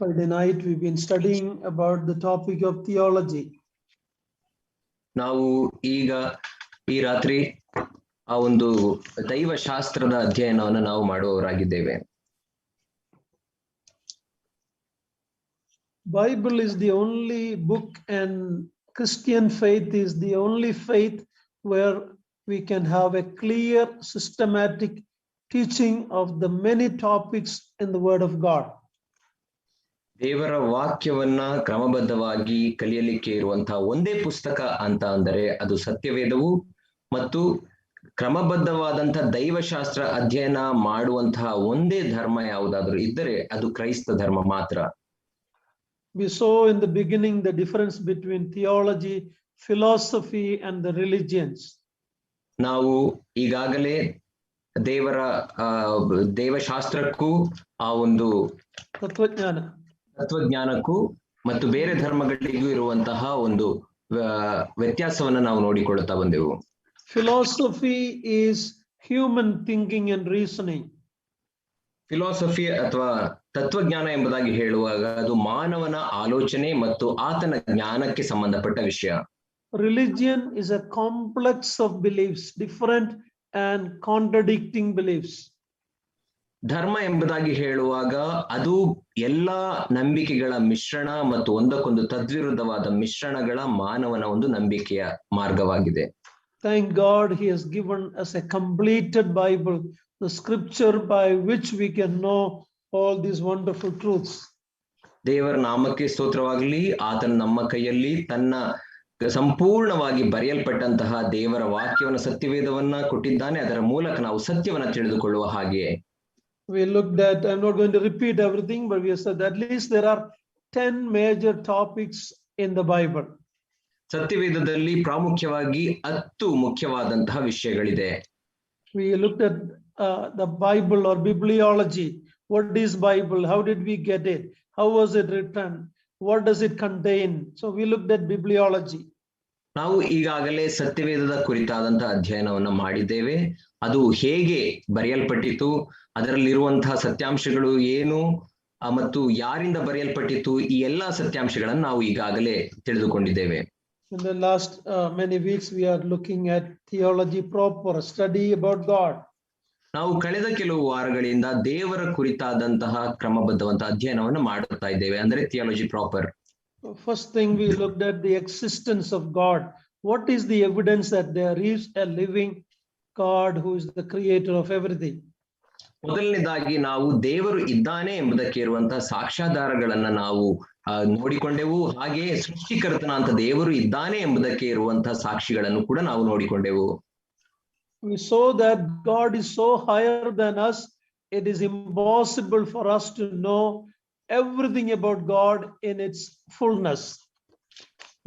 Friday night we've been studying about the topic of theology. ನಾವು ಈಗ ಈ ರಾತ್ರಿ ಆ ಒಂದು ದೈವಶಾಸ್ತ್ರದ ಅಧ್ಯಯನವನ್ನು ನಾವು ಮಾಡುವವರಾಗಿದ್ದೇವೆ. Bible is the only book and Christian faith is the only faith where we can have a clear systematic teaching of the many topics in the word of God. ದೇವರ ವಾಕ್ಯವನ್ನ ಕ್ರಮಬದ್ಧವಾಗಿ ಕಲಿಯಲಿಕ್ಕೆ ಇರುವಂತಹ ಒಂದೇ ಪುಸ್ತಕ ಅಂತ ಅಂದರೆ ಅದು ಸತ್ಯವೇದವು ಮತ್ತು ಕ್ರಮಬದ್ಧವಾದಂತಹ ದೈವಶಾಸ್ತ್ರ ಅಧ್ಯಯನ ಮಾಡುವಂತಹ ಒಂದೇ ಧರ್ಮ ಯಾವುದಾದರೂ ಇದ್ದರೆ ಅದು ಕ್ರೈಸ್ತ ಧರ್ಮ ಮಾತ್ರ. We saw in the beginning the difference between theology, philosophy and the religions. ನಾವು ಈಗಾಗಲೇ ದೇವಶಾಸ್ತ್ರಕ್ಕೂ ಆ ಒಂದು ತತ್ವಜ್ಞಾನಕ್ಕೂ ಮತ್ತು ಬೇರೆ ಧರ್ಮಗಳಿಗೂ ಇರುವಂತಹ ಒಂದು ವ್ಯತ್ಯಾಸವನ್ನು ನಾವು ನೋಡಿಕೊಳ್ಳುತ್ತಾ ಬಂದೆವು. Philosophy is human thinking and reasoning. Philosophy ಅಥವಾ ತತ್ವಜ್ಞಾನ ಎಂಬುದಾಗಿ ಹೇಳುವಾಗ ಅದು ಮಾನವನ ಆಲೋಚನೆ ಮತ್ತು ಆತನ ಜ್ಞಾನಕ್ಕೆ ಸಂಬಂಧಪಟ್ಟ ವಿಷಯ. Religion is a complex of beliefs, different and contradicting beliefs. ಧರ್ಮ ಎಂಬುದಾಗಿ ಹೇಳುವಾಗ ಅದು ಎಲ್ಲಾ ನಂಬಿಕೆಗಳ ಮಿಶ್ರಣ ಮತ್ತು ಒಂದಕ್ಕೊಂದು ತದ್ವಿರುದ್ಧವಾದ ಮಿಶ್ರಣಗಳ ಮಾನವನ ಒಂದು ನಂಬಿಕೆಯ ಮಾರ್ಗವಾಗಿದೆ. Thank God he has given us a completed Bible, the scripture by which we can know all these wonderful truths. ದೇವರ ನಾಮಕ್ಕೆ ಸ್ತೋತ್ರವಾಗಲಿ. ಆತನು ನಮ್ಮ ಕೈಯಲ್ಲಿ ತನ್ನ ಸಂಪೂರ್ಣವಾಗಿ ಬರೆಯಲ್ಪಟ್ಟಂತಹ ದೇವರ ವಾಕ್ಯವನ್ನು ಸತ್ಯವೇದವನ್ನ ಕೊಟ್ಟಿದ್ದಾನೆ. ಅದರ ಮೂಲಕ ನಾವು ಸತ್ಯವನ್ನ ತಿಳಿದುಕೊಳ್ಳುವ ಹಾಗೆ we looked at, I'm not going to repeat everything, but we have said at least there are 10 major topics in the Bible. ಸತ್ಯವೇದದಲ್ಲಿ ಪ್ರಾಮುಖ್ಯವಾಗಿ 10 ಮುಖ್ಯವಾದಂತಹ ವಿಷಯಗಳಿದೆ. We looked at the Bible or bibliology. What is Bible? How did we get it? How was it written? What does it contain? So we looked at bibliology. ನಾವು ಈಗಾಗಲೇ ಸತ್ಯವೇದದ ಕುರಿತಾದಂತಹ ಅಧ್ಯಯನವನ್ನ ಮಾಡಿದ್ದೇವೆ. ಅದು ಹೇಗೆ ಬರೆಯಲ್ಪಟ್ಟಿತು, ಅದರಲ್ಲಿರುವಂತಹ ಸತ್ಯಾಂಶಗಳು ಏನು ಮತ್ತು ಯಾರಿಂದ ಬರೆಯಲ್ಪಟ್ಟಿತು, ಈ ಎಲ್ಲಾ ಸತ್ಯಾಂಶಗಳನ್ನು ನಾವು ಈಗಾಗಲೇ ತಿಳಿದುಕೊಂಡಿದ್ದೇವೆ. In the last many weeks we are looking at theology proper, study about God. ನಾವು ಕಳೆದ ಕೆಲವು ವಾರಗಳಿಂದ ದೇವರ ಕುರಿತಾದಂತಹ ಕ್ರಮಬದ್ಧವಂತಹ ಅಧ್ಯಯನವನ್ನು ಮಾಡುತ್ತಾ ಇದ್ದೇವೆ, ಅಂದ್ರೆ theology proper. First thing we looked at the existence of God. What is the evidence that there is a living God who is the creator of everything? ಮೊದಲನೇದಾಗಿ ನಾವು ದೇವರು ಇದ್ದಾನೆ ಎಂಬುದಕ್ಕೆ ಇರುವಂತಹ ಸಾಕ್ಷ್ಯಾಧಾರಗಳನ್ನ ನಾವು ನೋಡಿಕೊಂಡೆವು. ಹಾಗೆ ಸೃಷ್ಟಿಕರ್ತನ ಅಂತ ದೇವರು ಇದ್ದಾನೆ ಎಂಬುದಕ್ಕೆ ಇರುವಂತಹ ಸಾಕ್ಷಿಗಳನ್ನು ಕೂಡ ನಾವು ನೋಡಿಕೊಂಡೆವು. We saw that God is so higher than us, it is impossible for us to know everything about God in its fullness.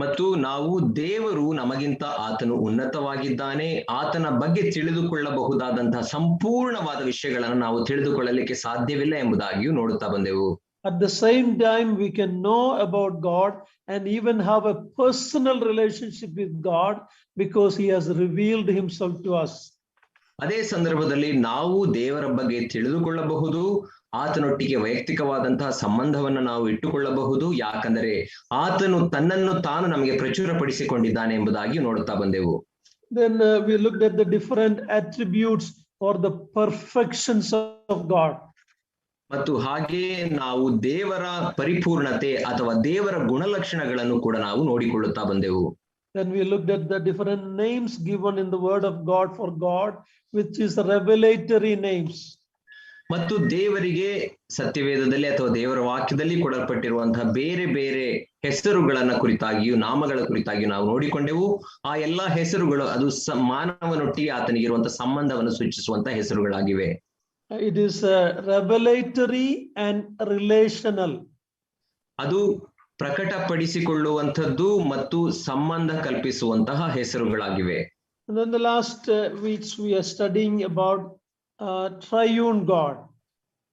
ಮತ್ತು ನಾವು ದೇವರು ನಮಗಿಂತ ಆತನು ಉನ್ನತವಾಗಿದ್ದಾನೆ, ಆತನ ಬಗ್ಗೆ ತಿಳಿದುಕೊಳ್ಳಬಹುದಾದಂತಹ ಸಂಪೂರ್ಣವಾದ ವಿಷಯಗಳನ್ನು ನಾವು ತಿಳಿದುಕೊಳ್ಳಲಿಕ್ಕೆ ಸಾಧ್ಯವಿಲ್ಲ ಎಂಬುದಾಗಿಯೂ ನೋಡುತ್ತಾ ಬಂದೆವು. At the same time we can know about God and even have a personal relationship with God because he has revealed himself to us. ಅದೇ ಸಂದರ್ಭದಲ್ಲಿ ನಾವು ದೇವರ ಬಗ್ಗೆ ತಿಳಿದುಕೊಳ್ಳಬಹುದು, ಆತನೊಟ್ಟಿಗೆ ವೈಯಕ್ತಿಕವಾದಂತಹ ಸಂಬಂಧವನ್ನು ನಾವು ಇಟ್ಟುಕೊಳ್ಳಬಹುದು, ಯಾಕಂದರೆ ಆತನು ತನ್ನನ್ನು ತಾನು ನಮಗೆ ಪ್ರಚುರಪಡಿಸಿಕೊಂಡಿದ್ದಾನೆ ಎಂಬುದಾಗಿ ನೋಡುತ್ತಾ ಬಂದೆವು. Then we looked at the different attributes or the perfections of God. ಮತ್ತು ಹಾಗೆ ನಾವು ದೇವರ ಪರಿಪೂರ್ಣತೆ ಅಥವಾ ದೇವರ ಗುಣಲಕ್ಷಣಗಳನ್ನು ಕೂಡ ನಾವು ನೋಡಿಕೊಳ್ಳುತ್ತಾ ಬಂದೆವು. Then we looked at the different names given in the word of God for God, which is revelatory names. ಮತ್ತು ದೇವರಿಗೆ ಸತ್ಯವೇದದಲ್ಲಿ ಅಥವಾ ದೇವರ ವಾಕ್ಯದಲ್ಲಿ ಕೊಡಲ್ಪಟ್ಟಿರುವಂತಹ ಬೇರೆ ಬೇರೆ ಹೆಸರುಗಳನ್ನ ಕುರಿತಾಗಿಯೂ ನಾಮಗಳ ಕುರಿತಾಗಿಯೂ ನಾವು ನೋಡಿಕೊಂಡೆವು. ಆ ಎಲ್ಲಾ ಹೆಸರುಗಳು ಅದು ಮಾನವನೊಟ್ಟಿಗೆ ಆತನಿಗೆ ಇರುವಂತಹ ಸಂಬಂಧವನ್ನು ಸೂಚಿಸುವಂತಹ ಹೆಸರುಗಳಾಗಿವೆ. It is revelatory and relational. ಅದು ಪ್ರಕಟಪಡಿಸಿಕೊಳ್ಳುವಂಥದ್ದು ಮತ್ತು ಸಂಬಂಧ ಕಲ್ಪಿಸುವಂತಹ ಹೆಸರುಗಳಾಗಿವೆ. And then the last weeks we are studying about triune God.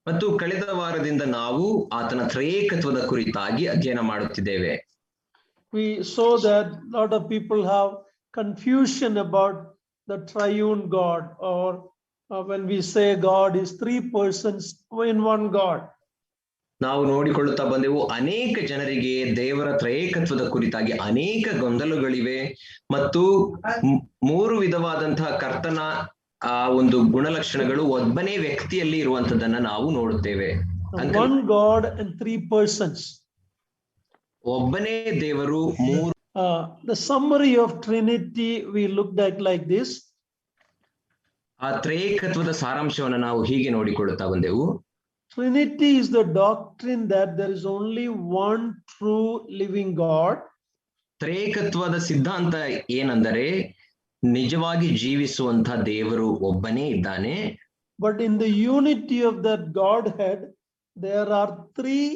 ಮತ್ತು ಕಳೆದ ವಾರದಿಂದ ನಾವು ಆತನ ತ್ರೈಕತ್ವದ ಕುರಿತಾಗಿ ಅಧ್ಯಯನ ಮಾಡುತ್ತಿದ್ದೇವೆ. We saw that a lot of people have confusion about the triune God, or when we say God is three persons in one God. ನಾವು ನೋಡಿಕೊಳ್ಳುತ್ತಾ ಬಂದೆವು. ಅನೇಕ ಜನರಿಗೆ ದೇವರ ತ್ರಯೇಕತ್ವದ ಕುರಿತಾಗಿ ಅನೇಕ ಗೊಂದಲಗಳಿವೆ ಮತ್ತು ಮೂರು ವಿಧವಾದಂತಹ ಕರ್ತನ ಆ ಒಂದು ಗುಣಲಕ್ಷಣಗಳು ಒಬ್ಬನೇ ವ್ಯಕ್ತಿಯಲ್ಲಿ ಇರುವಂತದನ್ನ ನಾವು ನೋಡುತ್ತೇವೆ. One God and three persons. ಒಬ್ಬನೇ ದೇವರು ಮೂರು. The summary of Trinity we looked at like this. ಆ ತ್ರಯೇಕತ್ವದ ಸಾರಾಂಶವನ್ನು ನಾವು ಹೀಗೆ ನೋಡಿಕೊಳ್ಳುತ್ತಾ ಬಂದೆವು. Trinity is the doctrine that there is only one true living God. ತ್ರಯೇಕತ್ವದ ಸಿದ್ಧಾಂತ ಏನೆಂದರೆ ನಿಜವಾಗಿ ಜೀವಿಸುವಂತ ದೇವರು ಒಬ್ಬನೇ ಇದ್ದಾನೆ. But in the unity of that Godhead, there are three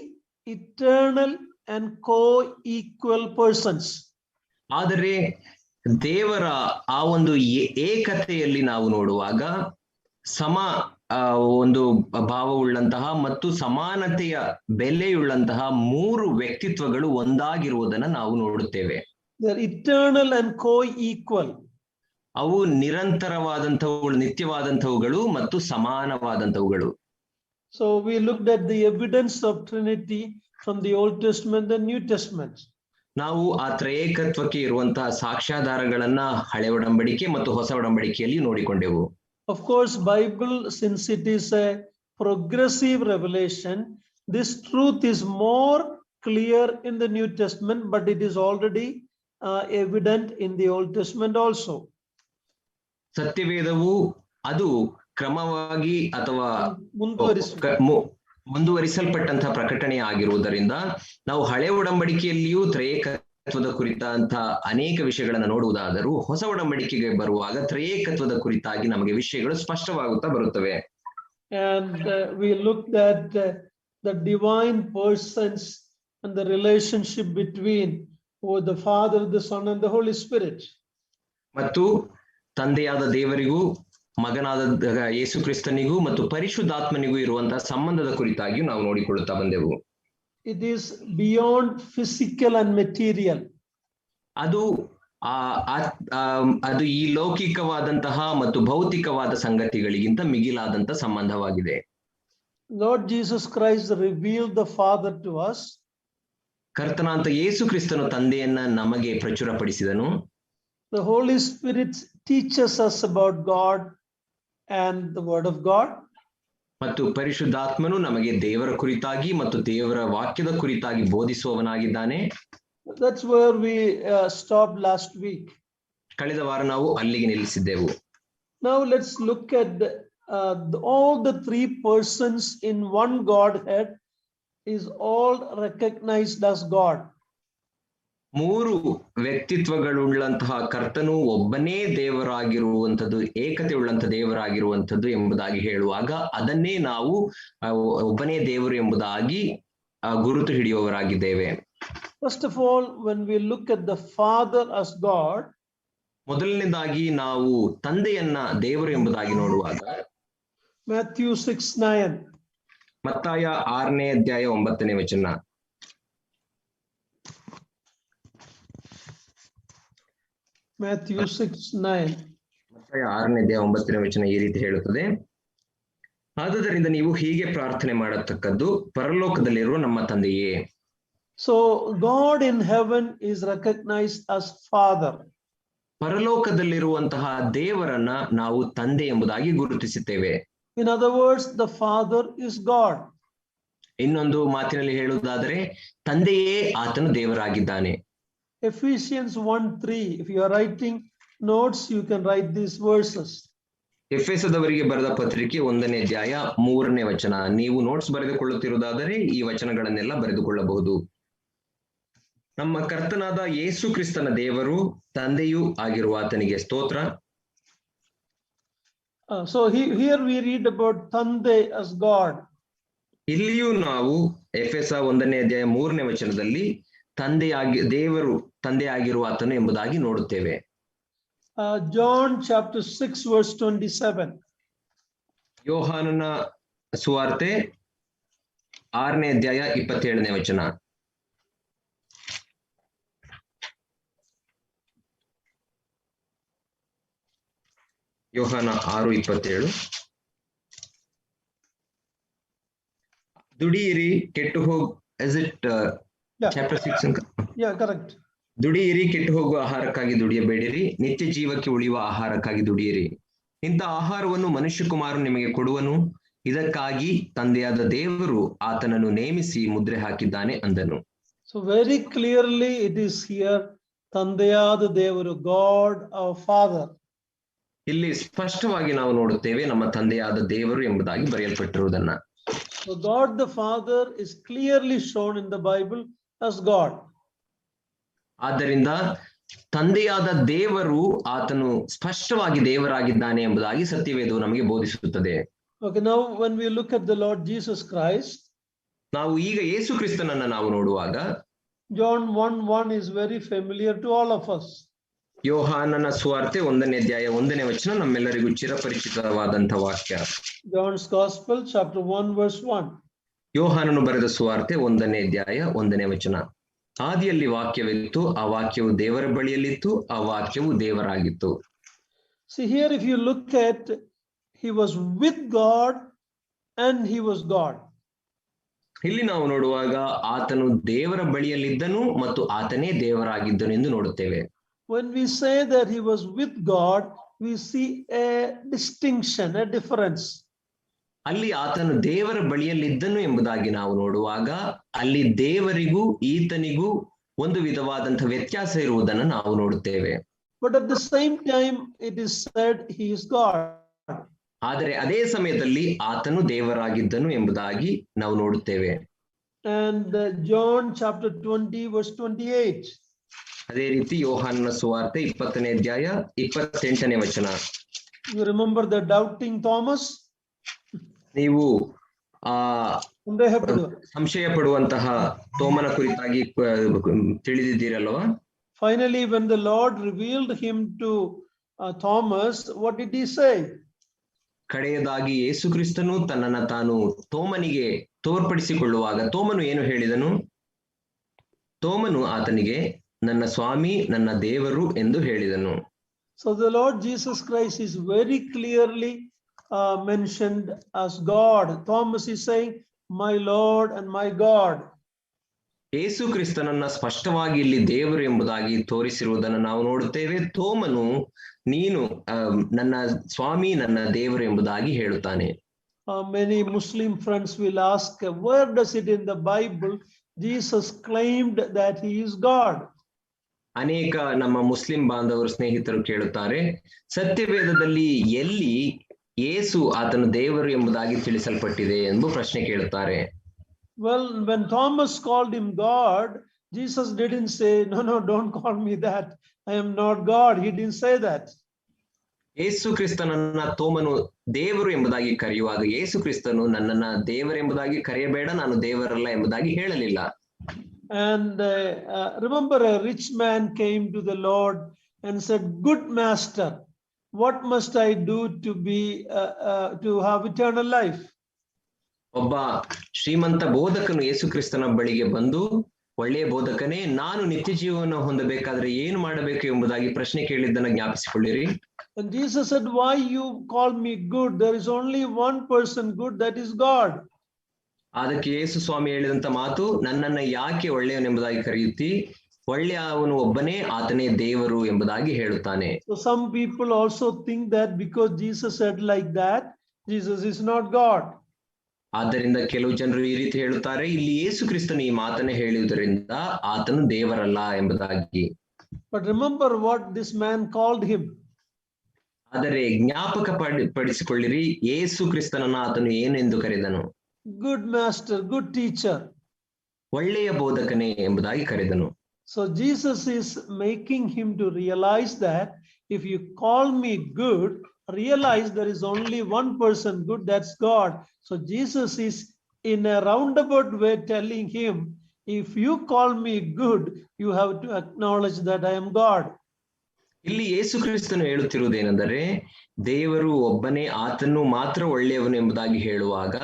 eternal and co-equal persons. ಆದರೆ ದೇವರ ಆ ಒಂದು ಏಕತೆಯಲ್ಲಿ ನಾವು ನೋಡುವಾಗ ಸಮ ಒಂದು ಭಾವವುಳ್ಳಂತಹ ಮತ್ತು ಸಮಾನತೆಯ ಬೆಲೆಯುಳ್ಳಂತಹ ಮೂರು ವ್ಯಕ್ತಿತ್ವಗಳು ಒಂದಾಗಿರುವುದನ್ನು ನಾವು ನೋಡುತ್ತೇವೆ. They are eternal and co-equal. ಅವು ನಿರಂತರವಾದಂತವುಗಳು, ನಿತ್ಯವಾದಂತವುಗಳು ಮತ್ತು ಸಮಾನವಾದಂತವುಗಳು. So we looked at the evidence of Trinity from the Old Testament and New Testament. ನಾವು ಆ ತ್ರಯೇಕತ್ವಕ್ಕೆ ಇರುವಂತಹ ಸಾಕ್ಷ್ಯಾಧಾರಗಳನ್ನ ಹಳೆ ಒಡಂಬಡಿಕೆ ಮತ್ತು ಹೊಸ ಒಡಂಬಡಿಕೆಯಲ್ಲಿ ನೋಡಿಕೊಂಡೆವು. Of course, Bible, since it is a progressive revelation, this truth is more clear in the New Testament, but it is already evident in the Old Testament also. ಸತ್ಯವೇದವು ಅದು ಕ್ರಮವಾಗಿ ಅಥವಾ ಮುಂದುವರಿಸಲ್ಪಟ್ಟಂತಹ ಪ್ರಕಟಣೆ ಆಗಿರುವುದರಿಂದ ನಾವು ಹಳೆ ಒಡಂಬಡಿಕೆಯಲ್ಲಿಯೂ ತ್ರಯೇಕತ್ವದ ಕುರಿತಂತಹ ಅನೇಕ ವಿಷಯಗಳನ್ನು ನೋಡುವುದಾದರೂ ಹೊಸ ಒಡಂಬಡಿಕೆಗೆ ಬರುವಾಗ ತ್ರಯೇಕತ್ವದ ಕುರಿತಾಗಿ ನಮಗೆ ವಿಷಯಗಳು ಸ್ಪಷ್ಟವಾಗುತ್ತಾ ಬರುತ್ತವೆ. And we looked at the divine persons and the relationship between the Father, the Son and the Holy Spirit. ಮತ್ತು ತಂದೆಯಾದ ದೇವರಿಗೂ ಮಗನಾದ ಯೇಸು ಕ್ರಿಸ್ತನಿಗೂ ಮತ್ತು ಪರಿಶುದ್ಧಾತ್ಮನಿಗೂ ಇರುವಂತಹ ಸಂಬಂಧದ ಕುರಿತಾಗಿ ನಾವು ನೋಡಿಕೊಳ್ಳುತ್ತಾ ಬಂದೆವು. It is beyond physical and material. ಅದು ಈ ಲೌಕಿಕವಾದಂತಹ ಮತ್ತು ಭೌತಿಕವಾದ ಸಂಗತಿಗಳಿಗಿಂತ ಮಿಗಿಲಾದಂತ ಸಂಬಂಧವಾಗಿದೆ. Lord Jesus Christ revealed the Father to us. ಕರ್ತನಾಂತ ಯೇಸು ಕ್ರಿಸ್ತನು ತಂದೆಯನ್ನ ನಮಗೆ ಪ್ರಚುರಪಡಿಸಿದನು. The Holy Spirit teaches us about God and the Word of God. ಮತ್ತು ಪರಿಶುದ್ಧಾತ್ಮನು ನಮಗೆ ದೇವರ ಕುರಿತಾಗಿ ಮತ್ತು ದೇವರ ವಾಕ್ಯದ ಕುರಿತಾಗಿ ಬೋಧಿಸುವವನಾಗಿದ್ದಾನೆ. That's where we stopped last week. ಕಳೆದ ವಾರ ನಾವು ಅಲ್ಲಿಗೆ ನಿಲ್ಲಿಸಿದ್ದೆವು. Now let's look at all the three persons in one Godhead is all recognized as God. ಮೂರು ವ್ಯಕ್ತಿತ್ವಗಳುಳ್ಳಂತಹ ಕರ್ತನು ಒಬ್ಬನೇ ದೇವರಾಗಿರುವಂಥದ್ದು, ಏಕತೆ ಉಳ್ಳಂತ ದೇವರಾಗಿರುವಂಥದ್ದು ಎಂಬುದಾಗಿ ಹೇಳುವಾಗ ಅದನ್ನೇ ನಾವು ಒಬ್ಬನೇ ದೇವರು ಎಂಬುದಾಗಿ ಗುರುತು ಹಿಡಿಯುವವರಾಗಿದ್ದೇವೆ. First of all, when we look at the Father as God, ಮೊದಲನೇದಾಗಿ ನಾವು ತಂದೆಯನ್ನ ದೇವರು ಎಂಬುದಾಗಿ ನೋಡುವಾಗ Matthew 6:9. ಮತ್ತಾಯ 6ನೇ ಅಧ್ಯಾಯ 9ನೇ ವಚನ. Matthew 6:9. ಮತ್ತಾಯ 6ನೇ ಅಧ್ಯಾಯ 9ನೇ ವಚನ ಈ ರೀತಿ ಹೇಳುತ್ತದೆ, ಆದುದರಿಂದ ನೀವು ಹೀಗೆ ಪ್ರಾರ್ಥನೆ ಮಾಡತಕ್ಕದ್ದು, ಪರಲೋಕದಲ್ಲಿರುವ ನಮ್ಮ ತಂದೆಯೇ. So God in heaven is recognized as Father. ಪರಲೋಕದಲ್ಲಿರುವಂತಹ ದೇವರನ್ನ ನಾವು ತಂದೆ ಎಂಬುದಾಗಿ ಗುರುತಿಸುತ್ತೇವೆ. In other words, the Father is God. ಇನ್ನೊಂದು ಮಾತಿನಲ್ಲಿ ಹೇಳುವುದಾದರೆ ತಂದೆಯೇ ಆತನು ದೇವರಾಗಿದ್ದಾನೆ. Ephesians 1:3. If you are writing notes, you can write these verses. ಎಫೆಸದವರಿಗೆ ಬರೆದ ಪತ್ರಿಕೆ 1ನೇ ಅಧ್ಯಾಯ 3ನೇ ವಚನ. ನೀವು ನೋಟ್ಸ್ ಬರೆದುಕೊಳ್ಳುತ್ತಿರುವುದಾದರೆ ಈ ವಚನಗಳನ್ನೆಲ್ಲ ಬರೆದುಕೊಳ್ಳಬಹುದು. ನಮ್ಮ ಕರ್ತನಾದ ಯೇಸು ಕ್ರಿಸ್ತನ ದೇವರು ತಂದೆಯೂ ಆಗಿರುವ ಆತನಿಗೆ ಸ್ತೋತ್ರ. So here we read about Tande as God. ಇಲ್ಲಿಯೂ ನಾವು ಎಫೆಸ 1ನೇ ಅಧ್ಯಾಯ 3ನೇ ವಚನದಲ್ಲಿ ದೇವರು ತಂದೆ ಆಗಿರುವ ಆತನು ಎಂಬುದಾಗಿ ನೋಡುತ್ತೇವೆ. John chapter 6 verse 27. ಯೋಹಾನನ ಸುವಾರ್ತೆ 6ನೇ ಅಧ್ಯಾಯ 27ನೇ ವಚನ. ಯೋಹಾನ 6:27. ದುಡಿಯಿರಿ ಕೆಟ್ಟು ಹೋಗ್ is it Yeah. Chapter 6 Yeah, correct. ದುಡಿಯಿರಿ ಕೆಟ್ಟು ಹೋಗುವ ಆಹಾರಕ್ಕಾಗಿ ದುಡಿಯಬೇಡಿರಿ, ನಿತ್ಯ ಜೀವಕ್ಕೆ ಉಳಿಯುವ ಆಹಾರಕ್ಕಾಗಿ ದುಡಿಯಿರಿ. ಇಂಥ ಆಹಾರವನ್ನು ಮನುಷ್ಯಕುಮಾರನು ನಿಮಗೆ ಕೊಡುವನು, ಇದಕ್ಕಾಗಿ ತಂದೆಯಾದ ದೇವರು ಆತನನ್ನು ನೇಮಿಸಿ ಮುದ್ರೆ ಹಾಕಿದ್ದಾನೆ ಅಂದನು. So very clearly it is here, ತಂದೆಯಾದ ದೇವರು, God our Father. ಇಲ್ಲಿ ಸ್ಪಷ್ಟವಾಗಿ ನಾವು ನೋಡುತ್ತೇವೆ ನಮ್ಮ ತಂದೆಯಾದ ದೇವರು ಎಂಬುದಾಗಿ ಬರೆಯಲ್ಪಟ್ಟಿರುವುದನ್ನ. So God the Father is clearly shown in the Bible as God. ಆದ್ದರಿಂದ ತಂದೆಯಾದ ದೇವರು ಆತನು ಸ್ಪಷ್ಟವಾಗಿ ದೇವರಾಗಿದ್ದಾನೆ ಎಂಬುದಾಗಿ ಸತ್ಯವೇದವು ನಮಗೆ ಬೋಧಿಸುತ್ತದೆ. Okay, now when we look at the Lord Jesus Christ, ನಾವು ಈಗ ಯೇಸು ಕ್ರಿಸ್ತನನ್ನ ನಾವು ನೋಡುವಾಗ John 1:1 is very familiar to all of us. ಯೋಹಾನನ ಸುವಾರ್ತೆ 1ನೇ ಅಧ್ಯಾಯ 1ನೇ ವಚನ ನಮ್ಮೆಲ್ಲರಿಗೂ ಚಿರಪರಿಚಿತವಾದಂತ ವಾಕ್ಯ. John's Gospel chapter 1 verse 1. ಯೋಹಾನನು ಬರೆದ ಸುವಾರ್ತೆ 1ನೇ ಅಧ್ಯಾಯ 1ನೇ ವಚನ. ಆದಿಯಲ್ಲಿ ವಾಕ್ಯವಿತ್ತು, ಆ ವಾಕ್ಯವು ದೇವರ ಬಳಿಯಲ್ಲಿತ್ತು, ಆ ವಾಕ್ಯವು ದೇವರಾಗಿತ್ತು. See here, if you look at, he was with God and he was God. ಇಲ್ಲಿ ನಾವು ನೋಡುವಾಗ ಆತನು ದೇವರ ಬಳಿಯಲ್ಲಿದ್ದನು ಮತ್ತು ಆತನೇ ದೇವರಾಗಿದ್ದನು ಎಂದು ನೋಡುತ್ತೇವೆ. When we say that he was with God, we see a distinction, a difference. ಅಲ್ಲಿ ಆತನು ದೇವರ ಬಳಿಯಲ್ಲಿದ್ದನು ಎಂಬುದಾಗಿ ನಾವು ನೋಡುವಾಗ ಅಲ್ಲಿ ದೇವರಿಗೂ ಈತನಿಗೂ ಒಂದು ವಿಧವಾದಂತಹ ವ್ಯತ್ಯಾಸ ಇರುವುದನ್ನು ನಾವು ನೋಡುತ್ತೇವೆ. But at the same time it is said he is God. ಆದರೆ ಅದೇ ಸಮಯದಲ್ಲಿ ಆತನು ದೇವರಾಗಿದ್ದನು ಎಂಬುದಾಗಿ ನಾವು ನೋಡುತ್ತೇವೆ. And John chapter 20 verse 28. ಅದೇ ರೀತಿ ಯೋಹಾನನ ಸುವಾರ್ತೆ 20ನೇ ಅಧ್ಯಾಯ 28ನೇ ವಚನ. You remember the doubting Thomas? ನೀವು ಸಂಶಯ ಪಡುವಂತಹ ತೋಮನ ಕುರಿತಾಗಿ ತಿಳಿದಿದ್ದೀರಲ್ವಾ? Finally, when the Lord revealed him to Thomas, what did he say? ಕಡೆಯದಾಗಿ ಯೇಸು ಕ್ರಿಸ್ತನು ತನ್ನನ್ನು ತಾನು ತೋಮನಿಗೆ ತೋರ್ಪಡಿಸಿಕೊಳ್ಳುವಾಗ ತೋಮನು ಏನು ಹೇಳಿದನು? ತೋಮನು ಆತನಿಗೆ ನನ್ನ ಸ್ವಾಮಿ ನನ್ನ ದೇವರು ಎಂದು ಹೇಳಿದನು. So the Lord Jesus Christ is very clearly mentioned as God. Thomas is saying, my Lord and my God. ಯೇಸು ಕ್ರಿಸ್ತನನ್ನ ಸ್ಪಷ್ಟವಾಗಿ ಇಲ್ಲಿ ದೇವರು ಎಂಬುದಾಗಿ ತೋರಿಸಿರುವುದನ್ನು ನಾವು ನೋಡುತ್ತೇವೆ. ತೋಮನು ನೀನು ನನ್ನ ಸ್ವಾಮಿ ನನ್ನ ದೇವರು ಎಂಬುದಾಗಿ ಹೇಳುತ್ತಾನೆ. Many Muslim friends will ask, where does it in the Bible Jesus claimed that he is God? ಅನೇಕ ನಮ್ಮ ಮುಸ್ಲಿಂ ಬಾಂಧವರು ಸ್ನೇಹಿತರು ಕೇಳುತ್ತಾರೆ, ಸತ್ಯವೇದದಲ್ಲಿ ಎಲ್ಲಿ ಯೇಸು ಆತನು ದೇವರು ಎಂಬುದಾಗಿ ತಿಳಿಸಲ್ಪಟ್ಟಿದೆ ಎಂದು ಪ್ರಶ್ನೆ ಕೇಳುತ್ತಾರೆ. Well, when Thomas called him God, Jesus didn't say, no, don't call me that. I am not God. He didn't say that. ಯೇಸು ಕ್ರಿಸ್ತನನ್ನ ತೋಮನು ದೇವರು ಎಂಬುದಾಗಿ ಕರೆಯುವಾಗ ಯೇಸು ಕ್ರಿಸ್ತನು ನನ್ನನ್ನ ದೇವರೆಂಬುದಾಗಿ ಕರೆಯಬೇಡ, ನಾನು ದೇವರಲ್ಲ ಎಂಬುದಾಗಿ ಹೇಳಲಿಲ್ಲ. And remember, a rich man came to the Lord and said, good master, what must I do to have eternal life? ಒಬ್ಬ ಶ್ರೀಮಂತ ಬೋಧಕನು ಯೇಸು ಕ್ರಿಸ್ತನ ಬಳಿಗೆ ಬಂದು, ಒಳ್ಳೆಯ ಬೋಧಕನೇ, ನಾನು ನಿತ್ಯ ಜೀವನ ಹೊಂದಬೇಕಾದ್ರೆ ಏನು ಮಾಡಬೇಕು ಎಂಬುದಾಗಿ ಪ್ರಶ್ನೆ ಕೇಳಿದ್ದನ್ನು ಜ್ಞಾಪಿಸಿಕೊಳ್ಳಿರಿ. And Jesus said, why you call me good? There is only one person good, that is God. ಅದಕ್ಕೆ ಯೇಸು ಸ್ವಾಮಿ ಹೇಳಿದಂತ ಮಾತು, ನನ್ನನ್ನ ಯಾಕೆ ಒಳ್ಳೆಯವನೆಂಬುದಾಗಿ ಕರೆಯುತ್ತಿ? ಒಳ್ಳೆಯ ಅವನು ಒಬ್ಬನೇ, ಆತನೇ ದೇವರು ಎಂಬುದಾಗಿ ಹೇಳುತ್ತಾನೆ. So some people also think that because Jesus said like that, Jesus is not God. ಆದ್ದರಿಂದ ಕೆಲವು ಜನರು ಈ ರೀತಿ ಹೇಳುತ್ತಾರೆ, ಇಲ್ಲಿ ಯೇಸು ಕ್ರಿಸ್ತನು ಈ ಮಾತನ್ನೇ ಹೇಳುವುದರಿಂದ ಆತನು ದೇವರಲ್ಲ ಎಂಬುದಾಗಿ. But remember what this man called him. ಆದರೆ ಜ್ಞಾಪಕ ಪಡಿಸಿಕೊಳ್ಳಿರಿ, ಯೇಸು ಕ್ರಿಸ್ತನನ್ನ ಆತನು ಏನೆಂದು ಕರೆದನು? Good master, good teacher. ಒಳ್ಳೆಯ ಬೋಧಕನೇ ಎಂಬುದಾಗಿ ಕರೆದನು. So Jesus is making him to realize that if you call me good, realize there is only one person good, that's God. So Jesus is in a roundabout way telling him, if you call me good, you have to acknowledge that I am God. ಇಲ್ಲಿ ಯೇಸು ಕ್ರಿಸ್ತನು ಹೇಳುತ್ತಿರುವುದೇನೆಂದರೆ, ದೇವರು ಒಬ್ಬನೇ, ಆತನು ಮಾತ್ರ ಒಳ್ಳೆಯವನು ಎಂಬುದಾಗಿ ಹೇಳುವಾಗ,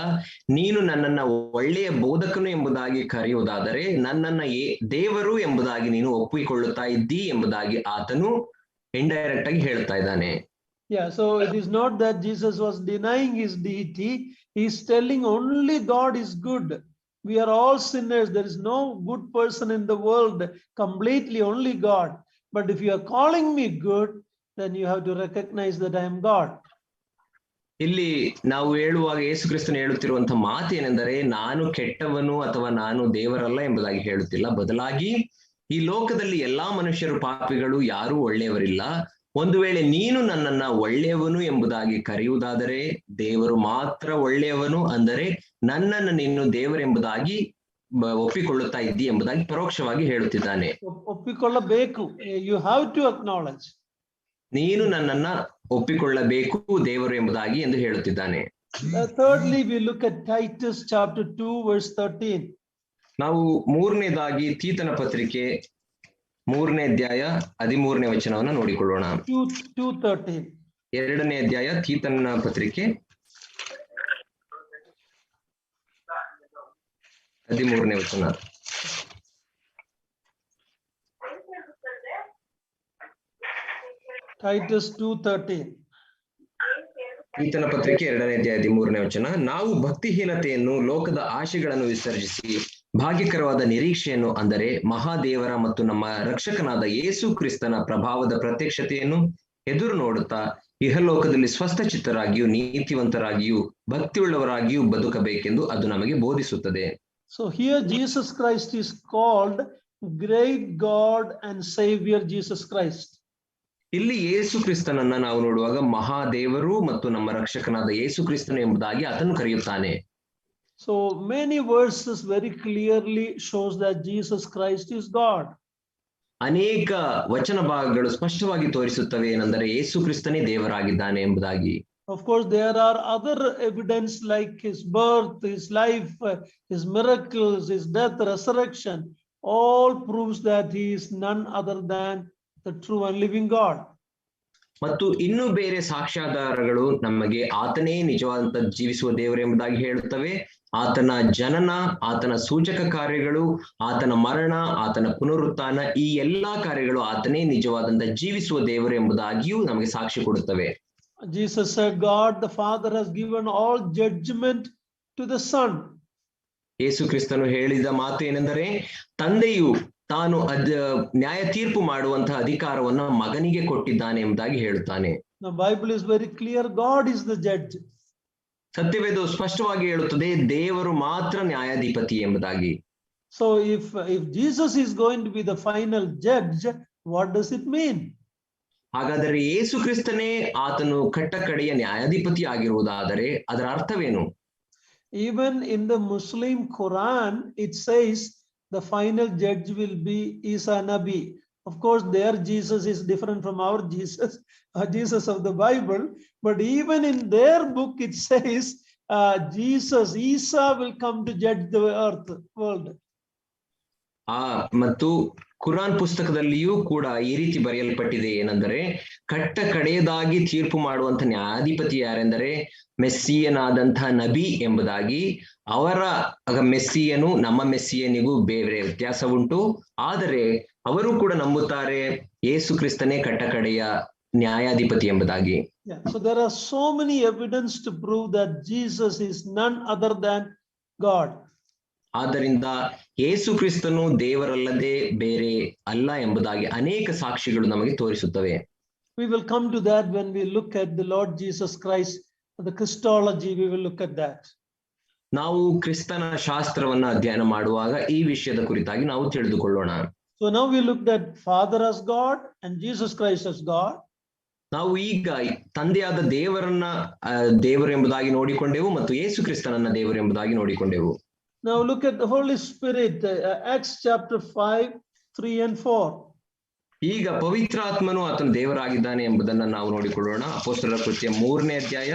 ನೀನು ನನ್ನನ್ನ ಒಳ್ಳೆಯ ಬೋಧಕನು ಎಂಬುದಾಗಿ ಕರೆಯುವುದಾದರೆ ನನ್ನನ್ನ ದೇವರು ಎಂಬುದಾಗಿ ನೀನು ಒಪ್ಪಿಕೊಳ್ಳುತ್ತಾ ಇದ್ದಿ ಎಂಬುದಾಗಿ ಆತನು ಇಂಡೈರೆಕ್ಟ್ ಆಗಿ ಹೇಳ್ತಾ ಇದ್ದಾನೆ. Yeah, so it is not that Jesus was denying his deity, He's telling only God is good. We are all sinners. There is no good person in the world, completely only God. But if you are calling me good, then you have to recognize that I am God. ಇಲ್ಲಿ ನಾವು ಹೇಳುವಾಗ ಯೇಸು ಕ್ರಿಸ್ತನು ಹೇಳುತ್ತಿರುವಂತಹ ಮಾತು ಏನೆಂದರೆ, ನಾನು ಕೆಟ್ಟವನು ಅಥವಾ ನಾನು ದೇವರಲ್ಲ ಎಂಬುದಾಗಿ ಹೇಳುತ್ತಿಲ್ಲ. ಬದಲಾಗಿ ಈ ಲೋಕದಲ್ಲಿ ಎಲ್ಲಾ ಮನುಷ್ಯರು ಪಾಪಿಗಳು, ಯಾರೂ ಒಳ್ಳೆಯವರಿಲ್ಲ. ಒಂದು ವೇಳೆ ನೀನು ನನ್ನನ್ನ ಒಳ್ಳೆಯವನು ಎಂಬುದಾಗಿ ಕರೆಯುವುದಾದರೆ ದೇವರು ಮಾತ್ರ ಒಳ್ಳೆಯವನು, ಅಂದರೆ ನನ್ನನ್ನು ನೀನು ದೇವರೆಂಬುದಾಗಿ ಒಪ್ಪಿಕೊಳ್ಳುತ್ತಾ ಇದ್ದಿ ಎಂಬುದಾಗಿ ಪರೋಕ್ಷವಾಗಿ ಹೇಳುತ್ತಿದ್ದಾನೆ. ಒಪ್ಪಿಕೊಳ್ಳಬೇಕು. You have to acknowledge. ನೀನು ನನ್ನನ್ನ ಒಪ್ಪಿಕೊಳ್ಳಬೇಕು ದೇವರು ಎಂಬುದಾಗಿ ಎಂದು ಹೇಳುತ್ತಿದ್ದಾನೆ. Thirdly, we look at Titus chapter 2 verse 13. ನಾವು ಮೂರನೇದಾಗಿ ತೀತನ ಪತ್ರಿಕೆ 3ನೇ ಅಧ್ಯಾಯ 13ನೇ ವಚನವನ್ನು ನೋಡಿಕೊಳ್ಳೋಣ. 2:13. 2ನೇ ಅಧ್ಯಾಯ ತೀತನ ಪತ್ರಿಕೆ 13ನೇ ವಚನ. Titus 2:13. ತೀತನ ಪತ್ರಿಕೆ 2ನೇ ಅಧ್ಯಾಯ 13ನೇ ವಚನ. ನಾವು ಭಕ್ತಿಹೀನತೆಯನ್ನು, ಲೋಕದ ಆಶೆಗಳನ್ನು ವಿಸರ್ಜಿಸಿ ಭಾಗ್ಯಕರವಾದ ನಿರೀಕ್ಷೆಯನ್ನು, ಅಂದರೆ ಮಹಾದೇವರ ಮತ್ತು ನಮ್ಮ ರಕ್ಷಕನಾದ ಯೇಸು ಕ್ರಿಸ್ತನ ಪ್ರಭಾವದ ಪ್ರತ್ಯಕ್ಷತೆಯನ್ನು ಎದುರು ನೋಡುತ್ತಾ ಇಹಲೋಕದಲ್ಲಿ ಸ್ವಸ್ಥಚಿತ್ತರಾಗಿಯೂ ನೀತಿವಂತರಾಗಿಯೂ ಭಕ್ತಿಯುಳ್ಳವರಾಗಿಯೂ ಬದುಕಬೇಕೆಂದು ಅದು ನಮಗೆ ಬೋಧಿಸುತ್ತದೆ. So here Jesus Christ is called great God and Savior Jesus Christ. ಇಲ್ಲಿ ಯೇಸು ಕ್ರಿಸ್ತನನ್ನ ನಾವು ನೋಡುವಾಗ ಮಹಾದೇವರು ಮತ್ತು ನಮ್ಮ ರಕ್ಷಕನಾದ ಯೇಸು ಕ್ರಿಸ್ತನು ಎಂಬುದಾಗಿ ಆತನು ಕರೆಯುತ್ತಾನೆ. So many verses very clearly shows that Jesus Christ is God. ಅನೇಕ ವಚನ ಭಾಗಗಳು ಸ್ಪಷ್ಟವಾಗಿ ತೋರಿಸುತ್ತವೆ ಏನೆಂದರೆ ಯೇಸು ಕ್ರಿಸ್ತನೇ ದೇವರಾಗಿದ್ದಾನೆ ಎಂಬುದಾಗಿ. Of course, there are other evidence like his birth, his life, his miracles, his death, resurrection, all proves that he is none other than the true and living God. ಮತ್ತು ಇನ್ನೂ ಬೇರೆ ಸಾಕ್ಷ್ಯಾಧಾರಗಳು ನಮಗೆ ಆತನೇ ನಿಜವಾದಂತ ಜೀವಿಸುವ ದೇವರು ಎಂಬುದಾಗಿ ಹೇಳುತ್ತವೆ. ಆತನ ಜನನ, ಆತನ ಸೂಚಕ ಕಾರ್ಯಗಳು, ಆತನ ಮರಣ, ಆತನ ಪುನರುತ್ಥಾನ, ಈ ಎಲ್ಲಾ ಕಾರ್ಯಗಳು ಆತನೇ ನಿಜವಾದಂತ ಜೀವಿಸುವ ದೇವರು ಎಂಬುದಾಗಿಯೂ ನಮಗೆ ಸಾಕ್ಷಿ ಕೊಡುತ್ತವೆ. Jesus said, God the Father has given all judgment to the Son. ಯೇಸು ಕ್ರಿಸ್ತನು ಹೇಳಿದ ಮಾತು ಏನೆಂದರೆ, ತಂದೆಯು ತಾನು ನ್ಯಾಯ ತೀರ್ಪು ಮಾಡುವಂತಹ ಅಧಿಕಾರವನ್ನ ಮಗನಿಗೆ ಕೊಟ್ಟಿದ್ದಾನೆ ಎಂಬುದಾಗಿ ಹೇಳುತ್ತಾನೆ. The Bible is very clear, God is the judge. ಸತ್ಯವೇದವು ಸ್ಪಷ್ಟವಾಗಿ ಹೇಳುತ್ತದೆ, ದೇವರು ಮಾತ್ರ ನ್ಯಾಯಾಧಿಪತಿ ಎಂಬುದಾಗಿ. So if Jesus is going to be the final judge, what does it mean? ಹಾಗಾದರೆ ಯೇಸು ಕ್ರಿಸ್ತನೇ ಆತನು ಕಟ್ಟಕಡೆಯ ನ್ಯಾಯಾಧಿಪತಿ ಆಗಿರುವುದಾದರೆ ಅದರ ಅರ್ಥವೇನು? Even in the Muslim Quran, it says the final judge will be Isa Nabi. Of course, their Jesus is different from our Jesus, Jesus of the Bible. But even in their book, it says Jesus, Isa will come to judge the earth, world. ಮತ್ತು ಕುರಾನ್ ಪುಸ್ತಕದಲ್ಲಿಯೂ ಕೂಡ ಈ ರೀತಿ ಬರೆಯಲ್ಪಟ್ಟಿದೆ ಏನೆಂದರೆ, ಕಟ್ಟ ಕಡೆಯದಾಗಿ ತೀರ್ಪು ಮಾಡುವಂತ ನ್ಯಾಯಾಧಿಪತಿ ಯಾರೆಂದರೆ ಮೆಸ್ಸಿಯನಾದಂತಹ ನಬಿ ಎಂಬುದಾಗಿ. ಅವರ ಮೆಸ್ಸಿಯನು ನಮ್ಮ ಮೆಸ್ಸಿಯನಿಗೂ ಬೇರೆ ವ್ಯತ್ಯಾಸ ಉಂಟು, ಆದರೆ ಅವರು ಕೂಡ ನಂಬುತ್ತಾರೆ ಯೇಸು ಕ್ರಿಸ್ತನೇ ಕಟ್ಟ ಕಡೆಯ ನ್ಯಾಯಾಧಿಪತಿ ಎಂಬುದಾಗಿ. So there are so many evidence to prove that Jesus is none other than God. ಆದ್ದರಿಂದ ಯೇಸು ಕ್ರಿಸ್ತನು ದೇವರಲ್ಲದೆ ಬೇರೆ ಅಲ್ಲ ಎಂಬುದಾಗಿ ಅನೇಕ ಸಾಕ್ಷಿಗಳು ನಮಗೆ ತೋರಿಸುತ್ತವೆ. We will come to that when we look at the Lord Jesus Christ, the Christology. We will look at that. ನಾವು ಕ್ರಿಸ್ತನ ಶಾಸ್ತ್ರವನ್ನ ಅಧ್ಯಯನ ಮಾಡುವಾಗ ಈ ವಿಷಯದ ಕುರಿತಾಗಿ ನಾವು ತಿಳಿದುಕೊಳ್ಳೋಣ. So now we looked at Father as God and Jesus Christ as God. ನಾವು ಈಗ ತಂದೆಯಾದ ದೇವರನ್ನ ದೇವರು ಎಂಬುದಾಗಿ ನೋಡಿಕೊಂಡೆವು ಮತ್ತು ಯೇಸು ಕ್ರಿಸ್ತನನ್ನ ದೇವರು ಎಂಬುದಾಗಿ ನೋಡಿಕೊಂಡೆವು. Now look at the Holy Spirit, Acts chapter 5, 3 and 4. ಈಗ ಪವಿತ್ರಾತ್ಮನು ಆತನು ದೇವರಾಗಿದ್ದಾನೆ ಎಂಬುದನ್ನ ನಾವು ನೋಡಿಕೊಳ್ಳೋಣ. ಅಪೊಸ್ತಲರ ಕೃತ್ಯ 3ನೇ ಅಧ್ಯಾಯ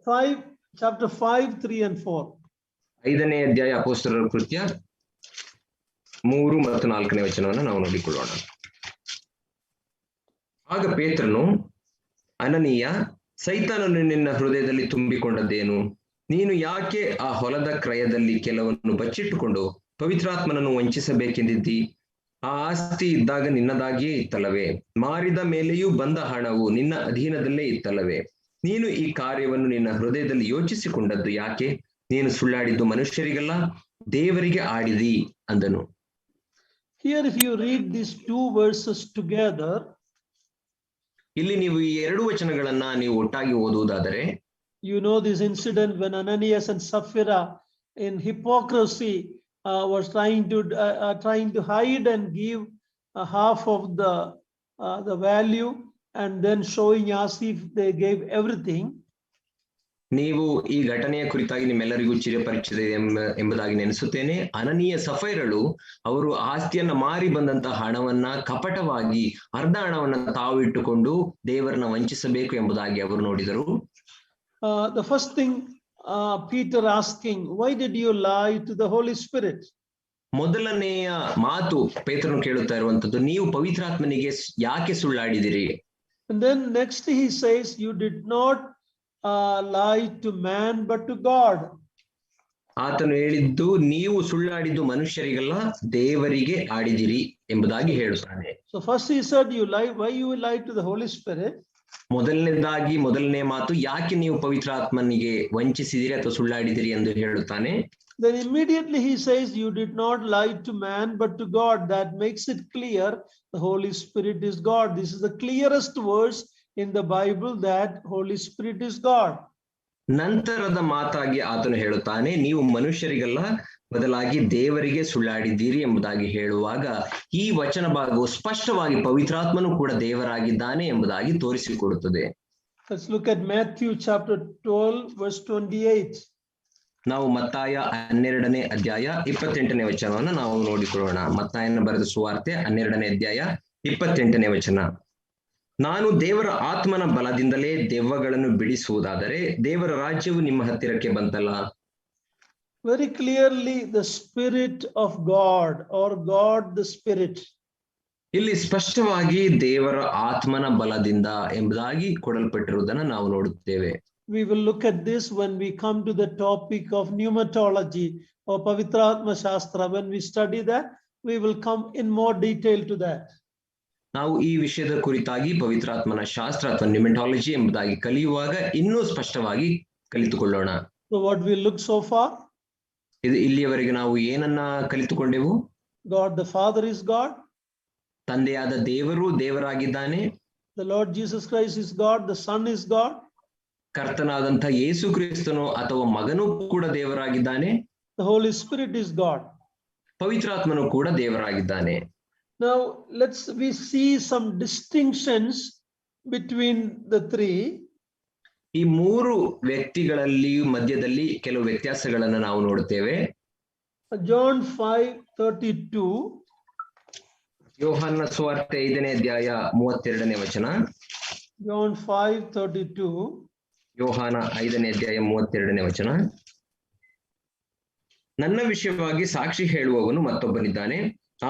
5, chapter 5, 3 and 4. 5ನೇ ಅಧ್ಯಾಯ ಅಪೊಸ್ತಲರ ಕೃತ್ಯ 3 ಮತ್ತು 4ನೇ ವಚನವನ್ನು ನಾವು ನೋಡಿಕೊಳ್ಳೋಣ. ಆಗ ಪೇತ್ರನು, ಅನನೀಯ, ಸೈತಾನನು ನಿನ್ನ ಹೃದಯದಲ್ಲಿ ತುಂಬಿಕೊಂಡದ್ದೇನು? ನೀನು ಯಾಕೆ ಆ ಹೊಲದ ಕ್ರಯದಲ್ಲಿ ಕೆಲವನ್ನು ಬಚ್ಚಿಟ್ಟುಕೊಂಡು ಪವಿತ್ರಾತ್ಮನನ್ನು ವಂಚಿಸಬೇಕೆಂದಿದ್ದಿ? ಆ ಆಸ್ತಿ ಇದ್ದಾಗ ನಿನ್ನದಾಗಿಯೇ ಇತ್ತಲ್ಲವೇ? ಮಾರಿದ ಮೇಲೆಯೂ ಬಂದ ಹಣವು ನಿನ್ನ ಅಧೀನದಲ್ಲೇ ಇತ್ತಲ್ಲವೇ? ನೀನು ಈ ಕಾರ್ಯವನ್ನು ನಿನ್ನ ಹೃದಯದಲ್ಲಿ ಯೋಚಿಸಿಕೊಂಡದ್ದು ಯಾಕೆ? ನೀನು ಸುಳ್ಳಾಡಿದ್ದು ಮನುಷ್ಯರಿಗಲ್ಲ, ದೇವರಿಗೆ ಆಡಿದಿ ಅಂದನು. Here if you read these two verses together, ಇಲ್ಲಿ ನೀವು ಈ ಎರಡು ವಚನಗಳನ್ನ ನೀವು ಒಟ್ಟಾಗಿ ಓದುವುದಾದರೆ, you know this incident when Ananias and Sapphira in hypocrisy was trying to hide and give half of the value and then showing as if they gave everything. ನೀವು ಈ ಘಟನೆಯ ಕುರಿತಾಗಿ ನಿಮ್ಮೆಲ್ಲರಿಗೂ ಚಿರಪರಿಚಿತ ಎಂಬುದಾಗಿ ನೆನೆಸುತ್ತೇನೆ. ಅನನೀಯ ಸಫೈರಳು ಅವರು ಆಸ್ತಿಯನ್ನ ಮಾರಿ ಬಂದಂತಹ ಹಣವನ್ನ ಕಪಟವಾಗಿ ಅರ್ಧ ಹಣವನ್ನ ತಾವು ಇಟ್ಟುಕೊಂಡು ದೇವರನ್ನ ವಂಚಿಸಬೇಕು ಎಂಬುದಾಗಿ ಅವರು ನೋಡಿದರು. The first thing Peter asking, why did you lie to the Holy Spirit? ಮೊದಲನೆಯ ಮಾತು ಪೇತ್ರನು ಕೇಳುತ್ತಾ ಇರುವಂತದ್ದು, ನೀವು ಪವಿತ್ರಾತ್ಮನಿಗೆ ಯಾಕೆ ಸುಳ್ಳಾಡಿದಿರಿ? And then next he says, you did not lie to man but to God. ಆತನು ಹೇಳಿದ್ದು, ನೀವು ಸುಳ್ಳಾಡಿದ್ದು ಮನುಷ್ಯರಿಗಲ್ಲ, ದೇವರಿಗೆ ಆಡಿದಿರಿ ಎಂಬುದಾಗಿ ಹೇಳುತ್ತಾನೆ. So first he said, you lie, why you lie to the Holy Spirit? ಮೊದಲನೇ ಮಾತು, ಯಾಕೆ ನೀವು ಪವಿತ್ರಾತ್ಮನಿಗೆ ವಂಚಿಸಿದಿರಿ ಅಥವಾ ಸುಳ್ಳಾಡಿದಿರಿ ಎಂದು ಹೇಳುತ್ತಾನೆ. Then immediately he says, you did not lie to man but to God. That makes it clear the Holy Spirit is God. This is the clearest verse in the Bible that Holy Spirit is God. ನಂತರದ ಮಾತಾಗಿ ಆತನು ಹೇಳುತ್ತಾನೆ, ನೀವು ಮನುಷ್ಯರಿಗಲ್ಲ ಬದಲಾಗಿ ದೇವರಿಗೆ ಸುಳ್ಳಾಡಿದ್ದೀರಿ ಎಂಬುದಾಗಿ ಹೇಳುವಾಗ ಈ ವಚನ ಭಾಗವು ಸ್ಪಷ್ಟವಾಗಿ ಪವಿತ್ರಾತ್ಮನು ಕೂಡ ದೇವರಾಗಿದ್ದಾನೆ ಎಂಬುದಾಗಿ ತೋರಿಸಿಕೊಡುತ್ತದೆ. Let's look at Matthew chapter 12 verse 28. ನಾವು ಮತ್ತಾಯ 12ನೇ ಅಧ್ಯಾಯ 28ನೇ ವಚನವನ್ನು ನಾವು ನೋಡಿಕೊಳ್ಳೋಣ. ಮತ್ತಾಯನ ಬರೆದ ಸುವಾರ್ತೆ 12ನೇ ಅಧ್ಯಾಯ 28ನೇ ವಚನ. ನಾನು ದೇವರ ಆತ್ಮನ ಬಲದಿಂದಲೇ ದೆವ್ವಗಳನ್ನು ಬಿಡಿಸುವುದಾದರೆ ದೇವರ ರಾಜ್ಯವು ನಿಮ್ಮ ಹತ್ತಿರಕ್ಕೆ ಬಂತಲ್ಲ. Very clearly the Spirit of God or God the Spirit. ಇಲ್ಲಿ ಸ್ಪಷ್ಟವಾಗಿ ದೇವರ ಆತ್ಮನ ಬಲದಿಂದ ಎಂಬುದಾಗಿ ಕೊಡಲ್ಪಟ್ಟಿರುವುದನ್ನು ನಾವು ನೋಡುತ್ತೇವೆ. We will look at this when we come to the topic of pneumatology or Pavitratma Shastra. When we study that, we will come in more detail to that. ನಾವು ಈ ವಿಷಯದ ಕುರಿತಾಗಿ ಪವಿತ್ರಾತ್ಮನ ಶಾಸ್ತ್ರ ಅಥವಾ ನ್ಯೂಮಟಾಲಜಿ ಎಂಬುದಾಗಿ ಕಲಿಯುವಾಗ ಇನ್ನೂ ಸ್ಪಷ್ಟವಾಗಿ ಕಲಿತುಕೊಳ್ಳೋಣ. So what we look so far? ಇಲ್ಲಿಯವರೆಗೆ ನಾವು ಏನನ್ನ ಕಲಿತುಕೊಂಡೆವು? God the Father is God. ತಂದೆಯಾದ ದೇವರು ದೇವರಾಗಿದ್ದಾನೆ. The Lord Jesus Christ is God. The Son is God. ಕರ್ತನಾದಂಥ ಯೇಸು ಕ್ರಿಸ್ತನು ಅಥವಾ ಮಗನು ಕೂಡ ದೇವರಾಗಿದ್ದಾನೆ. The Holy Spirit is God. ಪವಿತ್ರಾತ್ಮನು ಕೂಡ ದೇವರಾಗಿದ್ದಾನೆ. Now we see some distinctions between the three. ಈ ಮೂರು ವ್ಯಕ್ತಿಗಳಲ್ಲಿ ಮಧ್ಯದಲ್ಲಿ ಕೆಲವು ವ್ಯತ್ಯಾಸಗಳನ್ನು ನಾವು ನೋಡುತ್ತೇವೆ. John 5:32. ಯೋಹಾನನ ಸುವಾರ್ತೆ 5ನೇ ಅಧ್ಯಾಯ 32ನೇ ವಚನ. John 5:32. ಯೋಹಾನ 5ನೇ ಅಧ್ಯಾಯ 32ನೇ ವಚನ. ನನ್ನ ವಿಷಯವಾಗಿ ಸಾಕ್ಷಿ ಹೇಳುವವನು ಮತ್ತೊಬ್ಬನಿದ್ದಾನೆ,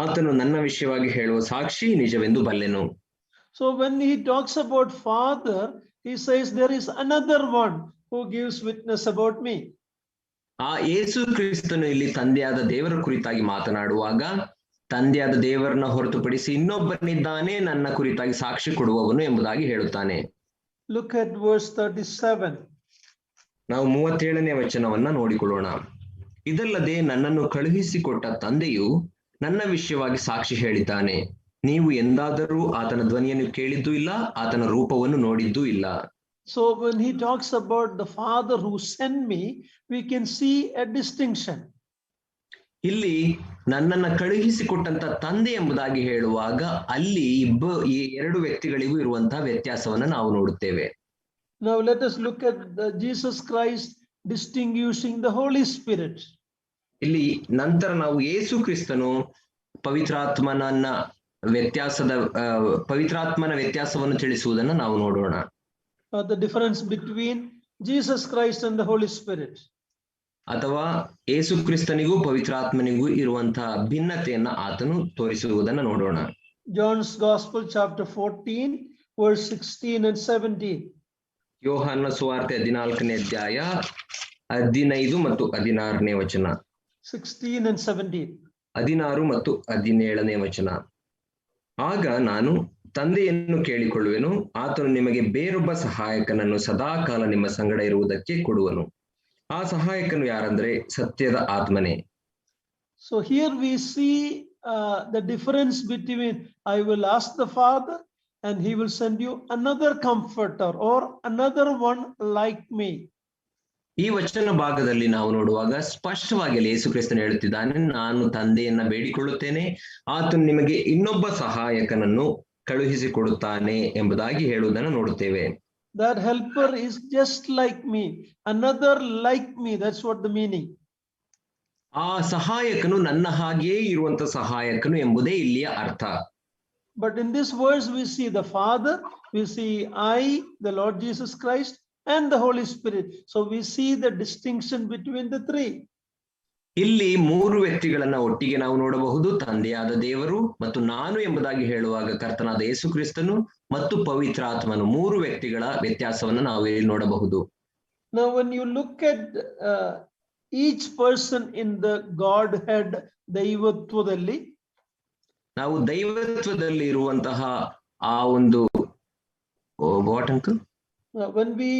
ಆತನು ನನ್ನ ವಿಷಯವಾಗಿ ಹೇಳುವ ಸಾಕ್ಷಿ ನಿಜವೆಂದು ಬಲ್ಲೆನು. So when he talks about Father, he says there is another one who gives witness about me. ಆ ಯೇಸು ಕ್ರಿಸ್ತನು ಇಲ್ಲಿ ತಂದೆಯಾದ ದೇವರ ಕುರಿತಾಗಿ ಮಾತನಾಡುವಾಗ ತಂದೆಯಾದ ದೇವರನ್ನ ಹೊರತುಪಡಿಸಿ ಇನ್ನೊಬ್ಬನಿದ್ದಾನೆ ನನ್ನ ಕುರಿತಾಗಿ ಸಾಕ್ಷಿ ಕೊಡುವವನು ಎಂಬುದಾಗಿ ಹೇಳುತ್ತಾನೆ. Look at verse 37. ನಾವು 37ನೇ ವಚನವನ್ನ ನೋಡಿಕೊಳ್ಳೋಣ. ಇದಲ್ಲದೆ ನನ್ನನ್ನು ಕಳುಹಿಸಿಕೊಟ್ಟ ತಂದೆಯು ನನ್ನ ವಿಷಯವಾಗಿ ಸಾಕ್ಷಿ ಹೇಳಿದ್ದಾನೆ, ನೀವು ಎಂದಾದರೂ ಆತನ ಧ್ವನಿಯನ್ನು ಕೇಳಿದ್ದೂ ಇಲ್ಲ, ಆತನ ರೂಪವನ್ನು ನೋಡಿದ್ದೂ ಇಲ್ಲ. So when he talks about the Father who sent me, we can see a distinction. ಇಲ್ಲಿ ನನ್ನನ್ನ ಕಳುಹಿಸಿಕೊಟ್ಟಂತ ತಂದೆ ಎಂಬುದಾಗಿ ಹೇಳುವಾಗ ಅಲ್ಲಿ ಈ ಎರಡು ವ್ಯಕ್ತಿಗಳಿಗೂ ಇರುವಂತಹ ವ್ಯತ್ಯಾಸವನ್ನ ನಾವು ನೋಡುತ್ತೇವೆ. Now let us look at Jesus Christ distinguishing the Holy Spirit. ಇಲ್ಲಿ ನಂತರ ನಾವು ಯೇಸು ಕ್ರಿಸ್ತನು ಪವಿತ್ರಾತ್ಮನ ವ್ಯತ್ಯಾಸವನ್ನು ತಿಳಿಸುವುದನ್ನು ನಾವು ನೋಡೋಣ. The difference between Jesus Christ and the Holy Spirit. ಅಥವಾ ಯೇಸು ಕ್ರಿಸ್ತನಿಗೂ ಪವಿತ್ರಾತ್ಮನಿಗೂ ಇರುವಂತಹ ಭಿನ್ನತೆಯನ್ನ ಆತನು ತೋರಿಸುವುದನ್ನು ನೋಡೋಣ. John's Gospel chapter 14 verse 16 and 17. ಯೋಹಾನನ ಸುವಾರ್ತೆ 14ನೇ ಅಧ್ಯಾಯ 15 ಮತ್ತು 16ನೇ ವಚನ. 16 and 17. 16 ಮತ್ತು 17ನೇ ವಚನ. ಆಗ ನಾನು ತಂದೆಯನ್ನು ಕೇಳಿಕೊಳ್ಳುವೆನು, ಆತನು ನಿಮಗೆ ಬೇರೊಬ್ಬ ಸಹಾಯಕನನ್ನು ಸದಾಕಾಲ ನಿಮ್ಮ ಸಂಗಡ ಇರುವುದಕ್ಕೆ ಕೊಡುವನು. ಆ ಸಹಾಯಕನು ಯಾರಂದ್ರೆ ಸತ್ಯದ ಆತ್ಮನೇ. So here we see the difference between I will ask the Father and he will send you another comforter or another one like me. ಈ ವಚನ ಭಾಗದಲ್ಲಿ ನಾವು ನೋಡುವಾಗ ಸ್ಪಷ್ಟವಾಗಿ ಯೇಸು ಕ್ರಿಸ್ತನು ಹೇಳುತ್ತಿದ್ದಾನೆ, ನಾನು ತಂದೆಯನ್ನ ಬೇಡಿಕೊಳ್ಳುತ್ತೇನೆ, ಆತನು ನಿಮಗೆ ಇನ್ನೊಬ್ಬ ಸಹಾಯಕನನ್ನು ಕಳುಹಿಸಿಕೊಡುತ್ತಾನೆ ಎಂಬುದಾಗಿ ಹೇಳುವುದನ್ನು ನೋಡುತ್ತೇವೆ. That helper is just like me, another like me. That's what the meaning. ಆ ಸಹಾಯಕನು ನನ್ನ ಹಾಗೆಯೇ ಇರುವಂತ ಸಹಾಯಕನು ಎಂಬುದೇ ಇಲ್ಲಿಯ ಅರ್ಥ. But in this verse we see the Father, we see I, the Lord Jesus Christ, and the Holy Spirit. So we see the distinction between the three. ಇಲ್ಲಿ ಮೂರು ವ್ಯಕ್ತಿಗಳನ್ನ ಒಟ್ಟಿಗೆ ನಾವು ನೋಡಬಹುದು, ತಂದೆಯಾದ ದೇವರು ಮತ್ತು ನಾನು ಎಂಬುದಾಗಿ ಹೇಳುವಾಗ ಕರ್ತನಾದ ಯೇಸು ಕ್ರಿಸ್ತನು ಮತ್ತು ಪವಿತ್ರಾತ್ಮನು, ಮೂರು ವ್ಯಕ್ತಿಗಳ ವ್ಯತ್ಯಾಸವನ್ನು ನಾವು ಇಲ್ಲಿ ನೋಡಬಹುದು. Now when you look at each person in the Godhead, ದೈವತ್ವದಲ್ಲಿ, ನಾವು ದೈವತ್ವದಲ್ಲಿ ಇರುವಂತಹ ಆ ಒಂದು what uncle, when we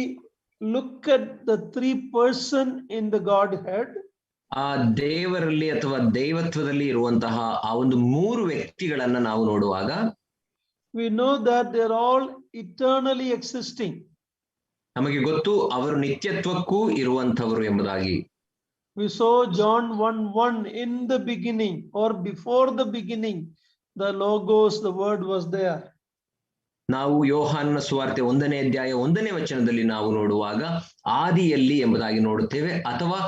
look at the three person in the Godhead, ಆ ದೇವರಲ್ಲಿ ಅಥವಾ ದೈವತ್ವದಲ್ಲಿ ಇರುವಂತಹ ಆ ಒಂದು ಮೂರು ವ್ಯಕ್ತಿಗಳನ್ನ ನಾವು ನೋಡುವಾಗ we know that they are all eternally existing. ನಮಗೆ ಗೊತ್ತು ಅವರು ನಿತ್ಯತ್ವಕ್ಕೂ ಇರುವಂತವರು ಎಂಬುದಾಗಿ. We saw John 1:1, in the beginning or before the beginning the logos, the word was there. ನಾವು ಯೋಹಾನನ ಸುವಾರ್ತೆ 1ನೇ ಅಧ್ಯಾಯ 1ನೇ ವಚನದಲ್ಲಿ ನಾವು ನೋಡುವಾಗ ಆದಿಯಲ್ಲಿ ಎಂಬುದಾಗಿ ನೋಡುತ್ತೇವೆ, ಅಥವಾ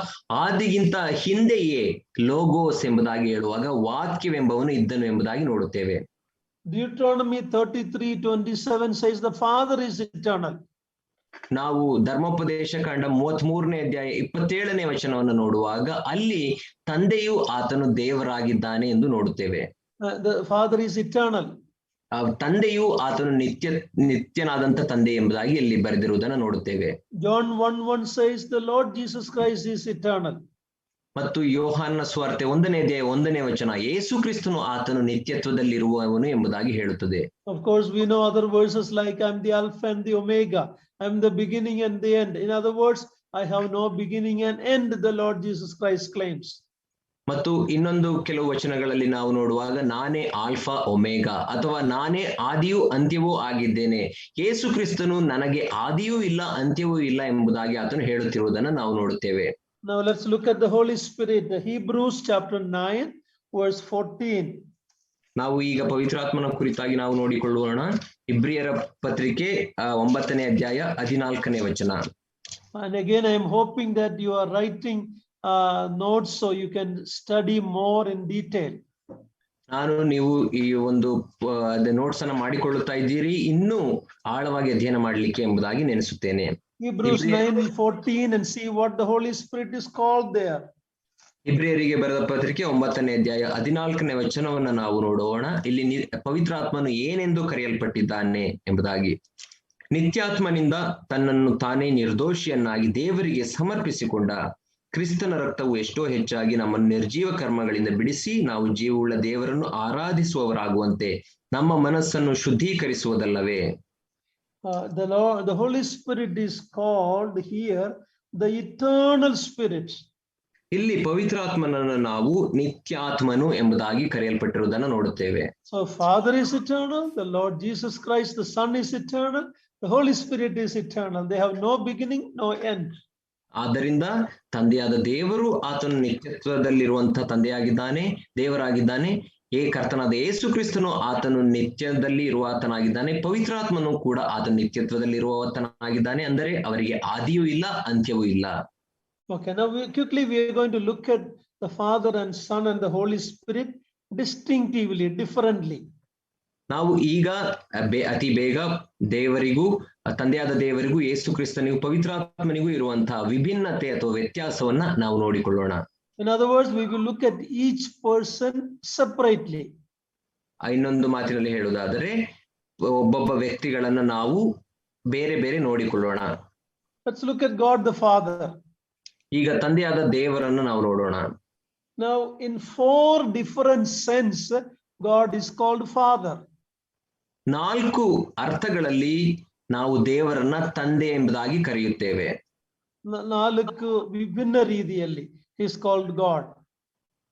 ಆದಿಗಿಂತ ಹಿಂದೆಯೇ ಲೋಗೋಸ್ ಎಂಬುದಾಗಿ ಹೇಳುವಾಗ ವಾಕ್ಯವೆಂಬವನು ಇದ್ದನು ಎಂಬುದಾಗಿ ನೋಡುತ್ತೇವೆ. Deuteronomy 33:27 says the Father is eternal. ನಾವು ಧರ್ಮೋಪದೇಶ ಕಾಂಡ 33ನೇ ಅಧ್ಯಾಯ 27ನೇ ವಚನವನ್ನು ನೋಡುವಾಗ ಅಲ್ಲಿ ತಂದೆಯು ಆತನು ದೇವರಾಗಿದ್ದಾನೆ ಎಂದು ನೋಡುತ್ತೇವೆ. The Father is eternal. ತಂದೆಯು ಆತನು ನಿತ್ಯನಾದಂತ ತಂದೆ ಎಂಬುದಾಗಿ ಇಲ್ಲಿ ಬರೆದಿರುವುದನ್ನು ನೋಡುತ್ತೇವೆ. John 1:1 says the Lord Jesus Christ is eternal. ಮತ್ತು ಯೋಹಾನನ ಸುವಾರ್ತೆ 1ನೇ ಅಧ್ಯಾಯ 1ನೇ ವಚನ ಯೇಸು ಕ್ರಿಸ್ತನು ಆತನು ನಿತ್ಯತ್ವದಲ್ಲಿರುವವನು ಎಂಬುದಾಗಿ ಹೇಳುತ್ತದೆ. Of course we know other verses like I am the Alpha and the Omega, I am the beginning and the end. In other words, I have no beginning and end, the Lord Jesus Christ claims. ಮತ್ತು ಇನ್ನೊಂದು ಕೆಲವು ವಚನಗಳಲ್ಲಿ ನಾವು ನೋಡುವಾಗ ನಾನೇ alpha omega ಅಥವಾ ನಾನೇ ಆದಿಯೂ ಅಂತ್ಯವೂ ಆಗಿದ್ದೇನೆ, ಯೇಸು ಕ್ರಿಸ್ತನು ನನಗೆ ಆದಿಯೂ ಇಲ್ಲ ಅಂತ್ಯವೂ ಇಲ್ಲ ಎಂಬುದಾಗಿ ಆತನು ಹೇಳುತ್ತಿರುವುದನ್ನು ನಾವು ನೋಡುತ್ತೇವೆ. Now let's look at the Holy Spirit, the Hebrews chapter 9 verse 14. ನಾವು ಈಗ ಪವಿತ್ರಾತ್ಮನ ಕುರಿತಾಗಿ ನಾವು ನೋಡಿಕೊಳ್ಳೋಣ. ಇಬ್ರಿಯರ ಪತ್ರಿಕೆ 9ನೇ ಅಧ್ಯಾಯ 14ನೇ ವಚನ. And again I am hoping that you are writing notes so you can study more in detail. ನಾನು ನೀವು ಈ ಒಂದು ನೋಟ್ಸ್ ಅನ್ನ ಮಾಡಿಕೊಳ್ಳುತ್ತಾ ಇದ್ದೀರಿ, ಇನ್ನೂ ಆಳವಾಗಿ ಅಧ್ಯಯನ ಮಾಡಲಿಕ್ಕೆ ಎಂಬುದಾಗಿ ನೆನೆಸುತ್ತೇನೆ. Hebrews 9:14 and see what the Holy Spirit is called there. ಇಬ್ರಿಯರಿಗೆ ಬರೆದ ಪತ್ರಿಕೆ 9ನೇ ಅಧ್ಯಾಯ 14ನೇ ವಚನವನ್ನ ನಾವು ನೋಡೋಣ. ಇಲ್ಲಿ ಪವಿತ್ರಾತ್ಮನು ಏನೆಂದು ಕರೆಯಲ್ಪಟ್ಟಿದ್ದಾನೆ ಎಂಬುದಾಗಿ. ನಿತ್ಯಾತ್ಮನಿಂದ ತನ್ನನ್ನು ತಾನೇ ನಿರ್ದೋಷಿಯನ್ನಾಗಿ ದೇವರಿಗೆ ಸಮರ್ಪಿಸಿಕೊಂಡ ಕ್ರಿಸ್ತನ ರಕ್ತವು ಎಷ್ಟೋ ಹೆಚ್ಚಾಗಿ ನಮ್ಮನ್ನು ನಿರ್ಜೀವ ಕರ್ಮಗಳಿಂದ ಬಿಡಿಸಿ ನಾವು ಜೀವವುಳ್ಳ ದೇವರನ್ನು ಆರಾಧಿಸುವವರಾಗುವಂತೆ ನಮ್ಮ ಮನಸ್ಸನ್ನು ಶುದ್ಧೀಕರಿಸುವುದಲ್ಲವೇ. The Holy Spirit is called here the eternal Spirit. ಇಲ್ಲಿ ಪವಿತ್ರಾತ್ಮನನ್ನು ನಾವು ನಿತ್ಯಾತ್ಮನು ಎಂಬುದಾಗಿ ಕರೆಯಲ್ಪಟ್ಟಿರುವುದನ್ನು ನೋಡುತ್ತೇವೆ. So Father is eternal, the Lord Jesus Christ the Son is eternal, the Holy Spirit is eternal. They have no beginning, no end. ಆದ್ದರಿಂದ ತಂದೆಯಾದ ದೇವರು ಆತನು ನಿತ್ಯತ್ವದಲ್ಲಿರುವಂತಹ ತಂದೆಯಾಗಿದ್ದಾನೆ, ದೇವರಾಗಿದ್ದಾನೆ. ಕರ್ತನಾದ ಯೇಸು ಕ್ರಿಸ್ತನು ಆತನು ನಿತ್ಯದಲ್ಲಿ ಇರುವಾತನಾಗಿದ್ದಾನೆ, ಪವಿತ್ರಾತ್ಮನು ಕೂಡ ಆತನು ನಿತ್ಯತ್ವದಲ್ಲಿ ಇರುವಾತನಾಗಿದ್ದಾನೆ. ಅಂದರೆ ಅವರಿಗೆ ಆದಿಯೂ ಇಲ್ಲ ಅಂತ್ಯವೂ ಇಲ್ಲ. Okay, now we are going to look at the Father and Son and the Holy Spirit distinctively, differently. ನಾವು ಈಗ ಅತಿ ಬೇಗ ದೇವರಿಗೂ ತಂದೆಯಾದ ದೇವರಿಗೂ ಯೇಸು ಕ್ರಿಸ್ತನಿಗೂ ಪವಿತ್ರಾತ್ಮನಿಗೂ ಇರುವಂತಹ ವಿಭಿನ್ನತೆ ಅಥವಾ ವ್ಯತ್ಯಾಸವನ್ನ ನಾವು ನೋಡಿಕೊಳ್ಳೋಣ. In other words, we will look at each person separately. ಇನ್ನೊಂದು ಮಾತಿನಲ್ಲಿ ಹೇಳುವುದಾದರೆ ಒಬ್ಬೊಬ್ಬ ವ್ಯಕ್ತಿಗಳನ್ನ ನಾವು ಬೇರೆ ಬೇರೆ ನೋಡಿಕೊಳ್ಳೋಣ. Let's look at God the Father. ಈಗ ತಂದೆಯಾದ ದೇವರನ್ನು ನಾವು ನೋಡೋಣ. Now in 4 different sense God is called Father. 4 ಅರ್ಥಗಳಲ್ಲಿ ನಾವು ದೇವರನ್ನ ತಂದೆ ಎಂಬುದಾಗಿ ಕರೆಯುತ್ತೇವೆ. 4 ವಿಭಿನ್ನ ರೀತಿಯಲ್ಲಿ he is called God.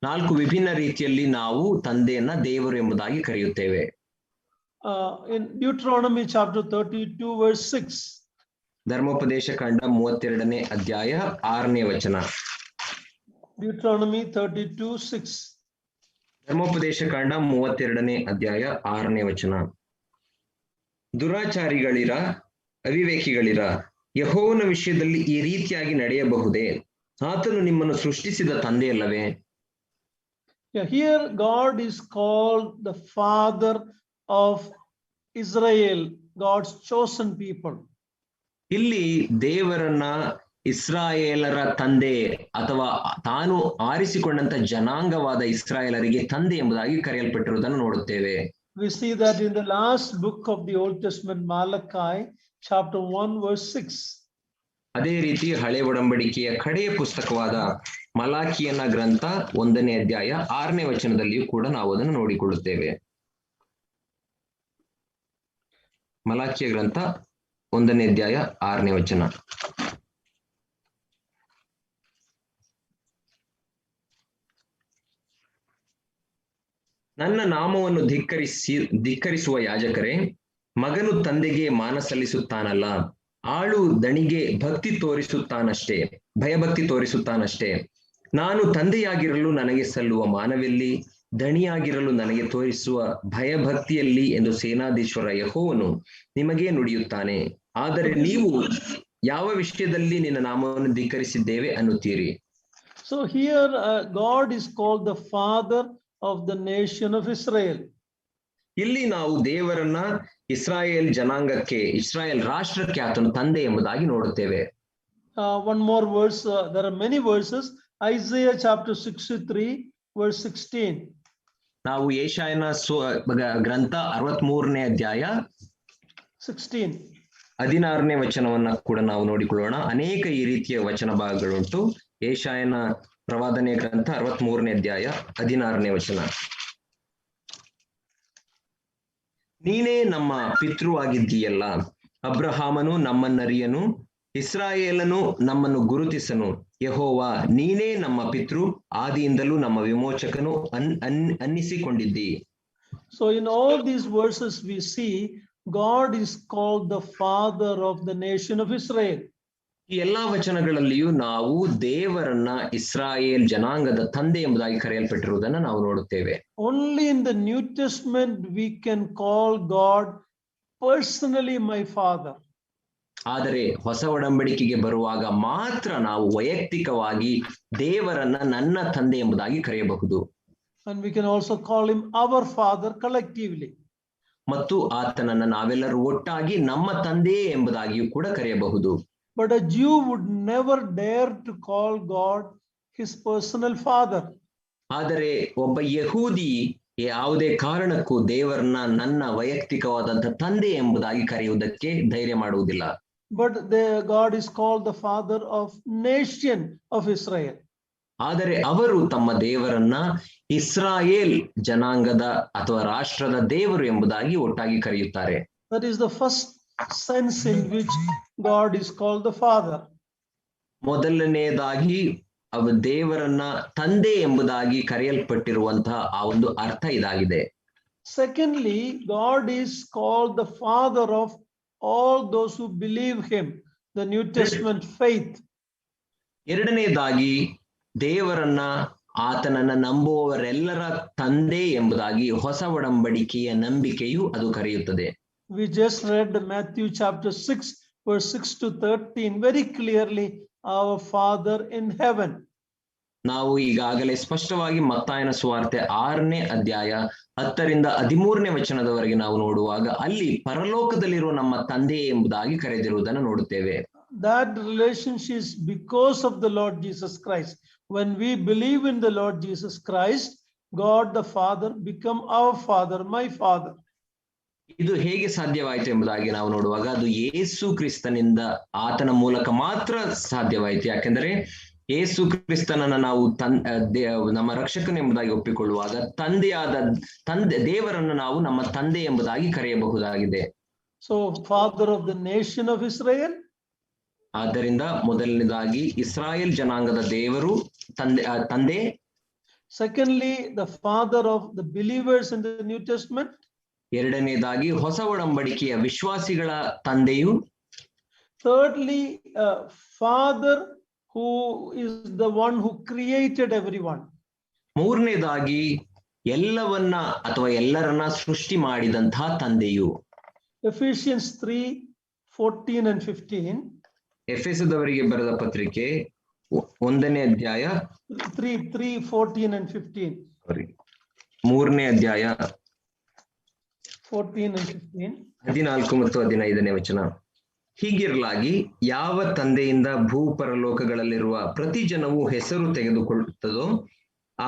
4 ವಿಭಿನ್ನ ರೀತಿಯಲ್ಲಿ ನಾವು ತಂದೆಯನ್ನ ದೇವರು ಎಂಬುದಾಗಿ ಕರೆಯುತ್ತೇವೆ. In Deuteronomy chapter 32 verse 6. ಧರ್ಮೋಪದೇಶ ಕಾಂಡ 32ನೇ ಅಧ್ಯಾಯ 6ನೇ ವಚನ. Deuteronomy 32:6. ಧರ್ಮೋಪದೇಶ ಕಾಂಡ 32ನೇ ಅಧ್ಯಾಯ 6ನೇ ವಚನ. ದುರಾಚಾರಿಗಳಿರ, ಅವಿವೇಕಿಗಳಿರ, ಯೆಹೋವನ ವಿಷಯದಲ್ಲಿ ಈ ರೀತಿಯಾಗಿ ನಡೆಯಬಹುದೇ? ಆತನು ನಿಮ್ಮನ್ನು ಸೃಷ್ಟಿಸಿದ ತಂದೆಯಲ್ಲವೇ? Here God is called the father of Israel, God's chosen people. ಇಲ್ಲಿ ದೇವರನ್ನ ಇಸ್ರಾಯೇಲರ ತಂದೆ ಅಥವಾ ತಾನು ಆರಿಸಿಕೊಂಡಂತ ಜನಾಂಗವಾದ ಇಸ್ರಾಯೇಲರಿಗೆ ತಂದೆ ಎಂಬುದಾಗಿ ಕರೆಯಲ್ಪಟ್ಟಿರುವುದನ್ನು ನೋಡುತ್ತೇವೆ. We see that in the last book of the Old Testament, Malachi chapter 1 verse 6. ಅದೇ ರೀತಿ ಹಳೆ ಒಡಂಬಡಿಕೆಯ ಕಡೆಯ ಪುಸ್ತಕವಾದ ಮಲಾಕಿಯನ ಗ್ರಂಥ 1ನೇ ಅಧ್ಯಾಯ 6ನೇ ವಚನದಲ್ಲಿಯೂ ಕೂಡ ನಾವು ಅದನ್ನು ನೋಡಿಕೊಳ್ಳುತ್ತೇವೆ. ಮಲಾಕಿಯ ಗ್ರಂಥ 1ನೇ ಅಧ್ಯಾಯ 6ನೇ ವಚನ. ನನ್ನ ನಾಮವನ್ನು ಧಿಕ್ಕರಿಸುವ ಯಾಜಕರೇ, ಮಗನು ತಂದೆಗೆ ಮಾನ ಸಲ್ಲಿಸುತ್ತಾನಲ್ಲ, ಆಳು ದಣಿಗೆ ಭಯಭಕ್ತಿ ತೋರಿಸುತ್ತಾನಷ್ಟೇ. ನಾನು ತಂದೆಯಾಗಿರಲು ನನಗೆ ಸಲ್ಲುವ ಮಾನವೆಲ್ಲಿ, ದಣಿಯಾಗಿರಲು ನನಗೆ ತೋರಿಸುವ ಭಯಭಕ್ತಿಯಲ್ಲಿ ಎಂದು ಸೇನಾಧೀಶ್ವರ ಯೆಹೋವನು ನಿಮಗೆ ನುಡಿಯುತ್ತಾನೆ. ಆದರೆ ನೀವು ಯಾವ ವಿಷಯದಲ್ಲಿ ನಿನ್ನ ನಾಮವನ್ನು ಧಿಕ್ಕರಿಸಿದ್ದೇವೆ ಅನ್ನುತ್ತೀರಿ? So here God is called the father of the nation of Israel. ಇಲ್ಲಿ ನಾವು ದೇವರನ್ನ ಇಸ್ರಾಯೇಲ್ ಜನಾಂಗಕ್ಕೆ, ಇಸ್ರಾಯೇಲ್ ರಾಷ್ಟ್ರಕ್ಕೆ ಆತನು ತಂದೆ ಎಂಬುದಾಗಿ ನೋಡುತ್ತೇವೆ. One more verse, there are many verses. Isaiah chapter 63 verse 16. ನಾವು ಯೆಶಾಯನ ಗ್ರಂಥ 63ನೇ ಅಧ್ಯಾಯ 16ನೇ ವಚನವನ್ನ ಕೂಡ ನಾವು ನೋಡಿಕೊಳ್ಳೋಣ. ಅನೇಕ ಈ ರೀತಿಯ ವಚನ ಭಾಗಗಳುಂಟು. ಯೆಶಾಯನ ಪ್ರವಾದನೆ ಗ್ರಂಥ 63ನೇ ಅಧ್ಯಾಯ 16ನೇ ವಚನ. ನೀನೇ ನಮ್ಮ ಪಿತೃವಾಗಿದ್ದೀಯಲ್ಲ, ಅಬ್ರಹಾಮನು ನಮ್ಮನ್ನರಿಯನು, ಇಸ್ರಾಯೇಲನು ನಮ್ಮನ್ನು ಗುರುತಿಸನು. ಯೆಹೋವಾ, ನೀನೇ ನಮ್ಮ ಪಿತೃ, ಆದಿಯಿಂದಲೂ ನಮ್ಮ ವಿಮೋಚಕನು ಅನ್ನಿಸಿಕೊಂಡಿದ್ದಿ. So in all these verses we see God is called the father of the nation of Israel. ಈ ಎಲ್ಲಾ ವಚನಗಳಲ್ಲಿಯೂ ನಾವು ದೇವರನ್ನ ಇಸ್ರಾಯೇಲ್ ಜನಾಂಗದ ತಂದೆ ಎಂಬುದಾಗಿ ಕರೆಯಲ್ಪಟ್ಟಿರುವುದನ್ನು ನಾವು ನೋಡುತ್ತೇವೆ. Only in the New Testament we can call God personally my father. ಆದರೆ ಹೊಸ ಒಡಂಬಡಿಕೆಗೆ ಬರುವಾಗ ಮಾತ್ರ ನಾವು ವೈಯಕ್ತಿಕವಾಗಿ ದೇವರನ್ನ ನನ್ನ ತಂದೆ ಎಂಬುದಾಗಿ ಕರೆಯಬಹುದು. And we can also call him our father collectively. ಮತ್ತು ಆತನನ್ನ ನಾವೆಲ್ಲರೂ ಒಟ್ಟಾಗಿ ನಮ್ಮ ತಂದೆ ಎಂಬುದಾಗಿಯೂ ಕೂಡ ಕರೆಯಬಹುದು. But a Jew would never dare to call God his personal father. ಆದರೆ ಒಬ್ಬ ಯಹೂದಿ ಯಾವುದೇ ಕಾರಣಕ್ಕೂ ದೇವರನ್ನ ನನ್ನ ವೈಯಕ್ತಿಕವಾದಂತ ತಂದೆ ಎಂಬುದಾಗಿ ಕರೆಯುವುದಕ್ಕೆ ಧೈರ್ಯ ಮಾಡುವುದಿಲ್ಲ. But God is called the father of nation of Israel. ಆದರೆ ಅವರು ತಮ್ಮ ದೇವರನ್ನ ಇಸ್ರಾಯೇಲ್ ಜನಾಂಗದ ಅಥವಾ ರಾಷ್ಟ್ರದ ದೇವರು ಎಂಬುದಾಗಿ ಒಟ್ಟಾಗಿ ಕರೆಯುತ್ತಾರೆ. That is the first sense in which God is called the father. ಮೊದಲನೆಯದಾಗಿ ಅವ ದೇವರನ್ನ ತಂದೆ ಎಂಬುದಾಗಿ ಕರೆಯಲ್ಪಟ್ಟಿರುವಂತಹ ಆ ಒಂದು ಅರ್ಥ ಇದಾಗಿದೆ. Secondly, God is called the father of all those who believe him, the New Testament faith. ಎರಡನೆಯದಾಗಿ ದೇವರನ್ನ ಆತನನ್ನ ನಂಬುವವರೆಲ್ಲರ ತಂದೆ ಎಂಬುದಾಗಿ ಹೊಸ ಒಡಂಬಡಿಕೆಯ ನಂಬಿಕೆಯು ಅದು ಕರೆಯುತ್ತದೆ. We just read Matthew chapter 6 verse 6 to 13 very clearly, our Father in heaven. ನಾವು ಈಗಾಗಲೇ ಸ್ಪಷ್ಟವಾಗಿ ಮತ್ತಾಯನ ಸುವಾರ್ತೆ 6ನೇ ಅಧ್ಯಾಯ 10ರಿಂದ 13ನೇ ವಚನದವರೆಗೆ ನಾವು ನೋಡುವಾಗ ಅಲ್ಲಿ ಪರಲೋಕದಲ್ಲಿರುವ ನಮ್ಮ ತಂದೆ ಎಂಬುದಾಗಿ ಕರೆದಿರುವುದನ್ನು ನೋಡುತ್ತೇವೆ. That relationship is because of the Lord Jesus Christ. When we believe in the Lord Jesus Christ, God the Father become our Father, my Father. ಇದು ಹೇಗೆ ಸಾಧ್ಯವಾಯಿತು ಎಂಬುದಾಗಿ ನಾವು ನೋಡುವಾಗ ಅದು ಯೇಸು ಕ್ರಿಸ್ತನಿಂದ ಆತನ ಮೂಲಕ ಮಾತ್ರ ಸಾಧ್ಯವಾಯಿತು. ಯಾಕೆಂದರೆ ಯೇಸು ಕ್ರಿಸ್ತನನ್ನ ನಾವು ನಮ್ಮ ರಕ್ಷಕನೆಂಬುದಾಗಿ ಒಪ್ಪಿಕೊಳ್ಳುವಾಗ ದೇವರನ್ನು ನಾವು ನಮ್ಮ ತಂದೆ ಎಂಬುದಾಗಿ ಕರೆಯಬಹುದಾಗಿದೆ. So father of the nation of Israel. ಆದ್ದರಿಂದ ಮೊದಲನೇದಾಗಿ ಇಸ್ರಾಯೇಲ್ ಜನಾಂಗದ ದೇವರು ತಂದೆ. Secondly, the father of the believers in the New Testament. ಎರಡನೇದಾಗಿ ಹೊಸ ಒಡಂಬಡಿಕೆಯ ವಿಶ್ವಾಸಿಗಳ ತಂದೆಯು. Thirdly, father who is the one who created everyone. ಮೂರನೇದಾಗಿ ಎಲ್ಲವನ್ನ ಅಥವಾ ಎಲ್ಲರನ್ನ ಸೃಷ್ಟಿ ಮಾಡಿದಂತಹ ತಂದೆಯು. Ephesians 3:14 and 15. ಎಫೆಸದವರಿಗೆ ಬರೆದ ಪತ್ರಿಕೆ 1ನೇ ಅಧ್ಯಾಯ 3:14 and 15. 3ನೇ ಅಧ್ಯಾಯ 14 and 15. 14 ಮತ್ತು 15ನೇ ವಚನ. ಹೀಗಿರಲಾಗಿ ಯಾವ ತಂದೆಯಿಂದ ಭೂಪರಲೋಕಗಳಲ್ಲಿರುವ ಪ್ರತಿ ಜನವು ಹೆಸರು ತೆಗೆದುಕೊಳ್ಳುತ್ತದೋ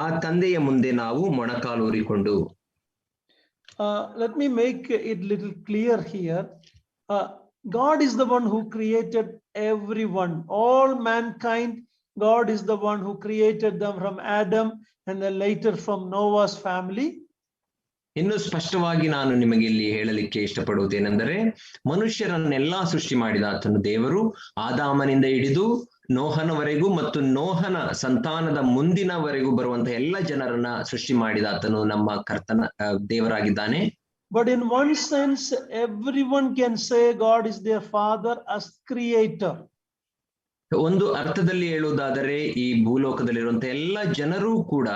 ಆ ತಂದೆಯ ಮುಂದೆ ನಾವು ಮೊಣಕಾಲೂರಿಕೊಂಡು. Let me make it little clear here. God is the one who created everyone, all mankind. God is the one who created them from Adam and then later from Noah's family. ಇನ್ನು ಸ್ಪಷ್ಟವಾಗಿ ನಾನು ನಿಮಗೆ ಇಲ್ಲಿ ಹೇಳಲಿಕ್ಕೆ ಇಷ್ಟಪಡುವುದೇನೆಂದರೆ, ಮನುಷ್ಯರನ್ನೆಲ್ಲಾ ಸೃಷ್ಟಿ ಮಾಡಿದ ಆತನು ದೇವರು ಆದಾಮನಿಂದ ಹಿಡಿದು ನೋಹನವರೆಗೂ ಮತ್ತು ನೋಹನ ಸಂತಾನದ ಮುಂದಿನವರೆಗೂ ಬರುವಂತಹ ಎಲ್ಲ ಜನರನ್ನ ಸೃಷ್ಟಿ ಮಾಡಿದ ಆತನು ನಮ್ಮ ಕರ್ತನ ದೇವರಾಗಿದ್ದಾನೆ. But in one sense, everyone can say God is their father as creator. ಒಂದು ಅರ್ಥದಲ್ಲಿ ಹೇಳುವುದಾದರೆ ಈ ಭೂಲೋಕದಲ್ಲಿರುವಂತಹ ಎಲ್ಲ ಜನರೂ ಕೂಡ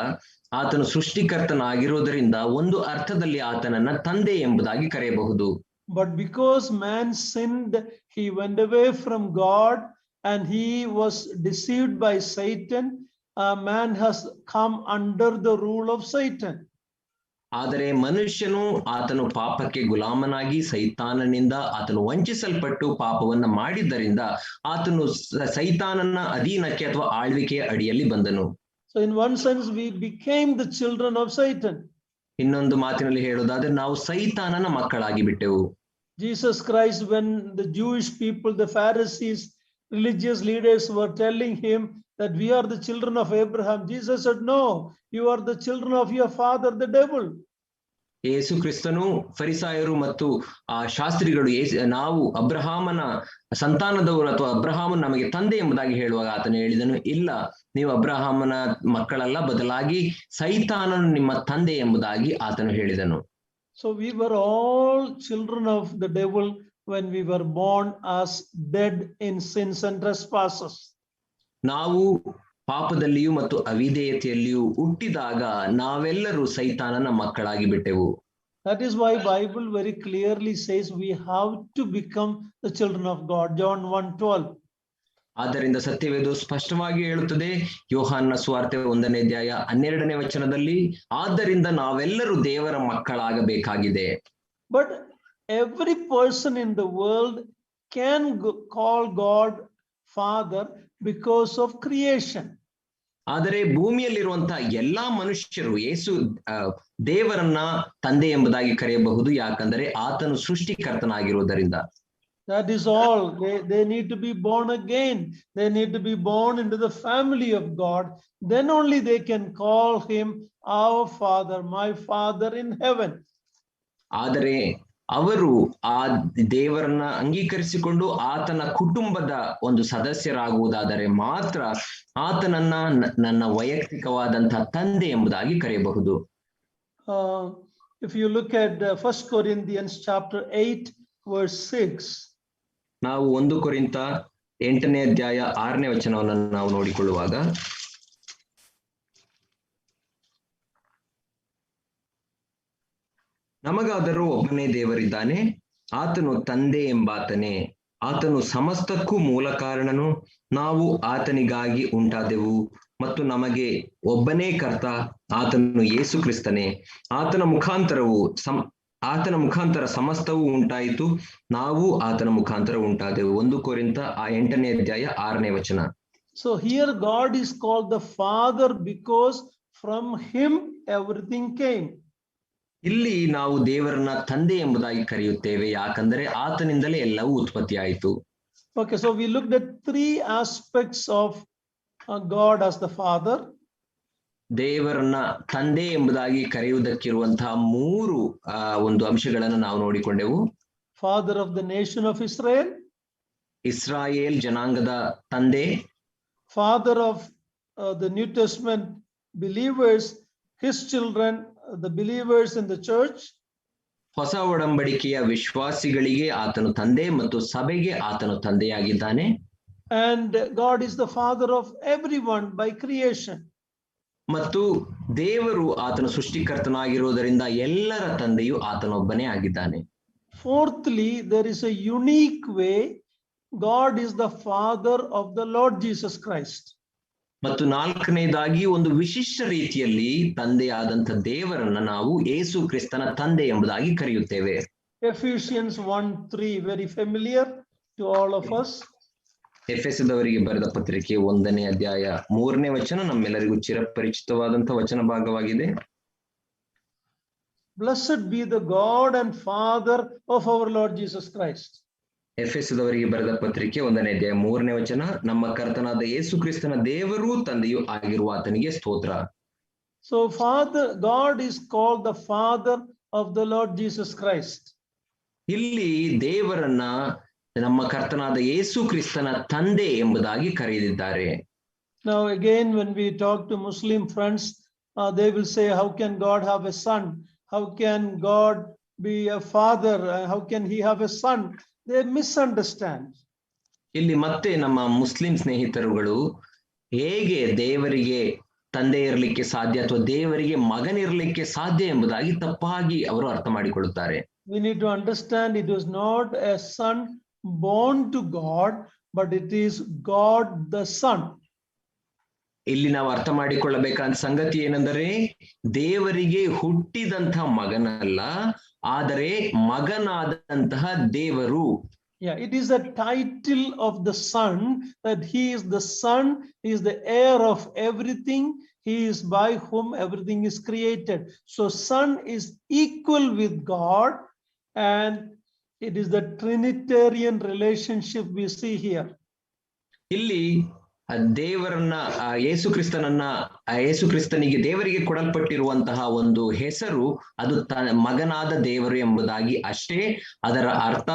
ಆತನು ಸೃಷ್ಟಿಕರ್ತನಾಗಿರೋದರಿಂದ ಒಂದು ಅರ್ಥದಲ್ಲಿ ಆತನನ್ನ ತಂದೆ ಎಂಬುದಾಗಿ ಕರೆಯಬಹುದು. But because man sinned, he went away from God and he was deceived by Satan. Man has come under the rule of Satan. ಆದರೆ ಮನುಷ್ಯನು ಆತನು ಪಾಪಕ್ಕೆ ಗುಲಾಮನಾಗಿ ಸೈತಾನನಿಂದ ಆತನು ವಂಚಿಸಲ್ಪಟ್ಟು ಪಾಪವನ್ನ ಮಾಡಿದ್ದರಿಂದ ಆತನು ಸೈತಾನನ ಅಧೀನಕ್ಕೆ ಅಥವಾ ಆಳ್ವಿಕೆಯ ಅಡಿಯಲ್ಲಿ ಬಂದನು. So in one sense we became the children of Satan. ಇನ್ನೊಂದು ಮಾತಿನಲ್ಲಿ ಹೇಳುವುದಾದ್ರೆ ನಾವು ಸೈತಾನನ ಮಕ್ಕಳಾಗಿ ಬಿಟ್ಟೆವು. Jesus Christ, when the Jewish people, the Pharisees, religious leaders were telling him that we are the children of Abraham, Jesus said, no, you are the children of your father, the devil. ಯೇಸು ಕ್ರಿಸ್ತನು ಫರಿಸಾಯರು ಮತ್ತು ಆ ಶಾಸ್ತ್ರಿಗಳು ನಾವು ಅಬ್ರಹಾಮನ ಸಂತಾನದವರು ಅಥವಾ ಅಬ್ರಹಾಮನ್ ನಮಗೆ ತಂದೆ ಎಂಬುದಾಗಿ ಹೇಳುವಾಗ ಆತನು ಹೇಳಿದನು, ಇಲ್ಲ, ನೀವು ಅಬ್ರಹಾಮನ ಮಕ್ಕಳಲ್ಲ, ಬದಲಾಗಿ ಸೈತಾನನು ನಿಮ್ಮ ತಂದೆ ಎಂಬುದಾಗಿ ಆತನು ಹೇಳಿದನು. So we were all children of the devil when we were born as dead in sins and trespasses. ನಾವು ಪಾಪದಲ್ಲಿಯೂ ಮತ್ತು ಅವಿಧೇಯತೆಯಲ್ಲಿಯೂ ಹುಟ್ಟಿದಾಗ ನಾವೆಲ್ಲರೂ ಸೈತಾನನ ಮಕ್ಕಳಾಗಿ ಬಿಟ್ಟೆವು. That is why Bible very clearly says we have to become the children of God. John 1:12. ಆದ್ದರಿಂದ ಸತ್ಯವೇದ ಸ್ಪಷ್ಟವಾಗಿ ಹೇಳುತ್ತದೆ, ಯೋಹಾನನ ಸುವಾರ್ತೆ 1ನೇ ಅಧ್ಯಾಯ 12ನೇ ವಚನದಲ್ಲಿ, ಆದ್ದರಿಂದ ನಾವೆಲ್ಲರೂ ದೇವರ ಮಕ್ಕಳಾಗಬೇಕಾಗಿದೆ. But every person in the world can call God Father because of creation. ಆದರೆ ಭೂಮಿಯಲ್ಲಿರುವಂತಹ ಎಲ್ಲಾ ಮನುಷ್ಯರು ಯೇಸು ದೇವರನ್ನ ತಂದೆ ಎಂಬುದಾಗಿ ಕರೆಯಬಹುದು, ಯಾಕಂದರೆ ಆತನು ಸೃಷ್ಟಿಕರ್ತನಾಗಿರುವುದರಿಂದ. That is all. They need to be born again. They need to be born into the family of God. Then only they can call him our Father, my Father in heaven. ಆದರೆ ಅವರು ಆ ದೇವರನ್ನ ಅಂಗೀಕರಿಸಿಕೊಂಡು ಆತನ ಕುಟುಂಬದ ಒಂದು ಸದಸ್ಯರಾಗುವುದಾದರೆ ಮಾತ್ರ ಆತನನ್ನ ನನ್ನ ವೈಯಕ್ತಿಕವಾದಂತಹ ತಂದೆ ಎಂಬುದಾಗಿ ಕರೆಯಬಹುದು. If you look at 1 Corinthians chapter 8 verse 6. ನಾವು 1 ಕೊರಿಂಥ 8ನೇ ಅಧ್ಯಾಯ 6ನೇ ವಚನವನ್ನು ನಾವು ನೋಡಿಕೊಳ್ಳುವಾಗ, ನಮಗಾದರೂ ಒಬ್ಬನೇ ದೇವರಿದ್ದಾನೆ, ಆತನು ತಂದೆ ಎಂಬಾತನೇ, ಆತನು ಸಮಸ್ತಕ್ಕೂ ಮೂಲ ಕಾರಣನು, ನಾವು ಆತನಿಗಾಗಿ ಉಂಟಾದೆವು ಮತ್ತು ನಮಗೆ ಒಬ್ಬನೇ ಕರ್ತ, ಆತನು ಯೇಸು ಕ್ರಿಸ್ತನೇ, ಆತನ ಮುಖಾಂತರ ಸಮಸ್ತವೂ ಉಂಟಾಯಿತು, ನಾವು ಆತನ ಮುಖಾಂತರ ಉಂಟಾದೆವು. 1 ಕೊರಿಂಥ 8ನೇ ಅಧ್ಯಾಯ 6ನೇ ವಚನ. So here God is called the Father because from him everything came. ಇಲ್ಲಿ ನಾವು ದೇವರನ್ನ ತಂದೆ ಎಂಬುದಾಗಿ ಕರೆಯುತ್ತೇವೆ, ಯಾಕಂದರೆ ಆತನಿಂದಲೇ ಎಲ್ಲವೂ ಉತ್ಪತ್ತಿ ಆಯಿತು. Okay, so we looked at 3 aspects of God as the Father, ದೇವರನ್ನ ತಂದೆ ಎಂಬುದಾಗಿ ಕರೆಯುವುದಕ್ಕಿರುವಂತಹ ಮೂರು ಒಂದು ಅಂಶಗಳನ್ನು ನಾವು ನೋಡಿಕೊಂಡೆವು. Father of the nation of Israel, Israel ಜನಾಂಗದ ತಂದೆ, Father of the New Testament believers, his children, the believers in the church. ಹೊಸ ಒಡಂಬಡಿಕೆಯ ವಿಶ್ವಾಸಿಗಳಿಗೆ ಆತನು ತಂದೆ ಮತ್ತು ಸಭೆಗೆ ಆತನು ತಂದೆಯಾಗಿದ್ದಾನೆ. And God is the Father of everyone by creation. ಮತ್ತು ದೇವರು ಆತನ ಸೃಷ್ಟಿಕರ್ತನಾಗಿರುವುದರಿಂದ ಎಲ್ಲರ ತಂದೆಯು ಆತನೊಬ್ಬನೇ ಆಗಿದ್ದಾನೆ. Fourthly, there is a unique way God is the Father of the Lord Jesus Christ. ಮತ್ತು ನಾಲ್ಕನೇದಾಗಿ ಒಂದು ವಿಶಿಷ್ಟ ರೀತಿಯಲ್ಲಿ ತಂದೆಯಾದಂಥ ದೇವರನ್ನ ನಾವು ಯೇಸು ಕ್ರಿಸ್ತನ ತಂದೆ ಎಂಬುದಾಗಿ ಕರೆಯುತ್ತೇವೆ. Ephesians 1:3, very familiar to all of us. ಎಫೆಸದವರಿಗೆ ಬರೆದ ಪತ್ರಿಕೆ 1ನೇ ಅಧ್ಯಾಯ 3ನೇ ವಚನ ನಮ್ಮೆಲ್ಲರಿಗೂ ಚಿರಪರಿಚಿತವಾದಂಥ ವಚನ ಭಾಗವಾಗಿದೆ. Blessed be the God and Father of our Lord Jesus Christ. ಎಫೆಸದವರಿಗೆ ಬರೆದ ಪತ್ರಿಕೆ 1ನೇ ಅಧ್ಯಾಯ 3ನೇ ವಚನ, ನಮ್ಮ ಕರ್ತನಾದ ಯೇಸು ಕ್ರಿಸ್ತನ ದೇವರೂ ತಂದೆಯೂ ಆಗಿರುವ ಆತನಿಗೆ ಸ್ತೋತ್ರ. So God is called the Father of the Lord Jesus Christ. ಇಲ್ಲಿ ದೇವರನ್ನ ನಮ್ಮ ಕರ್ತನಾದ ಯೇಸು ಕ್ರಿಸ್ತನ ತಂದೆ ಎಂಬುದಾಗಿ ಕರೆದಿದ್ದಾರೆ. Now again, when we talk to Muslim friends, they will say, how can God have a son? How can God be a father? How can he have a son? They misunderstand. ಇಲ್ಲಿ ಮತ್ತೆ ನಮ್ಮ Muslim ಸ್ನೇಹಿತರುಗಳು ಹೇಗೆ ದೇವರಿಗೆ ತಂದೆ ಇರಲಿಕ್ಕೆ ಸಾಧ್ಯ ಅಥವಾ ದೇವರಿಗೆ ಮಗನಿರಲಿಕ್ಕೆ ಸಾಧ್ಯ ಎಂಬುದಾಗಿ ತಪ್ಪಾಗಿ ಅವರು ಅರ್ಥ ಮಾಡಿಕೊಳ್ಳುತ್ತಾರೆ. We need to understand it is not a son born to God, but it is God the Son. ಇಲ್ಲಿ ನಾವು ಅರ್ಥ ಮಾಡಿಕೊಳ್ಳಬೇಕಾದ ಸಂಗತಿ ಏನೆಂದರೆ ದೇವರಿಗೆ ಹುಟ್ಟಿದಂತಹ ಮಗನಲ್ಲ, ಆದರೆ ಮಗನಾದಂತಹ ದೇವರು. Yeah, it is a title of the Son, that he is the Son, he is the heir of everything, he is by whom everything is created. So Son is equal with God, and it is the Trinitarian relationship we see here. ಇಲ್ಲಿ ದೇವರನ್ನ ಯೇಸು ಕ್ರಿಸ್ತನಿಗೆ ದೇವರಿಗೆ ಕೊಡಲ್ಪಟ್ಟಿರುವಂತಹ ಒಂದು ಹೆಸರು ಅದು ಮಗನಾದ ದೇವರು ಎಂಬುದಾಗಿ ಅಷ್ಟೇ. ಅದರ ಅರ್ಥ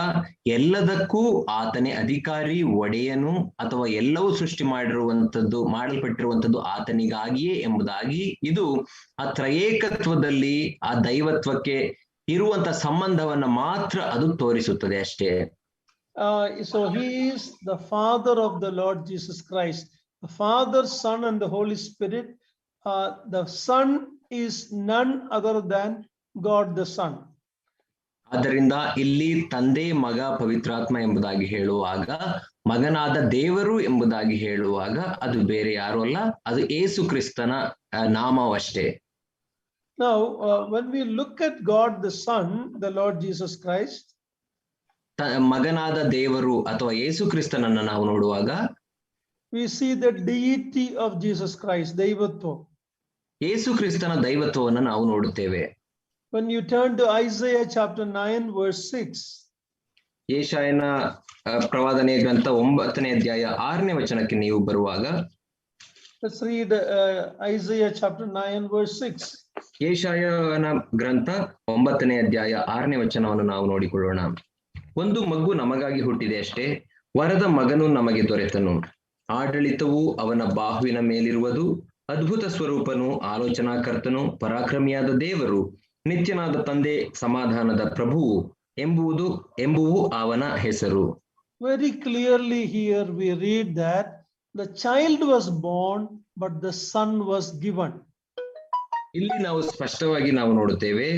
ಎಲ್ಲದಕ್ಕೂ ಆತನೇ ಅಧಿಕಾರಿ, ಒಡೆಯನು, ಅಥವಾ ಎಲ್ಲವೂ ಸೃಷ್ಟಿ ಮಾಡಲ್ಪಟ್ಟಿರುವಂತದ್ದು ಆತನಿಗಾಗಿಯೇ ಎಂಬುದಾಗಿ. ಇದು ಆ ತ್ರಯೇಕತ್ವದಲ್ಲಿ ಆ ದೈವತ್ವಕ್ಕೆ ಇರುವಂತ ಸಂಬಂಧವನ್ನ ಮಾತ್ರ ಅದು ತೋರಿಸುತ್ತದೆ ಅಷ್ಟೇ. So he is the Father of the Lord Jesus Christ, the Father, Son, and the Holy Spirit. The Son is none other than God the Son. ಆದ್ದರಿಂದ ಇಲ್ಲಿ ತಂದೆ, ಮಗ, ಪವಿತ್ರಾತ್ಮ ಎಂಬುದಾಗಿ ಹೇಳುವಾಗ, ಮಗನಾದ ದೇವರು ಎಂಬುದಾಗಿ ಹೇಳುವಾಗ ಅದು ಬೇರೆ ಯಾರು ಅಲ್ಲ, ಅದು ಯೇಸು ಕ್ರಿಸ್ತನ ನಾಮವಷ್ಟೇ. Now, when we look at God the Son, the Lord Jesus Christ, ಮಗನಾದ ದೇವರು ಅಥವಾ ಯೇಸು ಕ್ರಿಸ್ತನನ್ನ ನಾವು ನೋಡುವಾಗ we see the deity of Jesus Christ, ದೈವತ್ವ. ಯೇಸು ಕ್ರಿಸ್ತನ ದೈವತ್ವವನ್ನು ನಾವು ನೋಡುತ್ತೇವೆ. When you turn to Isaiah chapter 9 verse 6, ಯೆಶಾಯನ ಪ್ರವಾದನೆಯ ಗ್ರಂಥ 9ನೇ ಅಧ್ಯಾಯ 6ನೇ ವಚನಕ್ಕೆ ನೀವು ಬರುವಾಗ, let's read Isaiah chapter 9 verse 6. ಯೆಶಾಯನ ಗ್ರಂಥ 9ನೇ ಅಧ್ಯಾಯ 6ನೇ ವಚನವನ್ನು ನಾವು ನೋಡಿಕೊಳ್ಳೋಣ. ಒಂದು ಮಗು ನಮಗಾಗಿ ಹುಟ್ಟಿದೆ ಅಷ್ಟೇ, ವರದ ಮಗನು ನಮಗೆ ದೊರೆತನು, ಆಡಳಿತವು ಅವನ ಬಾಹುವಿನ ಮೇಲಿರುವುದು, ಅದ್ಭುತ ಸ್ವರೂಪನು, ಆಲೋಚನಾಕರ್ತನು, ಪರಾಕ್ರಮಿಯಾದ ದೇವರು, ನಿತ್ಯನಾದ ತಂದೆ, ಸಮಾಧಾನದ ಪ್ರಭುವು ಎಂಬುವು ಅವನ ಹೆಸರು. Very clearly here we read that the child was born, but the son was given. ಇಲ್ಲಿ ನಾವು ಸ್ಪಷ್ಟವಾಗಿ ನಾವು ನೋಡುತ್ತೇವೆ,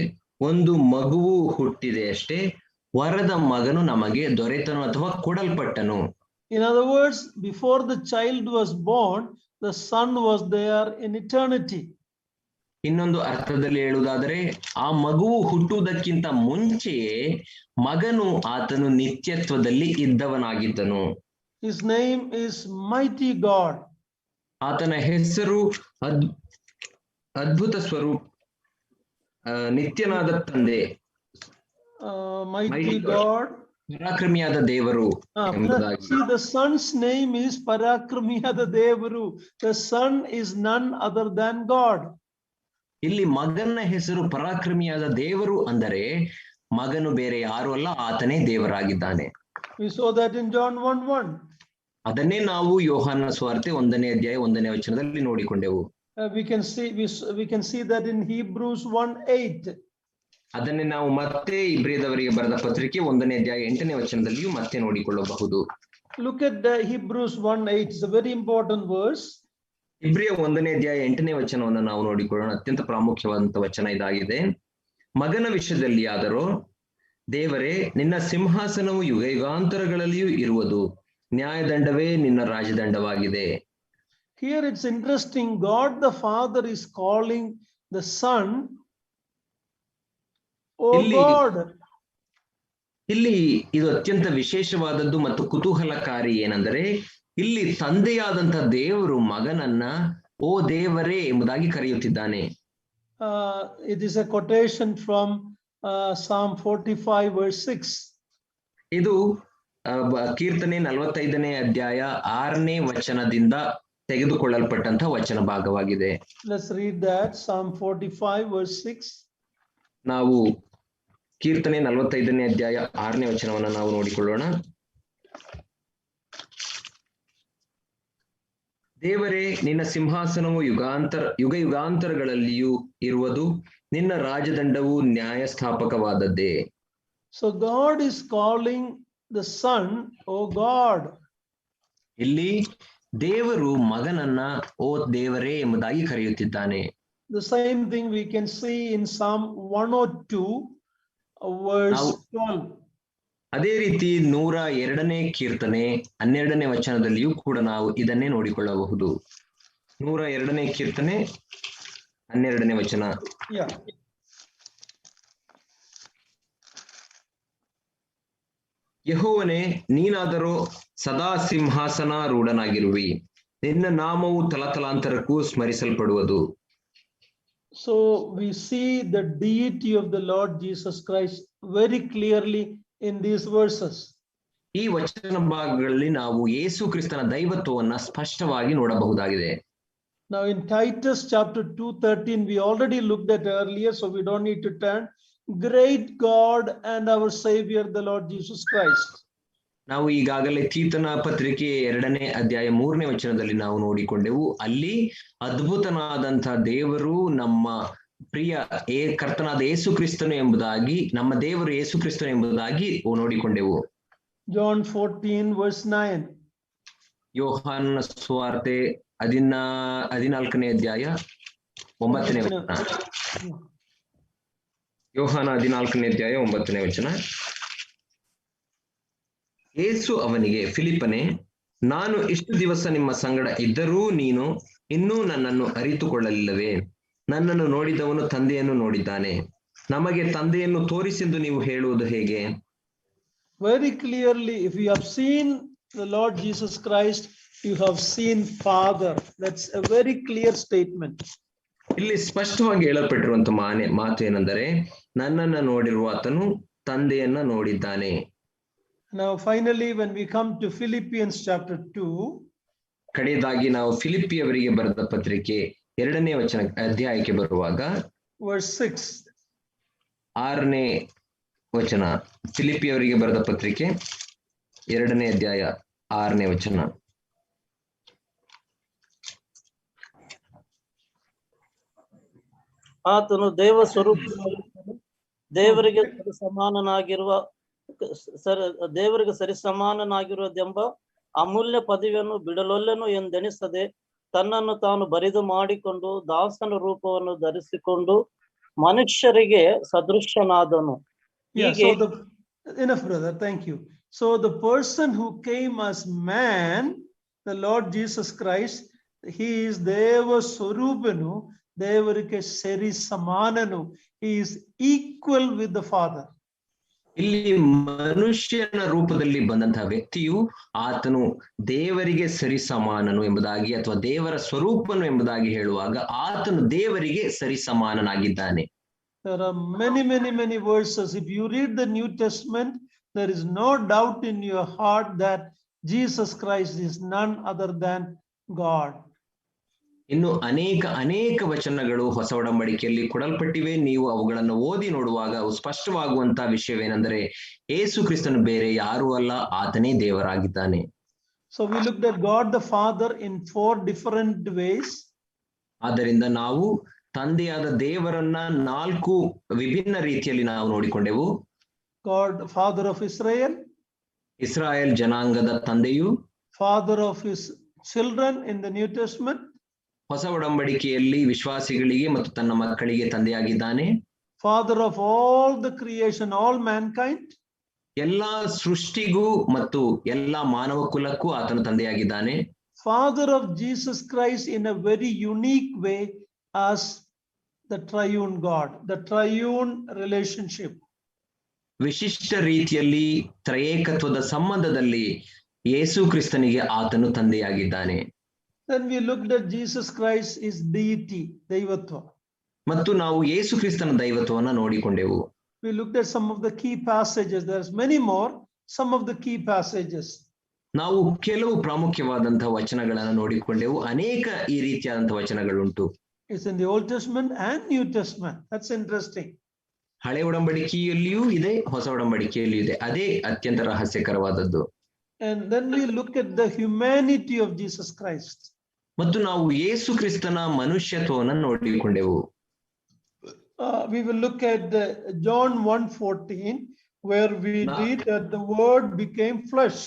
ಒಂದು ಮಗುವು ಹುಟ್ಟಿದೆ ಅಷ್ಟೇ, ವರದ ಮಗನು ನಮಗೆ ದೊರೆತನು ಅಥವಾ ಕೊಡಲ್ಪಟ್ಟನು. In other words, before the child was born, the son was there in eternity. ಇನ್ನೊಂದು ಅರ್ಥದಲ್ಲಿ ಹೇಳುವುದಾದರೆ, ಆ ಮಗುವು ಹುಟ್ಟುವುದಕ್ಕಿಂತ ಮುಂಚೆಯೇ ಮಗನು ಆತನು ನಿತ್ಯತ್ವದಲ್ಲಿ ಇದ್ದವನಾಗಿದ್ದನು. His name is Mighty God. ಆತನ ಹೆಸರು ಅದ್ಭುತ ಸ್ವರೂಪ, ನಿತ್ಯನಾದ ತಂದೆ, Mighty God, ಪರಾಕ್ರಮಿಯಾದ ದೇವರು ಎಂಬುದಾಗಿ. See, the son's name is Parakramiyada Devaru. The son is none other than God. ಇಲ್ಲಿ ಮಗನ ಹೆಸರು ಪರಾಕ್ರಮಿಯಾದ ದೇವರು ಅಂದರೆ ಮಗನು ಬೇರೆ ಯಾರು ಅಲ್ಲ, ಆತನೇ ದೇವರಾಗಿದ್ದಾನೆ. We saw that in John 1:1. ಅದನ್ನೇ ನಾವು ಯೋಹಾನ ಸುವಾರ್ತೆ 1ನೇ ಅಧ್ಯಾಯ 1ನೇ ವಚನದಲ್ಲಿ ನೋಡಿಕೊಂಡೆವು. We can see that in Hebrews 1:8. ಅದನ್ನೇ ನಾವು ಮತ್ತೆ ಇಬ್ರಿಯದವರಿಗೆ ಬರೆದ ಪತ್ರಿಕೆ 1ನೇ ಅಧ್ಯಾಯ 8ನೇ ವಚನದಲ್ಲಿಯೂ ಮತ್ತೆ ನೋಡಿಕೊಳ್ಳಬಹುದು. Look at Hebrews 1:8. It's a very important verse. ಇಬ್ರಿಯ 1ನೇ ಅಧ್ಯಾಯ 8ನೇ ವಚನವನ್ನು ನಾವು ನೋಡಿಕೊಳ್ಳೋಣ. ಅತ್ಯಂತ ಪ್ರಾಮುಖ್ಯವಾದಂತ ವಚನ ಇದಾಗಿದೆ. ಮಗನ ವಿಷಯದಲ್ಲಿ ಆದರೂ ದೇವರೇ, ನಿನ್ನ ಸಿಂಹಾಸನವು ಯುಗ ಯುಗಾಂತರಗಳಲ್ಲಿಯೂ ಇರುವುದು, ನ್ಯಾಯದಂಡವೇ ನಿನ್ನ ರಾಜದಂಡವಾಗಿದೆ. Here it's interesting. God the Father is calling the Son, "Oh God." ಇಲ್ಲಿ ಇದು ಅತ್ಯಂತ ವಿಶೇಷವಾದದ್ದು ಮತ್ತು ಕುತೂಹಲಕಾರಿ ಏನೆಂದರೆ, ಇಲ್ಲಿ ತಂದೆಯಾದಂತ ದೇವರು ಮಗನನ್ನ ಓ ದೇವರೇ ಎಂಬುದಾಗಿ ಕರೆಯುತ್ತಿದ್ದಾನೆ. It is a quotation from Psalm 45 verse 6. ಇದು ಕೀರ್ತನೆ 45ನೇ ಅಧ್ಯಾಯ 6ನೇ ವಚನದಿಂದ ತೆಗೆದುಕೊಳ್ಳಲ್ಪಟ್ಟಂತಹ ವಚನ ಭಾಗವಾಗಿದೆ. Let's read that. Psalm 45 verse 6. ನಾವು ಕೀರ್ತನೆ 45ನೇ ಅಧ್ಯಾಯ 6ನೇ ವಚನವನ್ನು ನಾವು ನೋಡಿಕೊಳ್ಳೋಣ. ದೇವರೇ, ನಿನ್ನ ಸಿಂಹಾಸನವು ಯುಗ ಯುಗಾಂತರಗಳಲ್ಲಿಯೂ ಇರುವುದು, ನಿನ್ನ ರಾಜದಂಡವು ನ್ಯಾಯಸ್ಥಾಪಕವಾದದ್ದೇ. So God is calling the Son, "Oh God." ಇಲ್ಲಿ ದೇವರು ಮಗನನ್ನ ಓ ದೇವರೇ ಎಂಬುದಾಗಿ ಕರೆಯುತ್ತಿದ್ದಾನೆ. The same thing we can see in Psalm 102 verse 12. ಅದೇ ರೀತಿ 102ನೇ ಕೀರ್ತನೆ 12ನೇ ವಚನದಲ್ಲಿಯೂ ಕೂಡ ನಾವು ಇದನ್ನೇ ನೋಡಿಕೊಳ್ಳಬಹುದು. 102ನೇ ಕೀರ್ತನೆ 12ನೇ ವಚನ. ಯೆಹೋವನೇ, ನೀನಾದರೂ ಸದಾ ಸಿಂಹಾಸನಾರೂಢನಾಗಿರುವಿ, ನಿನ್ನ ನಾಮವು ತಲತಲಾಂತರಕ್ಕೂ ಸ್ಮರಿಸಲ್ಪಡುವುದು. So we see the deity of the Lord Jesus Christ very clearly in these verses. ಈ ವಚನ ಭಾಗಗಳಲ್ಲಿ ನಾವು ಯೇಸು ಕ್ರಿಸ್ತನ ದೈವತ್ವವನ್ನ ಸ್ಪಷ್ಟವಾಗಿ ನೋಡಬಹುದಾಗಿದೆ. Now in Titus chapter 2:13 we already looked at earlier, so we don't need to turn. Great God and our Savior the Lord Jesus Christ. ನಾವು ಈಗಾಗಲೇ ತೀತನ ಪತ್ರಿಕೆ 2ನೇ ಅಧ್ಯಾಯ 3ನೇ ವಚನದಲ್ಲಿ ನಾವು ನೋಡಿಕೊಂಡೆವು. ಅಲ್ಲಿ ಅದ್ಭುತನಾದಂತಹ ದೇವರು ನಮ್ಮ ಪ್ರಿಯ ಕರ್ತನಾದ ಯೇಸು ಕ್ರಿಸ್ತನು ಎಂಬುದಾಗಿ, ನಮ್ಮ ದೇವರು ಯೇಸು ಕ್ರಿಸ್ತನು ಎಂಬುದಾಗಿ ನೋಡಿಕೊಂಡೆವು. John 14 verse 9. ಯೋಹಾನ ಸುವಾರ್ತೆ 14ನೇ ಅಧ್ಯಾಯ 9ನೇ ವಚನ. ಯೋಹಾನ 14ನೇ ಅಧ್ಯಾಯ 9ನೇ ವಚನ. ಯೇಸು ಅವನಿಗೆ, ಫಿಲಿಪ್ಪನೇ, ನಾನು ಇಷ್ಟು ದಿವಸ ನಿಮ್ಮ ಸಂಗಡ ಇದ್ದರೂ ನೀನು ಇನ್ನೂ ನನ್ನನ್ನು ಅರಿತುಕೊಳ್ಳಲಿಲ್ಲವೇ? ನನ್ನನ್ನು ನೋಡಿದವನು ತಂದೆಯನ್ನು ನೋಡಿದ್ದಾನೆ, ನಮಗೆ ತಂದೆಯನ್ನು ತೋರಿಸೆಂದು ನೀವು ಹೇಳುವುದು ಹೇಗೆ? Very clearly, if you have seen the Lord Jesus Christ, you have seen Father. That's a very clear statement. ಇಲ್ಲಿ ಸ್ಪಷ್ಟವಾಗಿ ಹೇಳಲ್ಪಟ್ಟಿರುವಂತ ಮಾತು ಏನೆಂದರೆ, ನನ್ನನ್ನ ನೋಡಿರುವ ಆತನು ತಂದೆಯನ್ನ ನೋಡಿದ್ದಾನೆ. Now finally, when we come to Philippians chapter 2, ಕಡೆಯದಾಗಿ ನಾವು ಫಿಲಿಪ್ಪಿಯವರಿಗೆ ಬರೆದ ಪತ್ರಿಕೆ 2ನೇ ಅಧ್ಯಾಯಕ್ಕೆ ಬರುವಾಗ verse 6. 6ನೇ ವಚನ. ಫಿಲಿಪ್ಪಿಯವರಿಗೆ ಬರೆದ ಪತ್ರಿಕೆ 2ನೇ ಅಧ್ಯಾಯ 6ನೇ ವಚನ. ಆತನು ದೇವ ಸ್ವರೂಪ, ದೇವರಿಗೆ ಸರಿಸಮಾನನಾಗಿರುವುದೆಂಬ ಅಮೂಲ್ಯ ಪದವಿಯನ್ನು ಬಿಡಲೊಲ್ಲೆನು ಎಂದೆಣಿಸದೆ ತನ್ನನ್ನು ತಾನು ಬರಿದು ಮಾಡಿಕೊಂಡು ದಾಸನ ರೂಪವನ್ನು ಧರಿಸಿಕೊಂಡು ಮನುಷ್ಯರಿಗೆ ಸದೃಶನಾದನು. Enough, brother. Thank you. So the person who came as man, the Lord Jesus Christ, he is Deva Swarupanu, Devarike Seri Samananu. He is equal with the Father. ಇಲ್ಲಿ ಮನುಷ್ಯನ ರೂಪದಲ್ಲಿ ಬಂದಂತಹ ವ್ಯಕ್ತಿಯು ಆತನು ದೇವರಿಗೆ ಸರಿ ಸಮಾನನು ಎಂಬುದಾಗಿ ಅಥವಾ ದೇವರ ಸ್ವರೂಪನು ಎಂಬುದಾಗಿ ಹೇಳುವಾಗ ಆತನು ದೇವರಿಗೆ ಸರಿ ಸಮಾನನಾಗಿದ್ದಾನೆ. There are many verses. If you read the New Testament, there is no doubt in your heart that Jesus Christ is none other than God. ಇನ್ನು ಅನೇಕ ವಚನಗಳು ಹೊಸ ಒಡಂಬಡಿಕೆಯಲ್ಲಿ ಕೊಡಲ್ಪಟ್ಟಿವೆ. ನೀವು ಅವುಗಳನ್ನು ಓದಿ ನೋಡುವಾಗ ಸ್ಪಷ್ಟವಾಗುವಂತಹ ವಿಷಯವೇನೆಂದರೆ ಯೇಸು ಕ್ರಿಸ್ತನು ಬೇರೆ ಯಾರೂ ಅಲ್ಲ, ಆತನೇ ದೇವರಾಗಿದ್ದಾನೆ. So we looked at God the Father in 4 different ways. ಆದ್ದರಿಂದ ನಾವು ತಂದೆಯಾದ ದೇವರನ್ನ 4 ವಿಭಿನ್ನ ರೀತಿಯಲ್ಲಿ ನಾವು ನೋಡಿಕೊಂಡೆವು. God, Father of Israel, Israel ಜನಾಂಗದ ತಂದೆಯು, Father of his children in the New Testament, ಹೊಸ ಒಡಂಬಡಿಕೆಯಲ್ಲಿ ವಿಶ್ವಾಸಿಗಳಿಗೆ ಮತ್ತು ತನ್ನ ಮಕ್ಕಳಿಗೆ ತಂದೆಯಾಗಿದ್ದಾನೆ. Father of all the creation, all mankind, ಎಲ್ಲಾ ಸೃಷ್ಟಿಗೂ ಮತ್ತು ಎಲ್ಲಾ ಮಾನವ ಕುಲಕ್ಕೂ ಆತನು ತಂದೆಯಾಗಿದ್ದಾನೆ. Father of Jesus Christ in a very unique way as the triune God, the triune relationship. ವಿಶಿಷ್ಟ ರೀತಿಯಲ್ಲಿ ತ್ರಯೇಕತ್ವದ ಸಂಬಂಧದಲ್ಲಿ ಯೇಸು ಕ್ರಿಸ್ತನಿಗೆ ಆತನು ತಂದೆಯಾಗಿದ್ದಾನೆ. Then we looked at Jesus Christ is deity, ದೈವತ್ವ. ಮತ್ತು ನಾವು ಯೇಸು ಕ್ರಿಸ್ತನ ದೈವತ್ವವನ್ನು ನೋಡಿಕೊಂಡೆವು. We looked at some of the key passages. There's many more, some of the key passages. ನಾವು ಕೆಲವು ಪ್ರಾಮುಖ್ಯವಾದಂತಹ ವಚನಗಳನ್ನು ನೋಡಿಕೊಂಡೆವು. ಅನೇಕ ಈ ರೀತಿಯಾದಂತಹ ವಚನಗಳುಂಟು. It's in the Old Testament and New Testament. That's interesting. ಹಳೆ ಒಡಂಬಡಿಕೆಯಲ್ಲಿಯೂ ಇದೆ, ಹೊಸ ಒಡಂಬಡಿಕೆಯಲ್ಲಿಯೂ ಇದೆ. ಅದೇ ಅತ್ಯಂತ ರಹಸ್ಯಕರವಾದದ್ದು. And then we look at the humanity of Jesus Christ. ಮತ್ತು ನಾವು ಯೇಸು ಕ್ರಿಸ್ತನ ಮನುಷ್ಯತ್ವವನ್ನು ನೋಡಿಕೊಂಡೆವು. We will look at John 1:14, where we read that the word became flesh.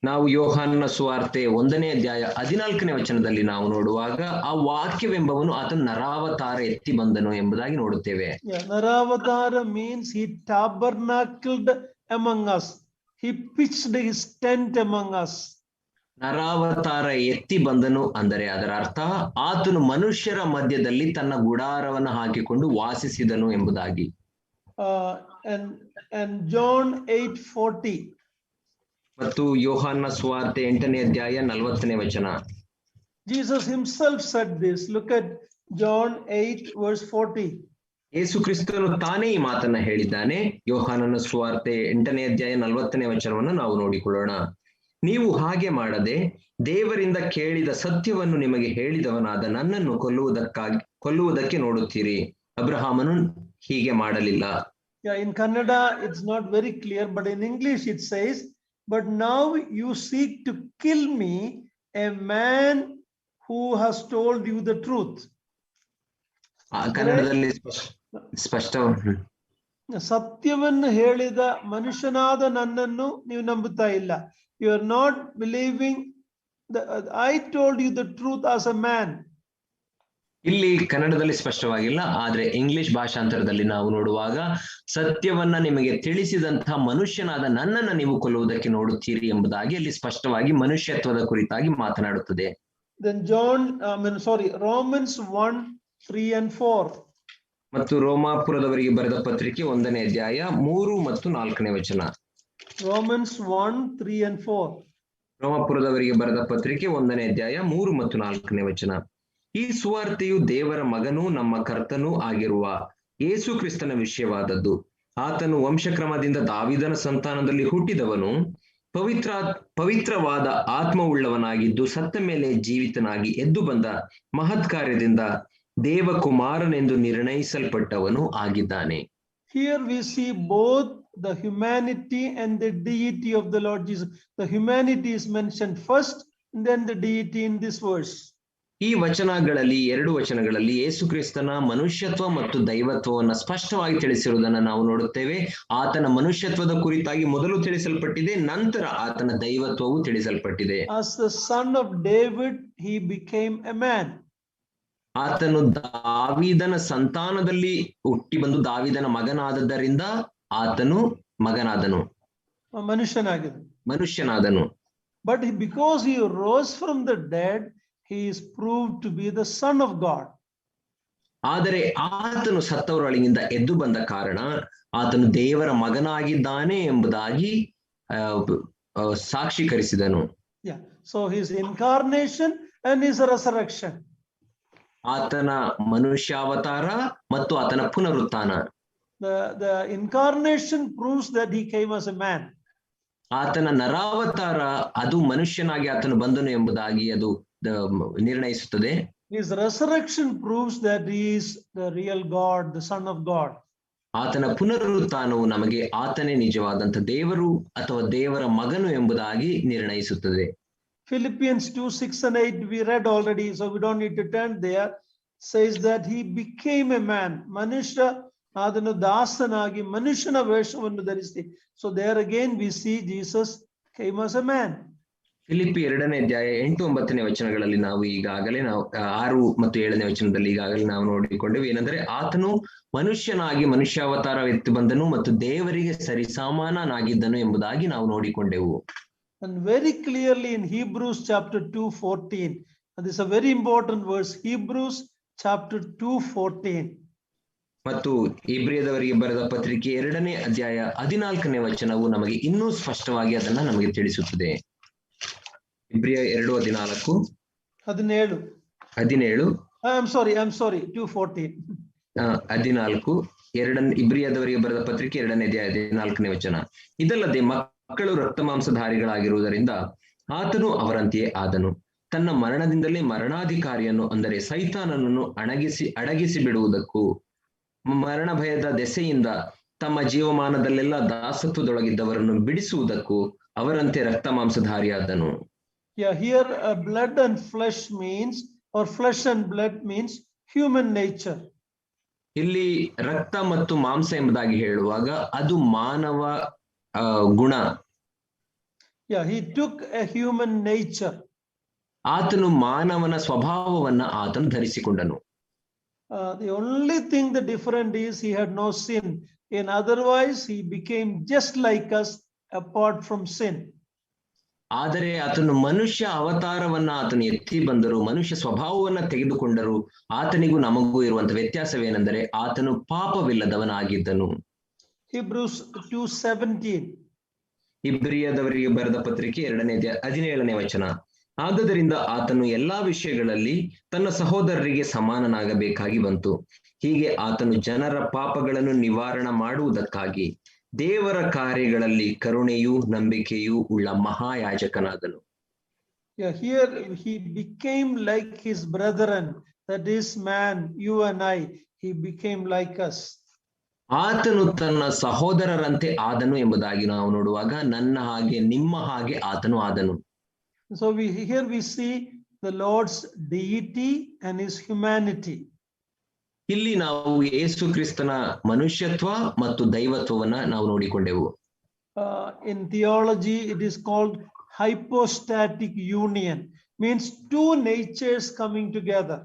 ನಾವು ಯೋಹಾನನ ಸುವಾರ್ತೆ 1ನೇ ಅಧ್ಯಾಯ 14ನೇ ವಚನದಲ್ಲಿ ನಾವು ನೋಡುವಾಗ ಆ ವಾಕ್ಯವೆಂಬವನು ಆತನ ನರಾವತಾರ ಎತ್ತಿ ಬಂದನು ಎಂಬುದಾಗಿ ನೋಡುತ್ತೇವೆ. Naravatara means he tabernacled among us. He pitched his tent among us. ನರಾವತಾರ ಎತ್ತಿ ಬಂದನು ಅಂದರೆ ಅದರ ಅರ್ಥ ಆತನು ಮನುಷ್ಯರ ಮಧ್ಯದಲ್ಲಿ ತನ್ನ ಗುಡಾರವನ್ನು ಹಾಕಿಕೊಂಡು ವಾಸಿಸಿದನು ಎಂಬುದಾಗಿ. And John 8:40. ಮತ್ತು ಯೋಹಾನನ ಸುವಾರ್ತೆ 8ನೇ ಅಧ್ಯಾಯ 40ನೇ ವಚನ. Jesus himself said this. Look at John 8:40. ಯೇಸು ಕ್ರಿಸ್ತನು ತಾನೇ ಈ ಮಾತನ್ನ ಹೇಳಿದ್ದಾನೆ. ಯೋಹಾನನ ಸುವಾರ್ತೆ 8ನೇ ಅಧ್ಯಾಯ 40ನೇ ವಚನವನ್ನು ನಾವು ನೋಡಿಕೊಳ್ಳೋಣ. ನೀವು ಹಾಗೆ ಮಾಡದೆ ದೇವರಿಂದ ಕೇಳಿದ ಸತ್ಯವನ್ನು ನಿಮಗೆ ಹೇಳಿದವನಾದ ನನ್ನನ್ನು ಕೊಲ್ಲುವುದಕ್ಕೆ ನೋಡುತ್ತೀರಿ. ಅಬ್ರಹಾಮನು ಹೀಗೆ ಮಾಡಲಿಲ್ಲ. Yeah, in Kannada it's not very clear, but in English it says, but now you seek to kill me, a man who has told you the truth. ಕನ್ನಡದಲ್ಲಿ ಸ್ಪಷ್ಟ. ಸತ್ಯವನ್ನು ಹೇಳಿದ ಮನುಷ್ಯನಾದ ನನ್ನನ್ನು ನೀವು ನಂಬುತ್ತಾ ಇಲ್ಲ. You are not believing I told you the truth as a man. ಇಲ್ಲಿ ಕನ್ನಡದಲ್ಲಿ ಸ್ಪಷ್ಟವಾಗಿಲ್ಲ, ಆದ್ರೆ ಇಂಗ್ಲಿಷ್ ಭಾಷಾಂತರದಲ್ಲಿ ನಾವು ನೋಡುವಾಗ ಸತ್ಯವನ್ನ ನಿಮಗೆ ತಿಳಿಸಿದಂತಹ ಮನುಷ್ಯನಾದ ನನ್ನನ್ನು ನೀವು ಕೊಲ್ಲುವುದಕ್ಕೆ ನೋಡುತ್ತೀರಿ ಎಂಬುದಾಗಿ ಅಲ್ಲಿ ಸ್ಪಷ್ಟವಾಗಿ ಮನುಷ್ಯತ್ವದ ಕುರಿತಾಗಿ ಮಾತನಾಡುತ್ತದೆ. Then Romans 1:3 and 4. ಮತ್ತು ರೋಮಾಪುರದವರಿಗೆ ಬರೆದ ಪತ್ರಿಕೆ 1ನೇ ಅಧ್ಯಾಯ 3 ಮತ್ತು 4ನೇ ವಚನ. Romans 1:3 and 4. ರೋಮಾಪುರದವರಿಗೆ ಬರೆದ ಪತ್ರಿಕೆ 1ನೇ ಅಧ್ಯಾಯ 3 ಮತ್ತು 4ನೇ ವಚನ. ಈ ಸುವಾರ್ತೆಯು ದೇವರ ಮಗನೂ ನಮ್ಮ ಕರ್ತನೂ ಆಗಿರುವ ಯೇಸು ಕ್ರಿಸ್ತನ ವಿಷಯವಾದದ್ದು. ಆತನು ವಂಶಕ್ರಮದಿಂದ ದಾವೀದನ ಸಂತಾನದಲ್ಲಿ ಹುಟ್ಟಿದವನು, ಪವಿತ್ರವಾದ ಆತ್ಮವುಳ್ಳವನಾಗಿದ್ದು ಸತ್ತ ಮೇಲೆ ಜೀವಿತನಾಗಿ ಎದ್ದು ಬಂದ ಮಹತ್ ಕಾರ್ಯದಿಂದ ದೇವಕುಮಾರನೆಂದು ನಿರ್ಣಯಿಸಲ್ಪಟ್ಟವನು ಆಗಿದ್ದಾನೆ. Here we see both the humanity and the deity of the Lord Jesus. The humanity is mentioned first, and then the deity in this verse. ಈ ವಚನಗಳಲ್ಲಿ 2 ವಚನಗಳಲ್ಲಿ ಯೇಸು ಕ್ರಿಸ್ತನ ಮನುಷ್ಯತ್ವ ಮತ್ತು ದೈವತ್ವವನ್ನು ಸ್ಪಷ್ಟವಾಗಿ ತಿಳಿಸಿರುವುದನ್ನು ನಾವು ನೋಡುತ್ತೇವೆ. ಆತನ ಮನುಷ್ಯತ್ವದ ಕುರಿತಾಗಿ ಮೊದಲು ತಿಳಿಸಲ್ಪಟ್ಟಿದೆ, ನಂತರ ಆತನ ದೈವತ್ವವು ತಿಳಿಸಲ್ಪಟ್ಟಿದೆ. As the son of David, he became a man. ಆತನು ದಾವೀದನ ಸಂತಾನದಲ್ಲಿ ಹುಟ್ಟಿ ಬಂದು ದಾವೀದನ ಮಗನಾದದ್ದರಿಂದ ಆತನು ಮಗನಾದನು, ಮನುಷ್ಯನಾದನು. But because he rose from the dead, he is proved to be the son of God. ಆದರೆ ಆತನು ಸತ್ತವರೊಳಗಿಂದ ಎದ್ದು ಬಂದ ಕಾರಣ ಆತನು ದೇವರ ಮಗನಾಗಿದ್ದಾನೆ ಎಂಬುದಾಗಿ ಸಾಕ್ಷೀಕರಿಸಿದನು. Yeah, so his incarnation and his resurrection. ಆತನ ಮನುಷ್ಯಾವತಾರ ಮತ್ತು ಆತನ ಪುನರುತ್ಥಾನ. the incarnation proves that he came as a man. ಆತನ ನರಾವತಾರ ಅದು ಮನುಷ್ಯನಾಗಿ ಆತನು ಬಂದನು ಎಂಬುದಾಗಿ ಅದು ನಿರ್ಣಯಿಸುತ್ತದೆ. His resurrection proves that he is the real God, the Son of God. ಆತನ ಪುನರುತ್ಥಾನವು ನಮಗೆ ಆತನೇ ನಿಜವಾದಂತ ದೇವರು ಅಥವಾ ದೇವರ ಮಗನು ಎಂಬುದಾಗಿ ನಿರ್ಣಯಿಸುತ್ತದೆ. Philippians 2:6 and 8 we read already, so we don't need to turn there. Says that he became a man. ಮನುಷ್ಯ ಅದನ್ನು ದಾಸನಾಗಿ ಮನುಷ್ಯನ ವೇಷವನ್ನು ಧರಿಸಿ. So there again we see Jesus came as a man. Philippi 2ನೇ ಅಧ್ಯಾಯ 8-9 ವಚನಗಳಲ್ಲಿ ನಾವು ಈಗಾಗಲೇ 6 ಮತ್ತು 7ನೇ ವಚನದಲ್ಲಿ ಈಗಾಗಲೇ ನಾವು ನೋಡಿಕೊಂಡೆವು. ಏನಂದ್ರೆ ಆತನು ಮನುಷ್ಯನಾಗಿ ಮನುಷ್ಯಾವತಾರ ಎತ್ತಿ ಬಂದನು ಮತ್ತು ದೇವರಿಗೆ ಸರಿಸಮಾನನಾಗಿದ್ದನು ಎಂಬುದಾಗಿ ನಾವು ನೋಡಿಕೊಂಡೆವು. And very clearly in Hebrews chapter 2:14, and this is a very important verse, Hebrews chapter 2:14. ಮತ್ತು ಇಬ್ರಿಯದವರಿಗೆ ಬರೆದ ಪತ್ರಿಕೆ 2ನೇ ಅಧ್ಯಾಯ 14ನೇ ವಚನವು ನಮಗೆ ಇನ್ನೂ ಸ್ಪಷ್ಟವಾಗಿ ಅದನ್ನ ನಮಗೆ ತಿಳಿಸುತ್ತದೆ. ಇಬ್ರಿಯ 2:14 17 I'm sorry 2:14 14 ಇಬ್ರಿಯದವರಿಗೆ ಬರೆದ ಪತ್ರಿಕೆ 2ನೇ ಅಧ್ಯಾಯ 14ನೇ ವಚನ. ಇದಲ್ಲದೆ ಮಕ್ಕಳು ರಕ್ತ ಮಾಂಸಧಾರಿಗಳಾಗಿರುವುದರಿಂದ ಆತನು ಅವರಂತೆಯೇ ಆದನು. ತನ್ನ ಮರಣದಿಂದಲೇ ಮರಣಾಧಿಕಾರಿಯನ್ನು ಅಂದರೆ ಸೈತಾನನನ್ನು ಅಡಗಿಸಿ ಬಿಡುವುದಕ್ಕೂ ಮರಣ ಭಯದ ದೆಸೆಯಿಂದ ತಮ್ಮ ಜೀವಮಾನದಲ್ಲೆಲ್ಲ ದಾಸತ್ವದೊಳಗಿದ್ದವರನ್ನು ಬಿಡಿಸುವುದಕ್ಕೂ ಅವರಂತೆ ರಕ್ತ ಮಾಂಸಧಾರಿಯಾದನು. Yeah, here blood and flesh means, or flesh and blood means human nature. ಇಲ್ಲಿ ರಕ್ತ ಮತ್ತು ಮಾಂಸ ಎಂಬುದಾಗಿ ಹೇಳುವಾಗ ಅದು ಮಾನವ ಗುಣ. Yeah, he took a human nature. ಆತನು ಮಾನವನ ಸ್ವಭಾವವನ್ನ ಆತನು ಧರಿಸಿಕೊಂಡನು. The only thing the different is he had no sin. In otherwise he became just like us apart from sin. ಆದರೆ ಆತನು ಮನುಷ್ಯ ಅವತಾರವನ್ನ ಆತನು ಎತ್ತಿ ಬಂದರು, ಮನುಷ್ಯ ಸ್ವಭಾವವನ್ನ ತೆಗೆದುಕೊಂಡರು. ಆತನಿಗೂ ನಮಗೂ ಇರುವಂತ ವ್ಯತ್ಯಾಸವೇನೆಂದರೆ ಆತನು ಪಾಪವಿಲ್ಲದವನಾಗಿದ್ದನು. Hebrews 2:17 ಇಬ್ರಿಯದವರಿಗೆ ಬರೆದ ಪತ್ರಿಕೆ 2ನೇ ಅಧ್ಯಾಯ 17ನೇ ವಚನ. ಆದುದರಿಂದ ಆತನು ಎಲ್ಲಾ ವಿಷಯಗಳಲ್ಲಿ ತನ್ನ ಸಹೋದರರಿಗೆ ಸಮಾನನಾಗಬೇಕಾಗಿ ಬಂತು. ಹೀಗೆ ಆತನು ಜನರ ಪಾಪಗಳನ್ನು ನಿವಾರಣ ಮಾಡುವುದಕ್ಕಾಗಿ ದೇವರ ಕಾರ್ಯಗಳಲ್ಲಿ ಕರುಣೆಯೂ ನಂಬಿಕೆಯೂ ಉಳ್ಳ ಮಹಾಯಾಜಕನಾದನು. Yeah, here he became like his brethren, that is man, you and I, he became like us. ಆತನು ತನ್ನ ಸಹೋದರರಂತೆ ಆದನು ಎಂಬುದಾಗಿ ನಾವು ನೋಡುವಾಗ ನನ್ನ ಹಾಗೆ ನಿಮ್ಮ ಹಾಗೆ ಆತನು ಆದನು. So here we see the Lord's deity and his humanity. ಇಲ್ಲಿ ನಾವು ಯೇಸು ಕ್ರಿಸ್ತನ ಮನುಷ್ಯತ್ವ ಮತ್ತು ದೈವತ್ವವನ್ನ ನಾವು ನೋಡಿಕೊಂಡೆವು. In theology it is called hypostatic union, means two natures coming together.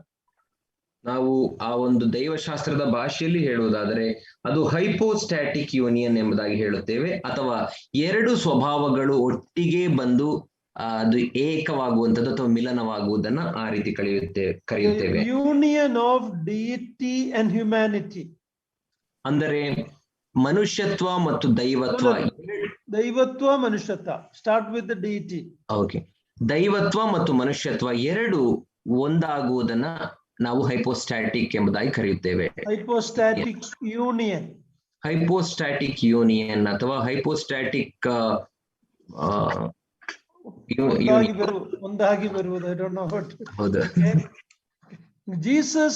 ನಾವು ಆ ಒಂದು ದೈವಶಾಸ್ತ್ರದ ಭಾಷೆಯಲ್ಲಿ ಹೇಳುವುದಾದರೆ ಅದು ಹೈಪೋಸ್ಟ್ಯಾಟಿಕ್ ಯೂನಿಯನ್ ಎಂಬುದಾಗಿ ಹೇಳುತ್ತೇವೆ, ಅಥವಾ ಎರಡು ಸ್ವಭಾವಗಳು ಒಟ್ಟಿಗೆ ಬಂದು ಅದು ಏಕವಾಗುವಂತದ್ದು ಅಥವಾ ಮಿಲನವಾಗುವುದನ್ನ ಆ ರೀತಿ ಕರೆಯುತ್ತೇವೆ. Union of deity and humanity, ಅಂದರೆ ಮನುಷ್ಯತ್ವ ಮತ್ತು ದೈವತ್ವ ಮನುಷ್ಯತ್ವ. Start with the deity. Okay, ದೈವತ್ವ ಮತ್ತು ಮನುಷ್ಯತ್ವ ಎರಡು ಒಂದಾಗುವುದನ್ನ ನಾವು ಹೈಪೋಸ್ಟ್ಯಾಟಿಕ್ ಎಂಬುದಾಗಿ ಕರೆಯುತ್ತೇವೆ. ಹೈಪೋಸ್ಟ್ಯಾಟಿಕ್ ಯೂನಿಯನ್ ಅಥವಾ ಹೈಪೋಸ್ಟ್ಯಾಟಿಕ್ ಒಂದಾಗಿ ಬರುವುದು. I don't know what. Jesus,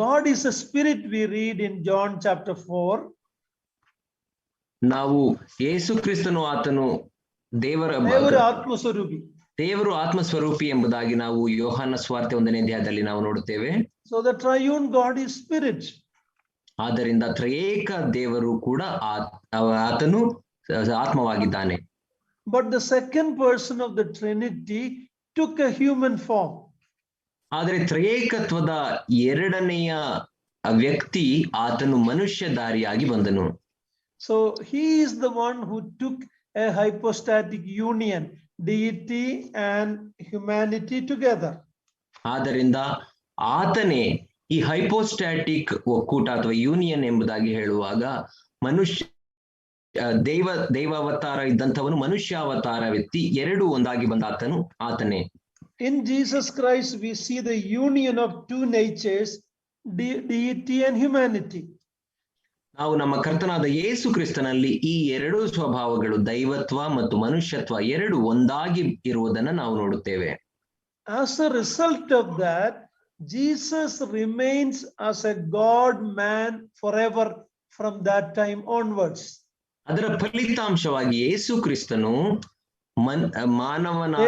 God is a spirit, we read in John chapter 4. ನಾವು ಯೇಸು ಕ್ರಿಸ್ತನು ಆತನು ದೇವರು ಆತ್ಮಸ್ವರೂಪಿ ಎಂಬುದಾಗಿ ನಾವು ಯೋಹಾನ ಸುವಾರ್ತೆ 1ನೇ ಅಧ್ಯಾಯದಲ್ಲಿ ನಾವು ನೋಡುತ್ತೇವೆ. So the triune God is spirit. ಆದ್ದರಿಂದ ತ್ರಿಯೇಕ ದೇವರು ಕೂಡ ಆತನು ಆತ್ಮವಾಗಿದ್ದಾನೆ. But the second person of the Trinity took a human form. ಆದರೆ ತ್ರಿಯೇಕತ್ವದ ಎರಡನೆಯ ವ್ಯಕ್ತಿ ಆತನು ಮನುಷ್ಯಧಾರಿಯಾಗಿ ಬಂದನು. So he is the one who took a hypostatic union, deity and humanity together. ಆದ್ದರಿಂದ ಆತನೇ ಈ ಹೈಪೋಸ್ಟ್ಯಾಟಿಕ್ ಒಕ್ಕೂಟ ಅಥವಾ ಯೂನಿಯನ್ ಎಂಬುದಾಗಿ ಹೇಳುವಾಗ ಮನುಷ್ಯ ದೈವಾವತಾರ ಇದ್ದಂಥವನು ಮನುಷ್ಯಾವತಾರ ವ್ಯಕ್ತಿ ಎರಡು ಒಂದಾಗಿ ಬಂದ ಆತನೇ. In Jesus Christ we see the union of two natures, deity and humanity. ನಾವು ನಮ್ಮ ಕರ್ತನಾದ ಯೇಸು ಕ್ರಿಸ್ತನಲ್ಲಿ ಈ ಎರಡು ಸ್ವಭಾವಗಳು ದೈವತ್ವ ಮತ್ತು ಮನುಷ್ಯತ್ವ ಎರಡು ಒಂದಾಗಿ ಇರುವುದನ್ನು ನಾವು ನೋಡುತ್ತೇವೆ. As a result of that, Jesus remains as a God man forever from that time onwards. ಅದರ ಫಲಿತಾಂಶವಾಗಿ ಯೇಸು ಕ್ರಿಸ್ತನು ಮಾನವನಾದ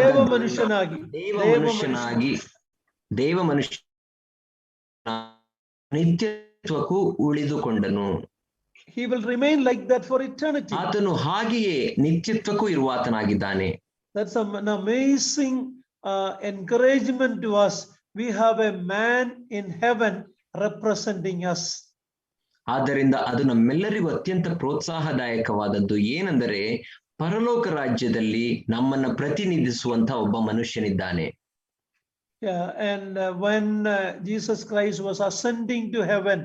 ದೇವ ಮನುಷ್ಯ ನಿತ್ಯತ್ವಕ್ಕೂ ಉಳಿದುಕೊಂಡನು. He will remain like that for eternity. ಆತನು ಹಾಗೆಯೇ ನಿತ್ಯತ್ವಕ್ಕೂ ಇರುವಾತನಾಗಿದ್ದಾನೆ. That's an amazing encouragement to us. We have a man in heaven representing us. ಆದ್ದರಿಂದ ಅದು ನಮ್ಮೆಲ್ಲರಿಗೂ ಅತ್ಯಂತ ಪ್ರೋತ್ಸಾಹದಾಯಕವಾದದ್ದು ಏನೆಂದರೆ ಪರಲೋಕ ರಾಜ್ಯದಲ್ಲಿ ನಮ್ಮನ್ನ ಪ್ರತಿನಿಧಿಸುವಂತ ಒಬ್ಬ ಮನುಷ್ಯನಿದ್ದಾನೆ. Yeah, and when Jesus Christ was ascending to heaven,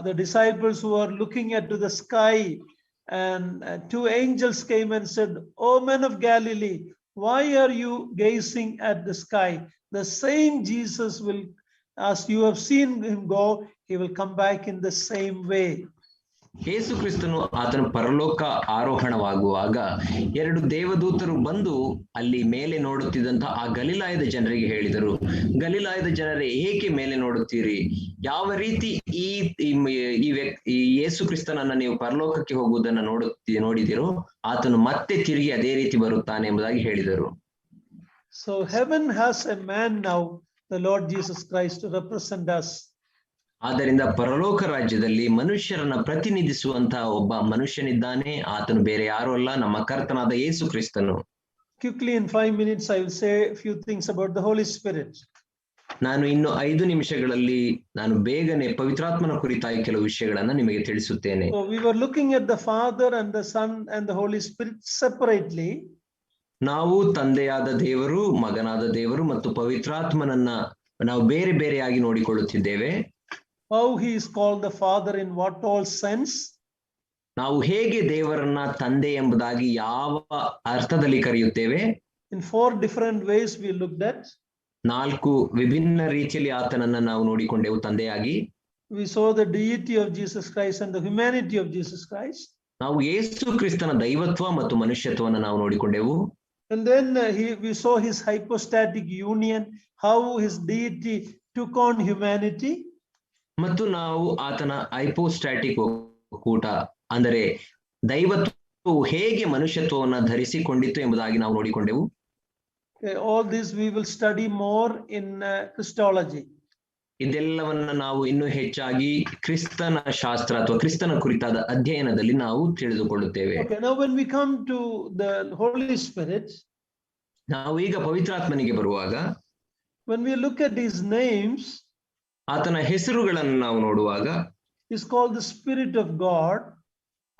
the disciples who were looking at to the sky, and two angels came and said, "O men of Galilee, why are you gazing at the sky? The same Jesus will, as you have seen him go, he will come back in the same way." ಯೇಸು ಕ್ರಿಸ್ತನು ಆತನು ಪರಲೋಕ ಆರೋಹಣವಾಗುವಾಗ ಎರಡು ದೇವದೂತರು ಬಂದು ಅಲ್ಲಿ ಮೇಲೆ ನೋಡುತ್ತಿದ್ದಂತ ಆ ಗಲಿಲಾಯದ ಜನರಿಗೆ ಹೇಳಿದರು, ಗಲಿಲಾಯದ ಜನರೇ ಏಕೆ ಮೇಲೆ ನೋಡುತ್ತೀರಿ? ಯಾವ ರೀತಿ ಈ ಯೇಸು ಕ್ರಿಸ್ತನನ್ನ ನೀವು ಪರಲೋಕಕ್ಕೆ ಹೋಗುವುದನ್ನ ನೋಡಿದಿರೋ ಆತನು ಮತ್ತೆ ತಿರುಗಿ ಅದೇ ರೀತಿ ಬರುತ್ತಾನೆ ಎಂಬುದಾಗಿ ಹೇಳಿದರು. So heaven has a man now, the Lord Jesus Christ, to represent us. ಆದ್ದರಿಂದ ಪರಲೋಕ ರಾಜ್ಯದಲ್ಲಿ ಮನುಷ್ಯರನ್ನ ಪ್ರತಿನಿಧಿಸುವಂತಹ ಒಬ್ಬ ಮನುಷ್ಯನಿದ್ದಾನೆ. ಆತನು ಬೇರೆ ಯಾರು ಅಲ್ಲ, ನಮ್ಮ ಕರ್ತನಾದ ಯೇಸು ಕ್ರಿಸ್ತನು. Quickly in 5 minutes I will say a few things about the Holy Spirit. ನಾನು ಇನ್ನು 5 ನಿಮಿಷಗಳಲ್ಲಿ ನಾನು ಬೇಗನೆ ಪವಿತ್ರಾತ್ಮನ ಕುರಿತಾಗಿ ಕೆಲವು ವಿಷಯಗಳನ್ನ ನಿಮಗೆ ತಿಳಿಸುತ್ತೇನೆ. So we were looking at the Father and the Son and the Holy Spirit separately. ನಾವು ತಂದೆಯಾದ ದೇವರು, ಮಗನಾದ ದೇವರು ಮತ್ತು ಪವಿತ್ರಾತ್ಮನನ್ನ ನಾವು ಬೇರೆ ಬೇರೆಯಾಗಿ ನೋಡಿಕೊಳ್ಳುತ್ತಿದ್ದೇವೆ. How he is called the Father in what all sense? ನಾವು ಹೇಗೆ ದೇವರನ್ನ ತಂದೆ ಎಂಬುದಾಗಿ ಯಾವ ಅರ್ಥದಲ್ಲಿ ಕರೆಯುತ್ತೇವೆ? In 4 different ways we looked at. 4 ವಿಭಿನ್ನ ರೀತಿಯಲ್ಲಿ ಆತನನ್ನ ನಾವು ನೋಡಿಕೊಂಡೆವು ತಂದೆಯಾಗಿ. We saw the deity of Jesus Christ and the humanity of Jesus Christ. ನಾವು ಯೇಸು ಕ್ರಿಸ್ತನ ದೈವತ್ವ ಮತ್ತು ಮನುಷ್ಯತ್ವವನ್ನು ನಾವು ನೋಡಿಕೊಂಡೆವು. And then we saw his hypostatic union, how his deity took on humanity. ಮತ್ತು ನಾವು ಆತನ ಹೈಪೋಸ್ಟಾಟಿಕ್ ಒಕ್ಕೂಟ ಅಂದರೆ ದೈವತ್ವವು ಹೇಗೆ ಮನುಷ್ಯತ್ವವನ್ನು ಧರಿಸಿಕೊಂಡಿತ್ತು ಎಂಬುದಾಗಿ ನಾವು ನೋಡಿಕೊಂಡೆವು. All this we will study more in Christology. ಇದೆಲ್ಲವನ್ನ ನಾವು ಇನ್ನೂ ಹೆಚ್ಚಾಗಿ ಕ್ರಿಸ್ತನ ಶಾಸ್ತ್ರ ಅಥವಾ ಕ್ರಿಸ್ತನ ಕುರಿತಾದ ಅಧ್ಯಯನದಲ್ಲಿ ನಾವು ತಿಳಿದುಕೊಳ್ಳುತ್ತೇವೆ. Okay, now when we come to the Holy Spirit, ನಾವು ಈಗ ಪವಿತ್ರಾತ್ಮನಿಗೆ ಬರುವಾಗ, when we look at his names, ಆತನ ಹೆಸರುಗಳನ್ನು ನಾವು ನೋಡುವಾಗ, is called the Spirit of God.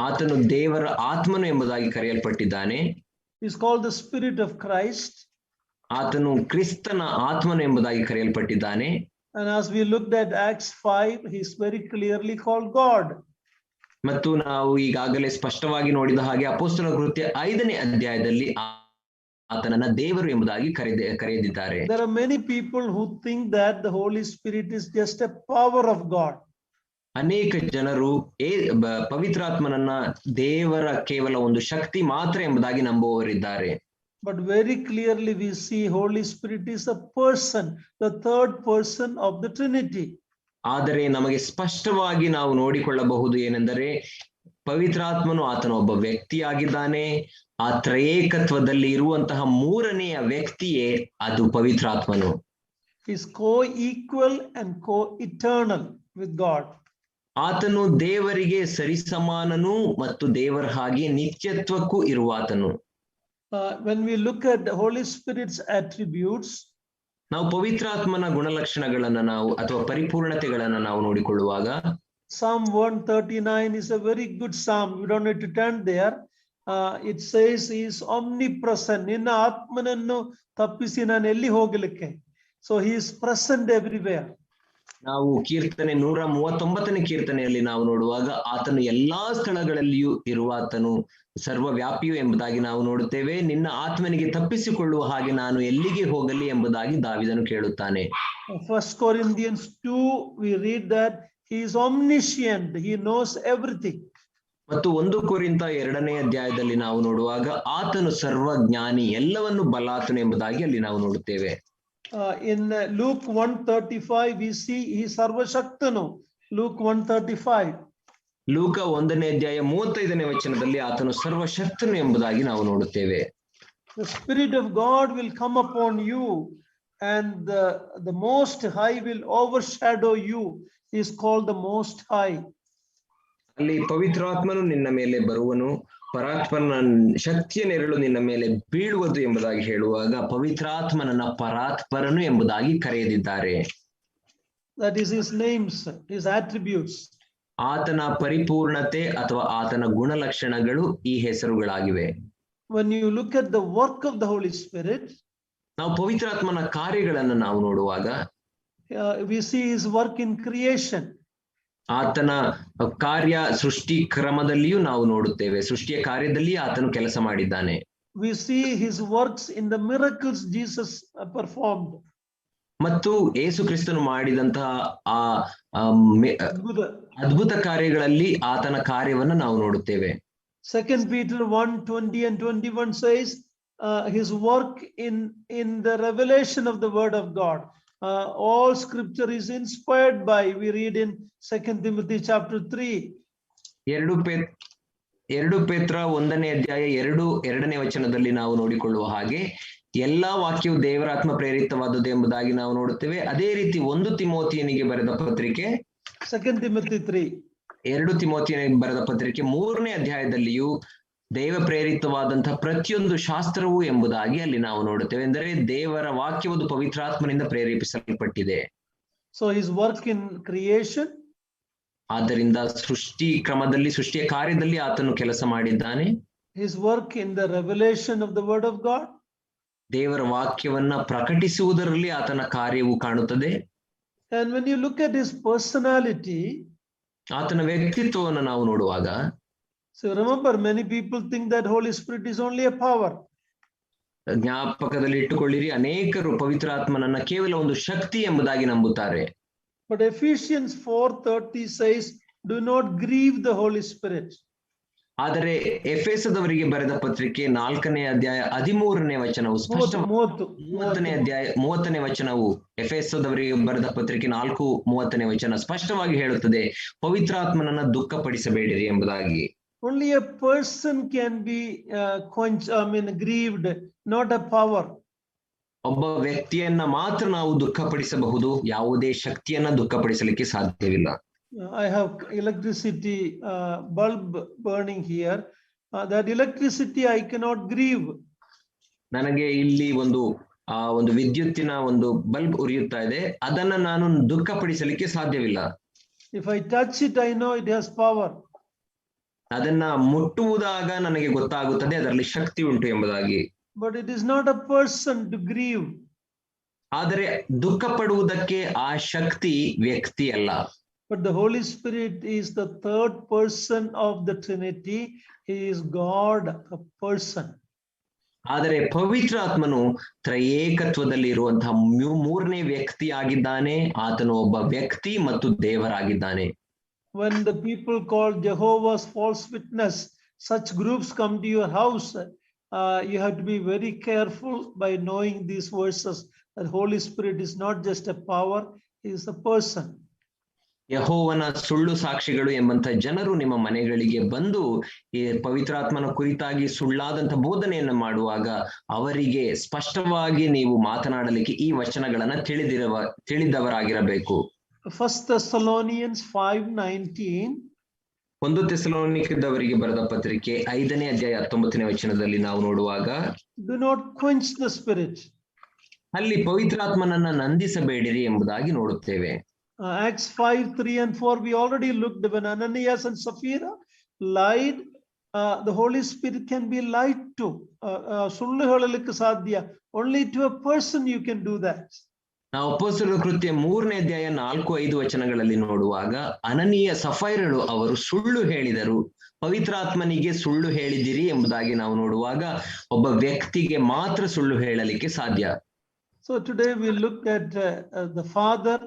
ಆತನು ದೇವರ ಆತ್ಮನು ಎಂಬುದಾಗಿ ಕರೆಯಲ್ಪಟ್ಟಿದ್ದಾನೆ. Is called the Spirit of Christ. ಆತನು ಕ್ರಿಸ್ತನ ಆತ್ಮನು ಎಂಬುದಾಗಿ ಕರೆಯಲ್ಪಟ್ಟಿದ್ದಾನೆ. And as we looked at Acts 5, he is very clearly called God. ಮತ್ತು ನಾವು ಈಗಾಗಲೇ ಸ್ಪಷ್ಟವಾಗಿ ನೋಡಿದ ಹಾಗೆ ಅಪೊಸ್ತಲರ ಕೃತ್ಯ 5ನೇ ಅಧ್ಯಾಯದಲ್ಲಿ ಆತನನ್ನ ದೇವರು ಎಂಬುದಾಗಿ ಕರೆದಿದ್ದಾರೆ. There are many people who think that the Holy Spirit is just a power of God. ಅನೇಕ ಜನರು ಪವಿತ್ರಾತ್ಮನನ್ನ ದೇವರ ಕೇವಲ ಒಂದು ಶಕ್ತಿ ಮಾತ್ರ ಎಂಬುದಾಗಿ ನಂಬುವವರಿದ್ದಾರೆ. But very clearly we see Holy Spirit is a person, the third person of the Trinity. ಆದರೆ ನಮಗೆ ಸ್ಪಷ್ಟವಾಗಿ ನಾವು ನೋಡಿಕೊಳ್ಳಬಹುದು ಏನೆಂದರೆ ಪವಿತ್ರಾತ್ಮನು ಆತನ ಒಬ್ಬ ವ್ಯಕ್ತಿಯಾಗಿದ್ದಾನೆ. ಆ ತ್ರಯೇಕತ್ವದಲ್ಲಿ ಇರುವಂತಹ 3ನೆಯ ವ್ಯಕ್ತಿಯೇ ಅದು ಪವಿತ್ರಾತ್ಮನು. Is co-equal and co-eternal with God. ಆತನು ದೇವರಿಗೆ ಸರಿಸಮಾನನು ಮತ್ತು ದೇವರ ಹಾಗೆ ನಿತ್ಯತ್ವಕ್ಕೂ ಇರುವಾತನು. When we look at the Holy Spirit's attributes, ನಾವು ಪವಿತ್ರಾತ್ಮನ ಗುಣಲಕ್ಷಣಗಳನ್ನ ನಾವು ಅಥವಾ ಪರಿಪೂರ್ಣತೆಗಳನ್ನ ನಾವು ನೋಡಿಕೊಳ್ಳುವಾಗ, Psalm 139 is a very good psalm. We don't need to turn there. It says he is omnipresent. ನಿನ್ನ ಆತ್ಮನನ್ನು ತಪ್ಪಿಸಿ ನಾನು ಎಲ್ಲಿ ಹೋಗಲಿಕ್ಕೆ. So he is present everywhere. ನಾವು ಕೀರ್ತನೆ 139ನೇ ಕೀರ್ತನೆಯಲ್ಲಿ ನಾವು ನೋಡುವಾಗ ಆತನು ಎಲ್ಲಾ ಸ್ಥಳಗಳಲ್ಲಿಯೂ ಇರುವಾತನು ಸರ್ವವ್ಯಾಪಿಯು ಎಂಬುದಾಗಿ ನಾವು ನೋಡುತ್ತೇವೆ. ನಿನ್ನ ಆತ್ಮನಿಗೆ ತಪ್ಪಿಸಿಕೊಳ್ಳುವ ಹಾಗೆ ನಾನು ಎಲ್ಲಿಗೆ ಹೋಗಲಿ ಎಂಬುದಾಗಿ ದಾವಿದನು ಕೇಳುತ್ತಾನೆ. 1 Corinthians 2 we read that he is omniscient, he knows everything. ಮತ್ತು 1 ಕೊರಿಂಥ 2ನೇ ಅಧ್ಯಾಯದಲ್ಲಿ ನಾವು ನೋಡುವಾಗ ಆತನು ಸರ್ವಜ್ಞಾನಿ, ಎಲ್ಲವನ್ನು ಬಲ್ಲಾತನು ಎಂಬುದಾಗಿ ಅಲ್ಲಿ ನಾವು ನೋಡುತ್ತೇವೆ. In Luke 1:35 we see he is sarvashaktanu. Luke 1:35. ಲೂಕ 1ನೇ ಅಧ್ಯಾಯ 35ನೇ ವಚನದಲ್ಲಿ ಆತನು ಸರ್ವಶಕ್ತನು ಎಂಬುದಾಗಿ ನಾವು ನೋಡುತ್ತೇವೆ. The Spirit of God will come upon you and the Most High will overshadow you. He is called the Most High. ಅಲ್ಲಿ ಪವಿತ್ರಾತ್ಮನು ನಿನ್ನ ಮೇಲೆ ಬರುವನು, ಪರಾತ್ಮನ ಶಕ್ತಿಯ ನೆರಳು ನಿನ್ನ ಮೇಲೆ ಬೀಳುವುದು ಎಂಬುದಾಗಿ ಹೇಳುವಾಗ ಪವಿತ್ರಾತ್ಮನನ್ನ ಪರಾತ್ಪರನು ಎಂಬುದಾಗಿ ಕರೆಯದಿದ್ದಾರೆ. That is his names, his attributes. ಆತನ ಪರಿಪೂರ್ಣತೆ ಅಥವಾ ಆತನ ಗುಣಲಕ್ಷಣಗಳು ಈ ಹೆಸರುಗಳಾಗಿವೆ. When you look at the work of the Holy Spirit, ನಾವು ಪವಿತ್ರಾತ್ಮನ ಕಾರ್ಯಗಳನ್ನು ನಾವು ನೋಡುವಾಗ we see his work in creation. ಆತನ ಕಾರ್ಯ ಸೃಷ್ಟಿ ಕ್ರಮದಲ್ಲಿಯೂ ನಾವು ನೋಡುತ್ತೇವೆ. ಸೃಷ್ಟಿಯ ಕಾರ್ಯದಲ್ಲಿ ಆತನು ಕೆಲಸ ಮಾಡಿದ್ದಾನೆ. We see his works in the miracles Jesus performed. ಮತ್ತು ಯೇಸು ಕ್ರಿಸ್ತನು ಮಾಡಿದಂತಹ ಆ ಅದ್ಭುತ ಕಾರ್ಯಗಳಲ್ಲಿ ಆತನ ಕಾರ್ಯವನ್ನು ನಾವು ನೋಡುತ್ತೇವೆ. 2 Peter 1:20 and 21 says his work in the revelation of the word of God. All scripture is inspired by, we read in 2 Timothy chapter 3. 2 ಪೇತ್ರ 1ನೇ ಅಧ್ಯಾಯ 2ನೇ ವಚನದಲ್ಲಿ ನಾವು ನೋಡಿಕೊಳ್ಳುವ ಹಾಗೆ ಎಲ್ಲಾ ವಾಕ್ಯವು ದೇವರಾತ್ಮ ಪ್ರೇರಿತವಾದದ್ದು ಎಂಬುದಾಗಿ ನಾವು ನೋಡುತ್ತೇವೆ. ಅದೇ ರೀತಿ 1 ತಿಮೋತಿಯನಿಗೆ ಬರೆದ ಪತ್ರಿಕೆ 2 Timothy 3. 2 ತಿಮೋತಿಯನಿಗೆ ಬರೆದ ಪತ್ರಿಕೆ 3ನೇ ಅಧ್ಯಾಯದಲ್ಲಿಯೂ ದೈವ ಪ್ರೇರಿತವಾದಂತಹ ಪ್ರತಿಯೊಂದು ಶಾಸ್ತ್ರವು ಎಂಬುದಾಗಿ ಅಲ್ಲಿ ನಾವು ನೋಡುತ್ತೇವೆ. ಎಂದರೆ ದೇವರ ವಾಕ್ಯವುದು ಪವಿತ್ರಾತ್ಮನಿಂದ ಪ್ರೇರೇಪಿಸಲ್ಪಟ್ಟಿದೆ. So his work in creation, ಆದ್ದರಿಂದ ಸೃಷ್ಟಿ ಕ್ರಮದಲ್ಲಿ, ಸೃಷ್ಟಿಯ ಕಾರ್ಯದಲ್ಲಿ ಆತನು ಕೆಲಸ ಮಾಡಿದ್ದಾನೆ. his work in the revelation of the word of God, ದೇವರ ವಾಕ್ಯವನ್ನ ಪ್ರಕಟಿಸುವುದರಲ್ಲಿ ಆತನ ಕಾರ್ಯವು ಕಾಣುತ್ತದೆ. and when you look at his personality, ಆತನ ವ್ಯಕ್ತಿತ್ವವನ್ನು ನಾವು ನೋಡುವಾಗ, so remember, many people think that Holy Spirit is only a power. ಜ್ಞಾಪಕದಲ್ಲಿ ಇಟ್ಟುಕೊಳ್ಳಿರಿ, ಅನೇಕರು ಪವಿತ್ರಾತ್ಮನನ್ನ ಕೇವಲ ಒಂದು ಶಕ್ತಿ ಎಂಬುದಾಗಿ ನಂಬುತ್ತಾರೆ. But Ephesians 4:30 says, do not grieve the Holy Spirit. ಆದರೆ ಎಫೆಸದವರಿಗೆ ಬರೆದ ಪತ್ರಿಕೆ 4ನೇ ಅಧ್ಯಾಯ 13ನೇ ವಚನವು ಸ್ಪಷ್ಟ, 30ನೇ ಅಧ್ಯಾಯ 30ನೇ ವಚನವು, ಎಫೆಸದವರಿಗೆ ಬರೆದ ಪತ್ರಿಕೆ 4:30ನೇ ವಚನ ಸ್ಪಷ್ಟವಾಗಿ ಹೇಳುತ್ತದೆ, ಪವಿತ್ರಾತ್ಮನನ್ನ ದುಃಖಪಡಿಸಬೇಡಿರಿ ಎಂಬುದಾಗಿ. Only a person can be grieved, not a power. ಒಬ್ಬ ವ್ಯಕ್ತಿಯನ್ನ ಮಾತ್ರ ನಾವು ದುಃಖಪಡಿಸಬಹುದು, ಯಾವುದೇ ಶಕ್ತಿಯನ್ನ ದುಃಖಪಡಿಸಲಿಕ್ಕೆ ಸಾಧ್ಯವಿಲ್ಲ. I have electricity bulb burning here. That electricity I cannot grieve. ನನಗೆ ಇಲ್ಲಿ ಒಂದು ವಿದ್ಯುತ್ತಿನ ಒಂದು ಬಲ್ಬ್ ಉರಿಯುತ್ತಾ ಇದೆ, ಅದನ್ನ ನಾನು ದುಃಖಪಡಿಸಲಿಕ್ಕೆ ಸಾಧ್ಯವಿಲ್ಲ. If I touch it, I know it has power. ಅದನ್ನ ಮುಟ್ಟುವುದಾಗ ನನಗೆ ಗೊತ್ತಾಗುತ್ತದೆ ಅದರಲ್ಲಿ ಶಕ್ತಿ ಉಂಟು ಎಂಬುದಾಗಿ. But it is not a person to grieve. ಆದರೆ ದುಃಖ ಪಡುವುದಕ್ಕೆ ಆ ಶಕ್ತಿ ವ್ಯಕ್ತಿ ಅಲ್ಲ. But the Holy Spirit is the third person of the Trinity. He is God, a person. ಆದರೆ ಪವಿತ್ರಾತ್ಮನು ತ್ರಯೇಕತ್ವದಲ್ಲಿ ಇರುವಂತಹ 3ನೇ ವ್ಯಕ್ತಿ ಆಗಿದ್ದಾನೆ. ಆತನು ಒಬ್ಬ ವ್ಯಕ್ತಿ ಮತ್ತು ದೇವರಾಗಿದ್ದಾನೆ. When the people called Jehovah's false witness, such groups come to your house, you have to be very careful by knowing these verses. The Holy Spirit is not just a power, he is a person. ಯೆಹೋವನ ಸುಳ್ಳು ಸಾಕ್ಷಿಗಳು ಎಂಬಂತ ಜನರು ನಿಮ್ಮ ಮನೆಗಳಿಗೆ ಬಂದು ಈ ಪವಿತ್ರಾತ್ಮನ ಕುರಿತಾಗಿ ಸುಳ್ಳಾದಂತ ಬೋಧನೆಯನ್ನು ಮಾಡುವಾಗ ಅವರಿಗೆ ಸ್ಪಷ್ಟವಾಗಿ ನೀವು ಮಾತನಾಡಲಿಕ್ಕೆ ಈ ವಚನಗಳನ್ನ ತಿಳಿದವರಾಗಿರಬೇಕು. 1 Thessalonians 5:19. 1 ಥೆಸಲೋನಿಕದವರಿಗೆ ಬರೆದ ಪತ್ರಿಕೆ 5ನೇ ಅಧ್ಯಾಯ 19ನೇ ವಚನದಲ್ಲಿ ನಾವು ನೋಡುವಾಗ, do not quench the spirit. ಅಲ್ಲಿ ಪವಿತ್ರಾತ್ಮನನ್ನ ನಂದಿಸಬೇಡಿರಿ ಎಂಬುದಾಗಿ ನೋಡುತ್ತೇವೆ. Acts 5:3 and 4, we already looked when Ananias and Sapphira lied. The Holy Spirit can be lied to. ಸುಳ್ಳು ಹೇಳಲಿಕ್ಕೆ ಸಾಧ್ಯ. Only to a person you can do that. ನಾವು ಅಪೊಸ್ತಲರ ಕೃತ್ಯ 3ನೇ ಅಧ್ಯಾಯ 4-5 ವಚನಗಳಲ್ಲಿ ನೋಡುವಾಗ, ಅನನೀಯ ಸಫೈರಳು ಅವರು ಸುಳ್ಳು ಹೇಳಿದರು, ಪವಿತ್ರಾತ್ಮನಿಗೆ ಸುಳ್ಳು ಹೇಳಿದಿರಿ ಎಂಬುದಾಗಿ ನಾವು ನೋಡುವಾಗ ಒಬ್ಬ ವ್ಯಕ್ತಿಗೆ ಮಾತ್ರ ಸುಳ್ಳು ಹೇಳಲಿಕ್ಕೆ ಸಾಧ್ಯ. So today we look at the Father,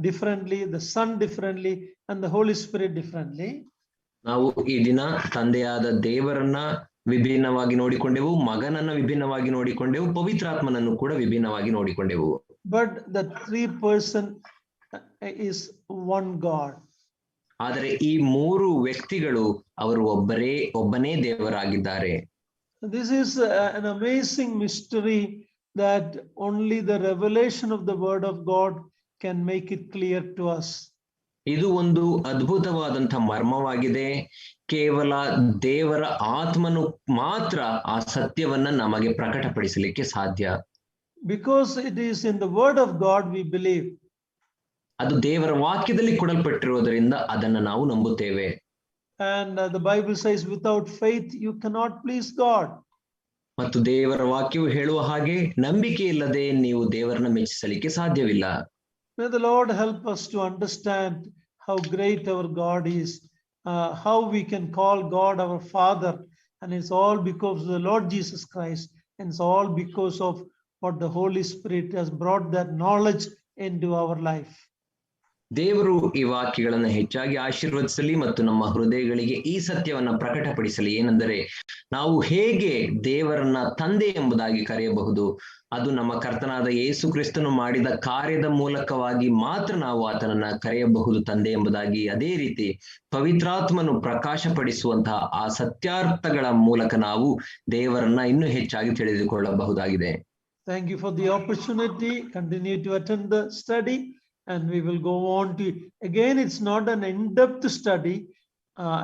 differently, the Son differently, and the Holy Spirit differently. ನಾವು ಈ ದಿನ ತಂದೆಯಾದ ದೇವರನ್ನ ವಿಭಿನ್ನವಾಗಿ ನೋಡಿಕೊಂಡೆವು, ಮಗನನ್ನ ವಿಭಿನ್ನವಾಗಿ ನೋಡಿಕೊಂಡೆವು, ಪವಿತ್ರಾತ್ಮನನ್ನು ಕೂಡ ವಿಭಿನ್ನವಾಗಿ ನೋಡಿಕೊಂಡೆವು. But the three person is one God. ಆದರೆ ಈ ಮೂರು ವ್ಯಕ್ತಿಗಳು ಅವರು ಒಬ್ಬನೇ ದೇವರಾಗಿದ್ದಾರೆ. This is an amazing mystery that only the revelation of the word of God can make it clear to us. ಇದು ಒಂದು ಅದ್ಭುತವಾದಂಥ ಮರ್ಮವಾಗಿದೆ. ಕೇವಲ ದೇವರ ಆತ್ಮನು ಮಾತ್ರ ಆ ಸತ್ಯವನ್ನ ನಮಗೆ ಪ್ರಕಟಪಡಿಸಲಿಕ್ಕೆ ಸಾಧ್ಯ. Because it is in the word of God we believe. ಅದು ದೇವರ ವಾಕ್ಯದಲ್ಲಿ ಕೊಡಲ್ಪಟ್ಟಿರುವುದರಿಂದ ಅದನ್ನ ನಾವು ನಂಬುತ್ತೇವೆ. And the Bible says, without faith you cannot please God. ಮತ್ತು ದೇವರ ವಾಕ್ಯವು ಹೇಳುವ ಹಾಗೆ ನಂಬಿಕೆ ಇಲ್ಲದೆ ನೀವು ದೇವರನ್ನ ಮೆಚ್ಚಿಸಲಿಕ್ಕೆ ಸಾಧ್ಯವಿಲ್ಲ. May the Lord help us to understand how great our God is, how we can call God our Father, and it's all because of the Lord Jesus Christ, and it's all because of what the Holy Spirit has brought that knowledge into our life. ದೇವರು ಈ ವಾಕ್ಯಗಳನ್ನು ಹೆಚ್ಚಾಗಿ ಆಶೀರ್ವದಿಸಲಿ ಮತ್ತು ನಮ್ಮ ಹೃದಯಗಳಿಗೆ ಈ ಸತ್ಯವನ್ನ ಪ್ರಕಟಪಡಿಸಲಿ. ಏನೆಂದರೆ ನಾವು ಹೇಗೆ ದೇವರನ್ನ ತಂದೆ ಎಂಬುದಾಗಿ ಕರೆಯಬಹುದು, ಅದು ನಮ್ಮ ಕರ್ತನಾದ ಯೇಸು ಕ್ರಿಸ್ತನು ಮಾಡಿದ ಕಾರ್ಯದ ಮೂಲಕವಾಗಿ ಮಾತ್ರ ನಾವು ಆತನನ್ನ ಕರೆಯಬಹುದು ತಂದೆ ಎಂಬುದಾಗಿ. ಅದೇ ರೀತಿ ಪವಿತ್ರಾತ್ಮನು ಪ್ರಕಾಶಪಡಿಸುವಂತಹ ಆ ಸತ್ಯಾರ್ಥಗಳ ಮೂಲಕ ನಾವು ದೇವರನ್ನ ಇನ್ನೂ ಹೆಚ್ಚಾಗಿ ತಿಳಿದುಕೊಳ್ಳಬಹುದಾಗಿದೆ. Thank you for the opportunity. Continue to attend the study. And we will go on to, again, it's not an in-depth study.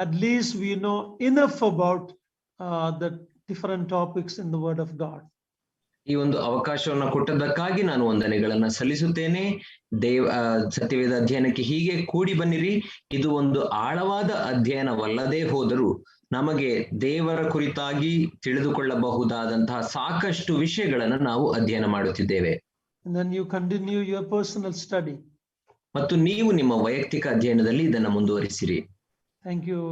At least we know enough about the different topics in the Word of God. ಈ ಒಂದು ಅವಕಾಶವನ್ನು ಕೊಟ್ಟದ್ದಕ್ಕಾಗಿ ನಾನು ವಂದನೆಗಳನ್ನ ಸಲ್ಲಿಸುತ್ತೇನೆ. ಸತ್ಯವೇದ ಅಧ್ಯಯನಕ್ಕೆ ಹೀಗೆ ಕೂಡಿ ಬನ್ನಿರಿ. ಇದು ಒಂದು ಆಳವಾದ ಅಧ್ಯಯನವಲ್ಲದೆ ಹೋದರೂ ನಮಗೆ ದೇವರ ಕುರಿತಾಗಿ ತಿಳಿದುಕೊಳ್ಳಬಹುದಾದಂತಹ ಸಾಕಷ್ಟು ವಿಷಯಗಳನ್ನು ನಾವು ಅಧ್ಯಯನ ಮಾಡುತ್ತಿದ್ದೇವೆ. And then you continue your personal study. ಮತ್ತು ನೀವು ನಿಮ್ಮ ವೈಯಕ್ತಿಕ ಅಧ್ಯಯನದಲ್ಲಿ ಇದನ್ನು ಮುಂದುವರಿಸಿರಿ. Thank you.